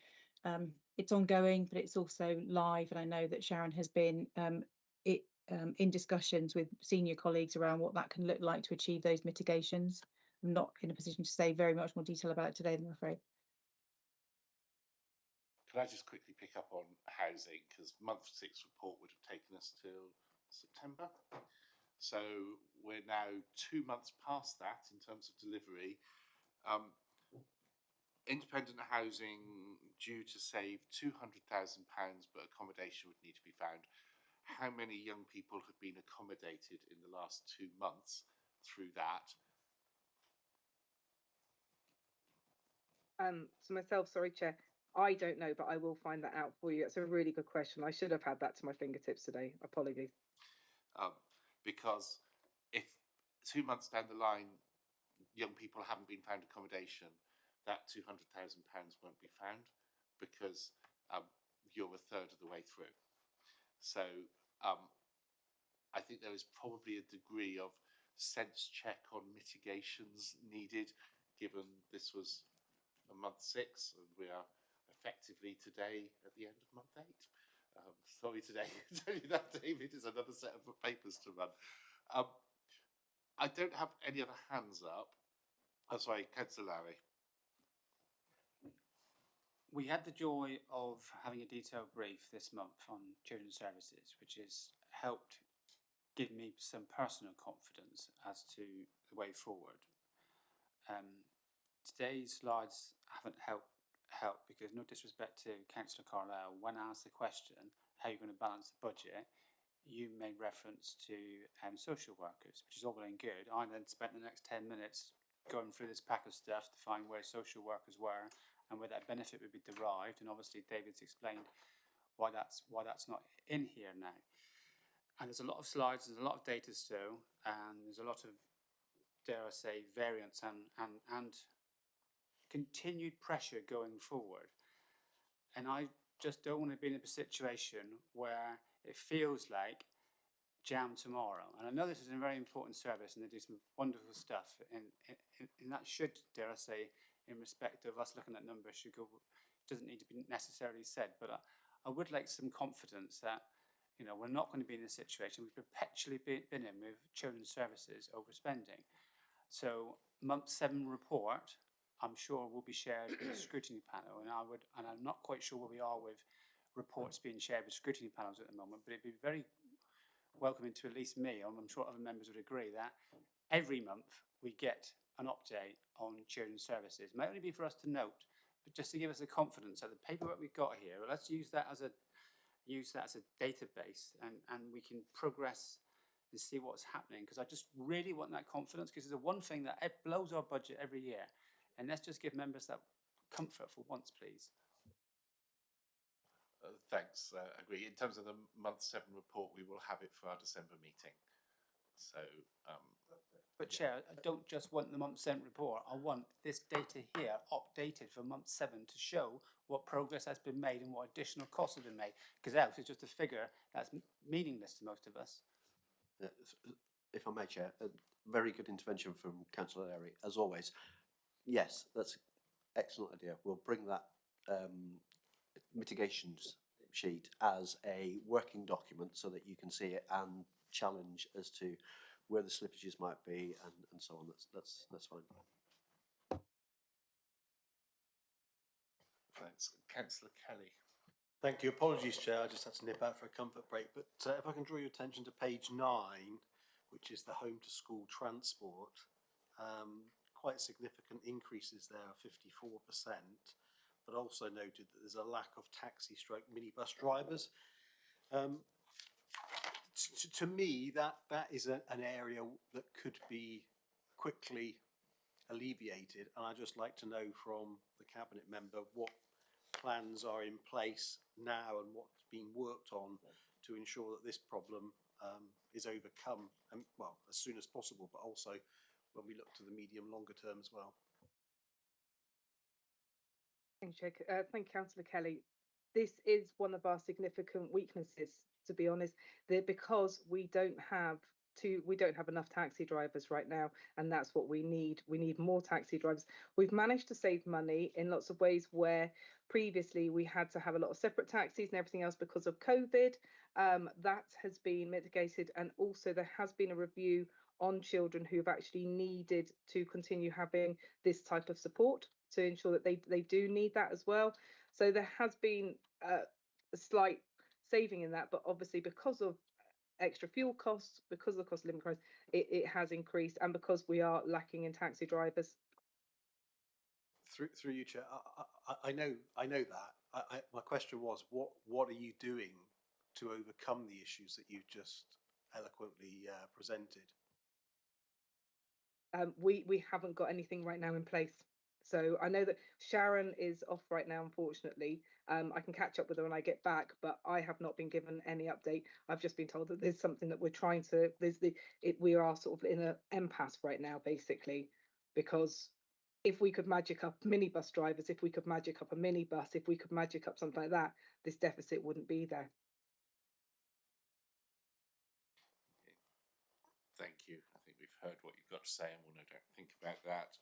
it's ongoing, but it's also live. And I know that Sharon has been in discussions with senior colleagues around what that can look like to achieve those mitigations. I'm not in a position to say very much more detail about it today, I'm afraid. Can I just quickly pick up on housing, because month 6 report would have taken us till September. So we're now 2 months past that in terms of delivery. Independent housing due to save £200,000, but accommodation would need to be found. How many young people have been accommodated in the last 2 months through that? So myself, sorry, Chair, I don't know, but I will find that out for you. It's a really good question. I should have had that to my fingertips today. Apologies. Because if 2 months down the line, young people haven't been found accommodation, that £200,000 won't be found, because you're a third of the way through. So I think there is probably a degree of sense check on mitigations needed, given this was a month 6 and we are effectively today at the end of month 8. Sorry today to tell you that, David, is another set of papers to run. I don't have any other hands up. Oh, sorry, Councillor Larry. We had the joy of having a detailed brief this month on children's services, which has helped give me some personal confidence as to the way forward. Today's slides haven't helped because, no disrespect to Councillor Carlisle, when asked the question, how are you going to balance the budget, you made reference to social workers, which is all well and good. I then spent the next 10 minutes going through this pack of stuff to find where social workers were and where that benefit would be derived. And obviously David's explained why that's not in here now. And there's a lot of slides, there's a lot of data still, and there's a lot of, dare I say, variance and continued pressure going forward. And I just don't want to be in a situation where it feels like jam tomorrow. And I know this is a very important service and they do some wonderful stuff, and that should, dare I say, in respect of us looking at numbers, should go, doesn't need to be necessarily said, but I would like some confidence that, you know, we're not going to be in a situation we've perpetually been in with children's services overspending. So month 7 report, I'm sure will be shared with the scrutiny panel, and I'm not quite sure where we are with reports being shared with scrutiny panels at the moment, but it'd be very welcoming to at least me, and I'm sure other members would agree, that every month we get an update on children's services. It might only be for us to note, but just to give us the confidence that the paperwork we've got here, let's use that as a database, and we can progress and see what's happening, because I just really want that confidence, because it's the one thing that blows our budget every year. And let's just give members that comfort for once, please. Thanks, agree. In terms of the month 7 report, we will have it for our December meeting. So, but Chair, I don't just want the month 7 report. I want this data here updated for month 7 to show what progress has been made and what additional costs have been made. Because else it's just a figure that's meaningless to most of us. If I may, Chair, a very good intervention from Councillor Larry, as always. Yes, that's an excellent idea. We'll bring that mitigations sheet as a working document so that you can see it and challenge as to where the slippages might be and so on. That's fine. Thanks. Councillor Kelly. Thank you. Apologies, Chair. I just had to nip out for a comfort break. But if I can draw your attention to page 9, which is the home to school transport, quite significant increases there of 54%, but also noted that there's a lack of taxi-stroke minibus drivers. To me, that is an area that could be quickly alleviated, and I'd just like to know from the Cabinet member what plans are in place now and what's being worked on to ensure that this problem is overcome, and well, as soon as possible, but also when we look to the medium longer term as well. Thank you, Chair. Thank you, Councillor Kelly. This is one of our significant weaknesses, to be honest, because we don't have enough taxi drivers right now, and that's what we need. We need more taxi drivers. We've managed to save money in lots of ways where previously we had to have a lot of separate taxis and everything else because of COVID. That has been mitigated, and also there has been a review on children who have actually needed to continue having this type of support to ensure that they do need that as well. So there has been a slight saving in that, but obviously because of extra fuel costs, because of the cost of living crisis, it has increased, and because we are lacking in taxi drivers. Through you, Chair, I know that. My question was, what are you doing to overcome the issues that you've just eloquently presented? We haven't got anything right now in place. So I know that Sharon is off right now, unfortunately. I can catch up with her when I get back, but I have not been given any update. I've just been told that there's something that we're trying to. We are sort of in an impasse right now, basically, because if we could magic up minibus drivers, if we could magic up a minibus, if we could magic up something like that, this deficit wouldn't be there. Thank you. I think we've heard what you've got to say, and we'll no doubt think about that.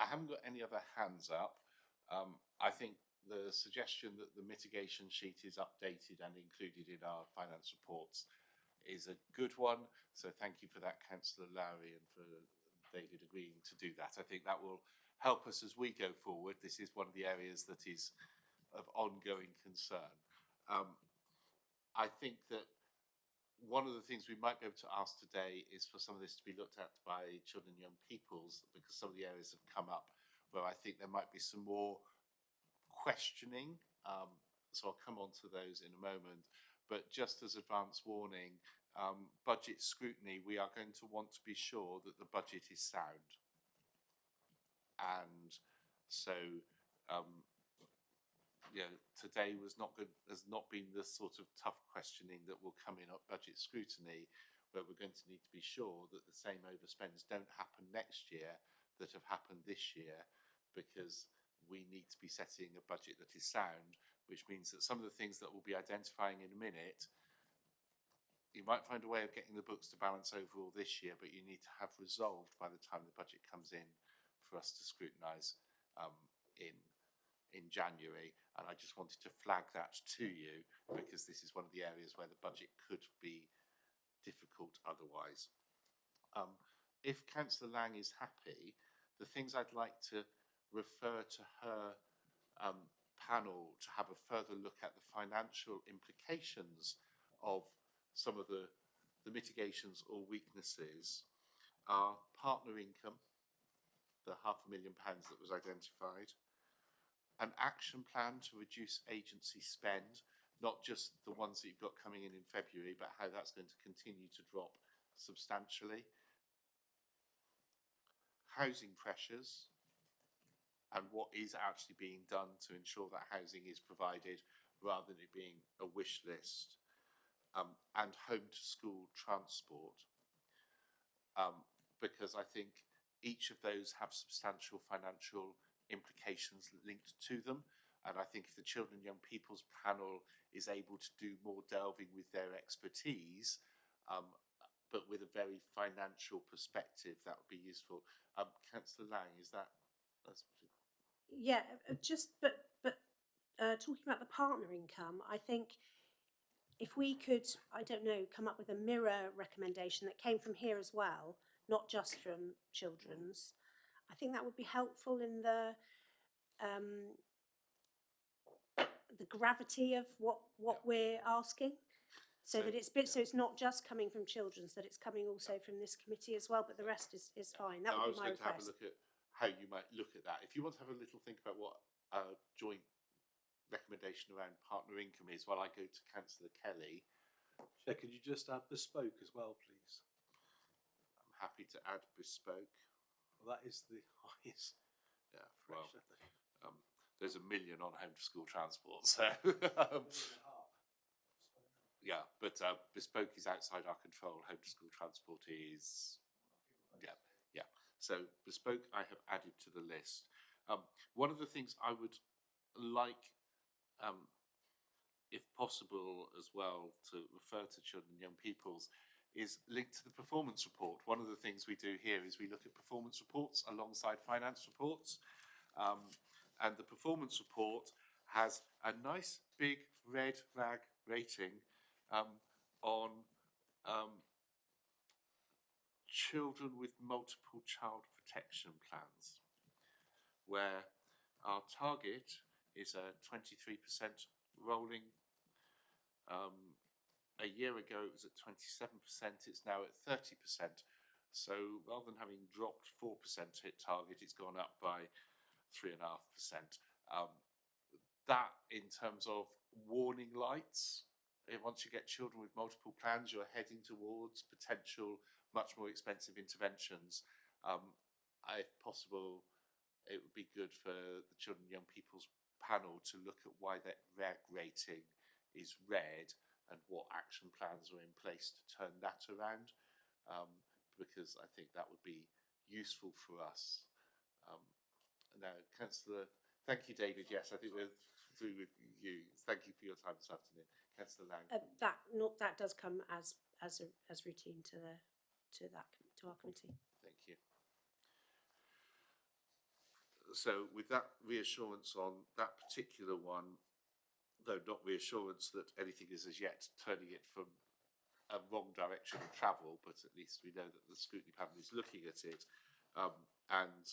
I haven't got any other hands up. I think the suggestion that the mitigation sheet is updated and included in our finance reports is a good one. So thank you for that, Councillor Lowry, and for David agreeing to do that. I think that will help us as we go forward. This is one of the areas that is of ongoing concern. I think that one of the things we might be able to ask today is for some of this to be looked at by children and young peoples, because some of the areas have come up where I think there might be some more questioning. So I'll come on to those in a moment. But just as advance warning, budget scrutiny, we are going to want to be sure that the budget is sound. And so today has not been the sort of tough questioning that will come in at budget scrutiny, where we're going to need to be sure that the same overspends don't happen next year that have happened this year, because we need to be setting a budget that is sound, which means that some of the things that we'll be identifying in a minute, you might find a way of getting the books to balance overall this year, but you need to have resolved by the time the budget comes in for us to scrutinise in January. And I just wanted to flag that to you, because this is one of the areas where the budget could be difficult otherwise. If Councillor Lang is happy, the things I'd like to refer to her panel to have a further look at the financial implications of some of the mitigations or weaknesses are partner income, the £500,000 that was identified, an action plan to reduce agency spend, not just the ones that you've got coming in February, but how that's going to continue to drop substantially, housing pressures, and what is actually being done to ensure that housing is provided rather than it being a wish list, and home to school transport, because I think each of those have substantial financial implications linked to them. And I think if the Children and Young People's panel is able to do more delving with their expertise, but with a very financial perspective, that would be useful. Councillor Lang, is that? Yeah, talking about the partner income, I think if we could, I don't know, come up with a mirror recommendation that came from here as well, not just from Children's, I think that would be helpful in the gravity of what we're asking. So that it's not just coming from children's, that it's coming also from this committee as well, but the rest is fine. That would be my I was going to have a request. look at how you might look at that. If you want to have a little think about what a joint recommendation around partner income is, while I go to Councillor Kelly. Chair, could you just add bespoke as well, please? I'm happy to add bespoke. Well, that is the highest. Yeah, well, there's $1 million on home to school transport, so yeah, but bespoke is outside our control. Home to school transport is, yeah. So bespoke I have added to the list. One of the things I would like, if possible as well, to refer to children and young peoples is linked to the performance report. One of the things we do here is we look at performance reports alongside finance reports. And the performance report has a nice big red rag rating on children with multiple child protection plans, where our target is a 23% rolling. A year ago it was at 27%, it's now at 30%. So rather than having dropped 4% hit target, it's gone up by 3.5%. That in terms of warning lights, once you get children with multiple plans, you're heading towards potential much more expensive interventions. If possible, it would be good for the Children and Young People's panel to look at why that reg rating is red and what action plans are in place to turn that around, because I think that would be useful for us. Now, Councillor, thank you, David. Yes, I think we're through with you. Thank you for your time this afternoon, Councillor Lang. That does come as routine to our committee. Thank you. So, with that reassurance on that particular one, though not reassurance that anything is as yet turning it from a wrong direction of travel, but at least we know that the scrutiny panel is looking at it, and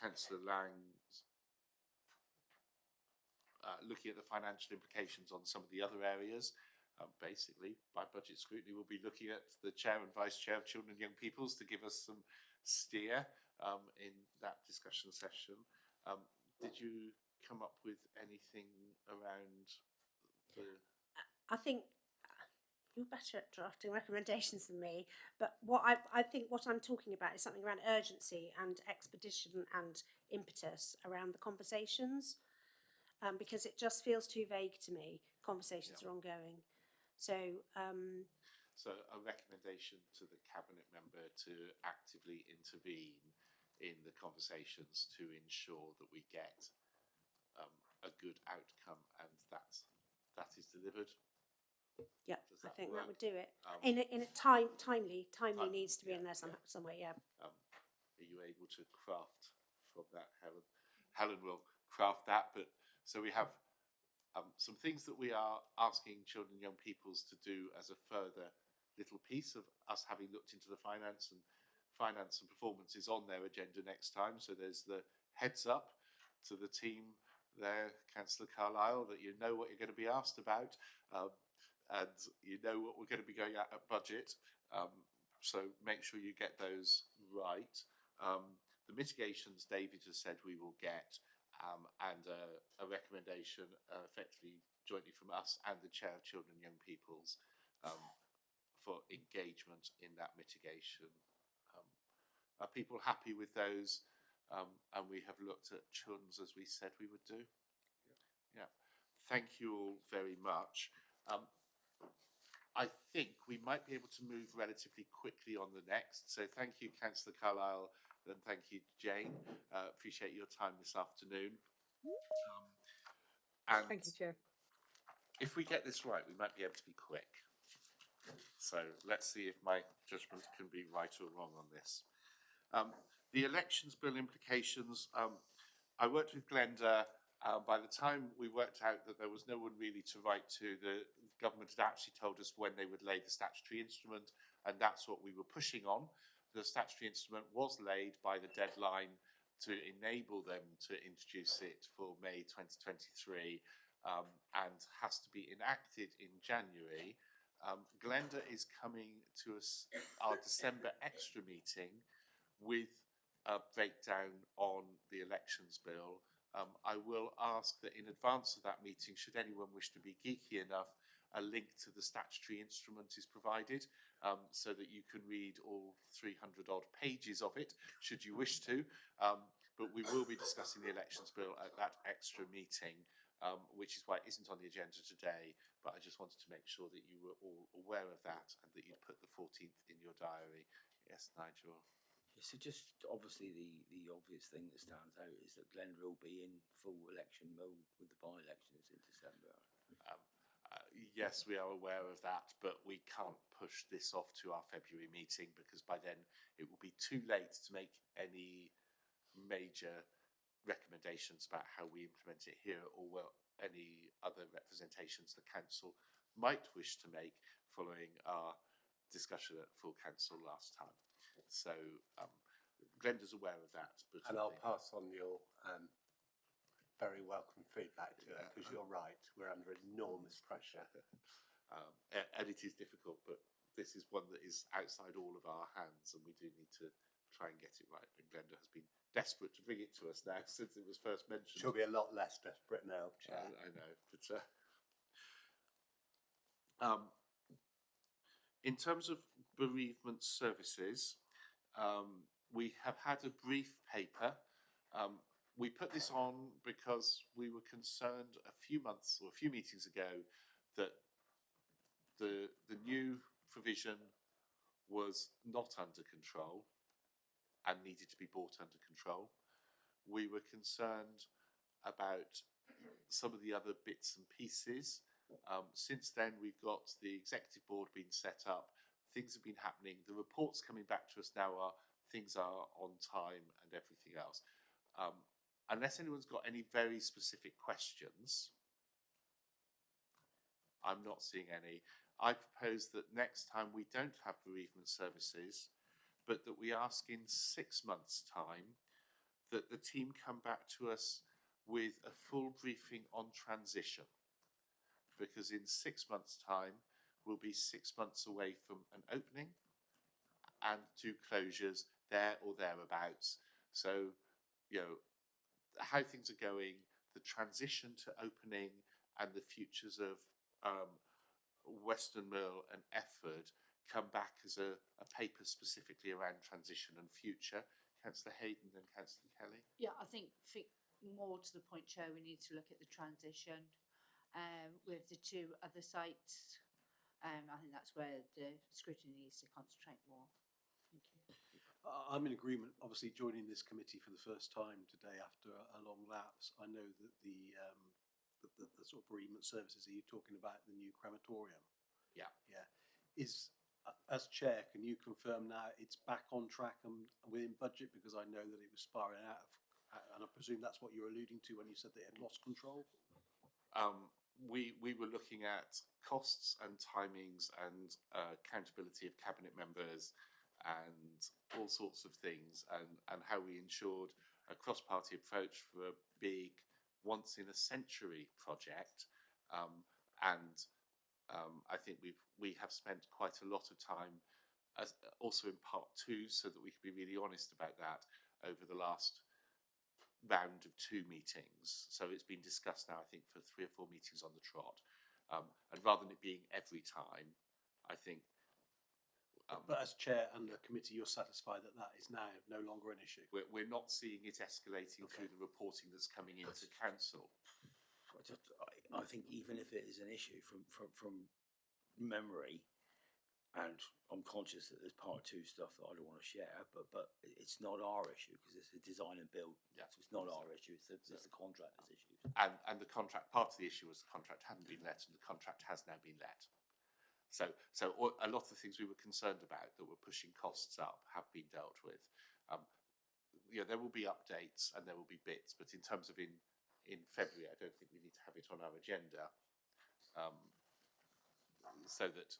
Councillor Lang's looking at the financial implications on some of the other areas. Basically, by budget scrutiny, we'll be looking at the chair and vice chair of Children and Young Peoples to give us some steer in that discussion session. Did you come up with anything around the... I think you're better at drafting recommendations than me, but I think what I'm talking about is something around urgency and expedition and impetus around the conversations, because it just feels too vague to me. Conversations are ongoing. So a recommendation to the cabinet member to actively intervene in the conversations to ensure that we get a good outcome and that is delivered. Yeah, I think that would do it. In a timely needs to be in there somewhere. Yeah. Are you able to craft from that, Helen? Helen will craft that, but so we have some things that we are asking Children and Young Peoples to do as a further little piece of us having looked into the finance and performance is on their agenda next time. So there's the heads up to the team there, Councillor Carlisle, that you know what you're going to be asked about, and you know what we're going to be going at budget. So make sure you get those right. The mitigations David has said we will get, and a recommendation effectively jointly from us and the chair of Children and Young Peoples for engagement in that mitigation. Are people happy with those? And we have looked at children's as we said we would do. Yeah. Thank you all very much. I think we might be able to move relatively quickly on the next. So thank you, Councillor Carlisle, and thank you, Jane. Appreciate your time this afternoon. And thank you, Chair. If we get this right, we might be able to be quick. So let's see if my judgment can be right or wrong on this. The elections bill implications, I worked with Glenda. By the time we worked out that there was no one really to write to, the government had actually told us when they would lay the statutory instrument, and that's what we were pushing on. the statutory instrument was laid by the deadline to enable them to introduce it for May 2023 and has to be enacted in January. Glenda is coming to us our December extra meeting with a breakdown on the elections bill. I will ask that in advance of that meeting, should anyone wish to be geeky enough, a link to the statutory instrument is provided so that you can read all 300 odd pages of it, should you wish to. But we will be discussing the elections bill at that extra meeting, which is why it isn't on the agenda today. But I just wanted to make sure that you were all aware of that and that you'd put the 14th in your diary. Yes, Nigel. So just obviously the obvious thing that stands out is that Glenda will be in full election mode with the by-elections in December. Yes, we are aware of that, but we can't push this off to our February meeting because by then it will be too late to make any major recommendations about how we implement it here or any other representations the council might wish to make following our discussion at full council last time. So Glenda's aware of that. But and I'll pass on your very welcome feedback to her, because you're right, we're under enormous pressure. And it is difficult, but this is one that is outside all of our hands and we do need to try and get it right. And Glenda has been desperate to bring it to us now since it was first mentioned. She'll be a lot less desperate now, Chair. I know, but in terms of bereavement services, we have had a brief paper. We put this on because we were concerned a few meetings ago that the new provision was not under control and needed to be brought under control. We were concerned about some of the other bits and pieces. Since then, we've got the executive board being set up. Things have been happening. The reports coming back to us now are things are on time and everything else. Unless anyone's got any very specific questions, I'm not seeing any. I propose that next time we don't have bereavement services, but that we ask in 6 months' time that the team come back to us with a full briefing on transition. Because in 6 months' time, we'll be 6 months away from an opening and 2 closures there or thereabouts. So, you know, how things are going, the transition to opening and the futures of Western Mill and Efford come back as a paper specifically around transition and future. Councillor Hayden and Councillor Kelly. Yeah, I think more to the point, Chair, we need to look at the transition with the 2 other sites. I think that's where the scrutiny needs to concentrate more. Thank you. I'm in agreement, obviously joining this committee for the first time today after a long lapse. I know that the sort of bereavement services, are you talking about the new crematorium? Yeah. Yeah. As chair, can you confirm now it's back on track and within budget? Because I know that it was spiralling out of, and I presume that's what you're alluding to when you said they had lost control? We were looking at costs and timings and accountability of cabinet members and all sorts of things, and how we ensured a cross-party approach for a big once-in-a-century project. I think we have spent quite a lot of time, also in part 2, so that we can be really honest about that, over the last round of 2 meetings. So it's been discussed now, I think, for 3 or 4 meetings on the trot. And rather than it being every time, I think... but as chair and the committee, you're satisfied that that is now no longer an issue? We're not seeing it escalating through the reporting that's coming into council. I think even if it is an issue from memory, and I'm conscious that there's part 2 stuff that I don't want to share, but it's not our issue because it's a design and build. Yeah. So it's not our issue. It's the contractor's issue. And the contract, part of the issue was the contract hadn't been let, and the contract has now been let. So a lot of the things we were concerned about that were pushing costs up have been dealt with. There will be updates and there will be bits, but in terms of in February, I don't think we need to have it on our agenda, so that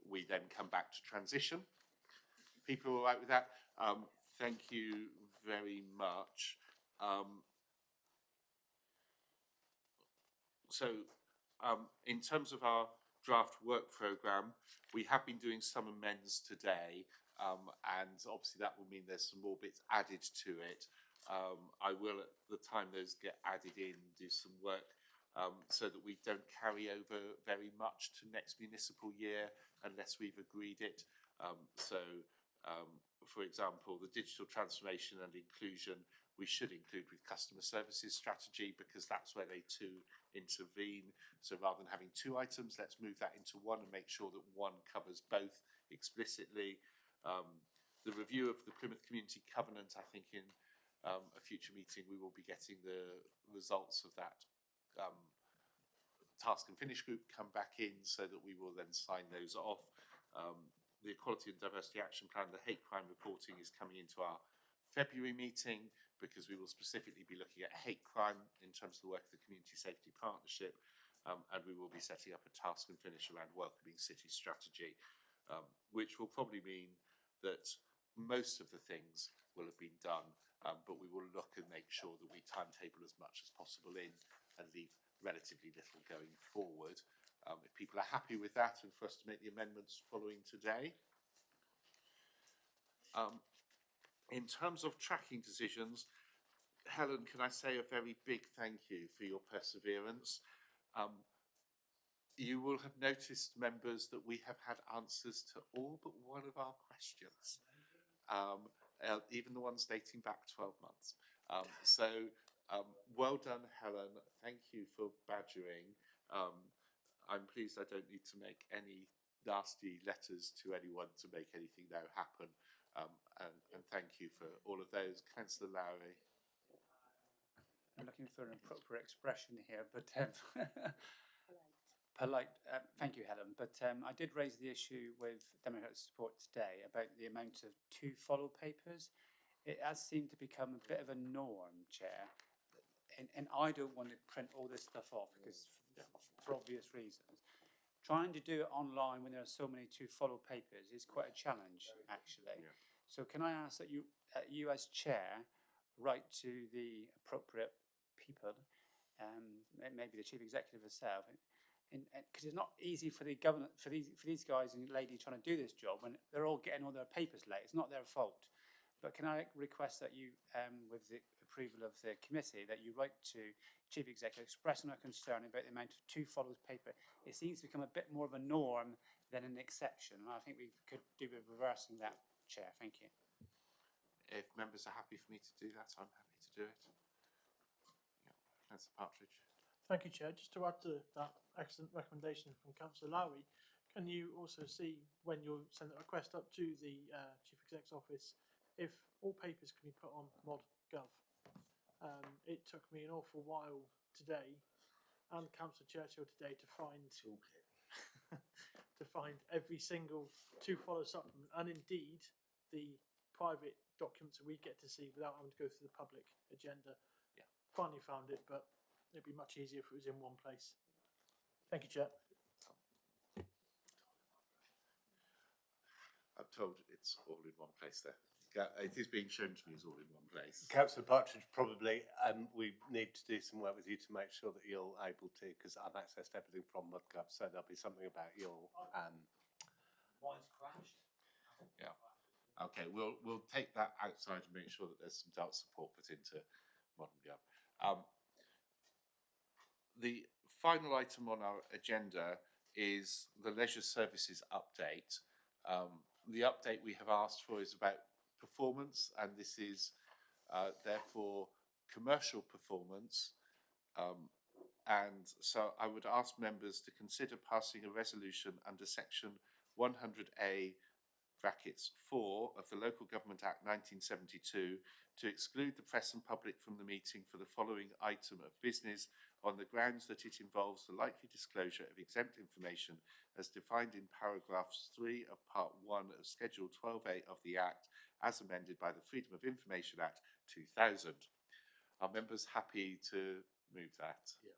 we then come back to transition. People are all right with that? Thank you very much. In terms of our draft work programme, we have been doing some amends today, and obviously that will mean there's some more bits added to it. I will, at the time those get added in, do some work so that we don't carry over very much to next municipal year unless we've agreed it. For example, the digital transformation and inclusion we should include with customer services strategy, because that's where they two intervene. So rather than having two items, let's move that into one and make sure that one covers both explicitly. The review of the Plymouth Community Covenant, I think in a future meeting we will be getting the results of that task and finish group come back in, so that we will then sign those off. The Equality and Diversity Action Plan, the hate crime reporting, is coming into our February meeting, because we will specifically be looking at hate crime in terms of the work of the Community Safety Partnership, and we will be setting up a task and finish around welcoming city strategy, which will probably mean that most of the things will have been done, but we will look and make sure that we timetable as much as possible in and leave relatively little going forward. If people are happy with that, and for us to make the amendments following today. In terms of tracking decisions, Helen, can I say a very big thank you for your perseverance. You will have noticed, members, that we have had answers to all but one of our questions, even the ones dating back 12 months. Well done, Helen. Thank you for badgering. I'm pleased I don't need to make any nasty letters to anyone to make anything now happen. And thank you for all of those. Councillor Lowry. I'm looking for an appropriate expression here, but polite. Thank you, Helen. But I did raise the issue with Democratic Support today about the amount of to-follow papers. It has seemed to become a bit of a norm, Chair, and I don't want to print all this stuff off because, for obvious reasons. Trying to do it online when there are so many to-follow papers is quite a challenge, actually. Yeah. So can I ask that you as Chair, write to the appropriate people, maybe the Chief Executive herself, because it's not easy for the government, for these guys and ladies trying to do this job when they're all getting all their papers late. It's not their fault. But can I request that you, with the approval of the committee, that you write to Chief Executive expressing our concern about the amount of to-follows paper? It seems to become a bit more of a norm than an exception. And I think we could do with reversing that, Chair. Thank you. If members are happy for me to do that, I'm happy to do it. Yeah. Councillor Partridge. Thank you, Chair. Just to add to that excellent recommendation from Councillor Lowry, can you also see, when you send a request up to the Chief Exec's office, if all papers can be put on mod.gov? It took me an awful while today, and Councillor Churchill today, to find to find every single to-follow supplement, and indeed the private documents that we get to see without having to go through the public agenda. Yeah. Finally found it, but it'd be much easier if it was in one place. Thank you, Chair. I'm told it's all in one place there. It is being shown to me as all in one place. Councillor Partridge, probably we need to do some work with you to make sure that you're able to, because I've accessed everything from mod.gov, so there'll be something about your... Mine's crashed. Yeah. Okay, we'll take that outside and make sure that there's some Dart support put into modern.gov. The final item on our agenda is the leisure services update. The update we have asked for is about performance, and this is therefore commercial performance. And so I would ask members to consider passing a resolution under section 100A brackets 4 of the Local Government Act 1972 to exclude the press and public from the meeting for the following item of business on the grounds that it involves the likely disclosure of exempt information as defined in paragraphs 3 of part 1 of schedule 12A of the Act as amended by the Freedom of Information Act 2000. Are members happy to move that? Yeah.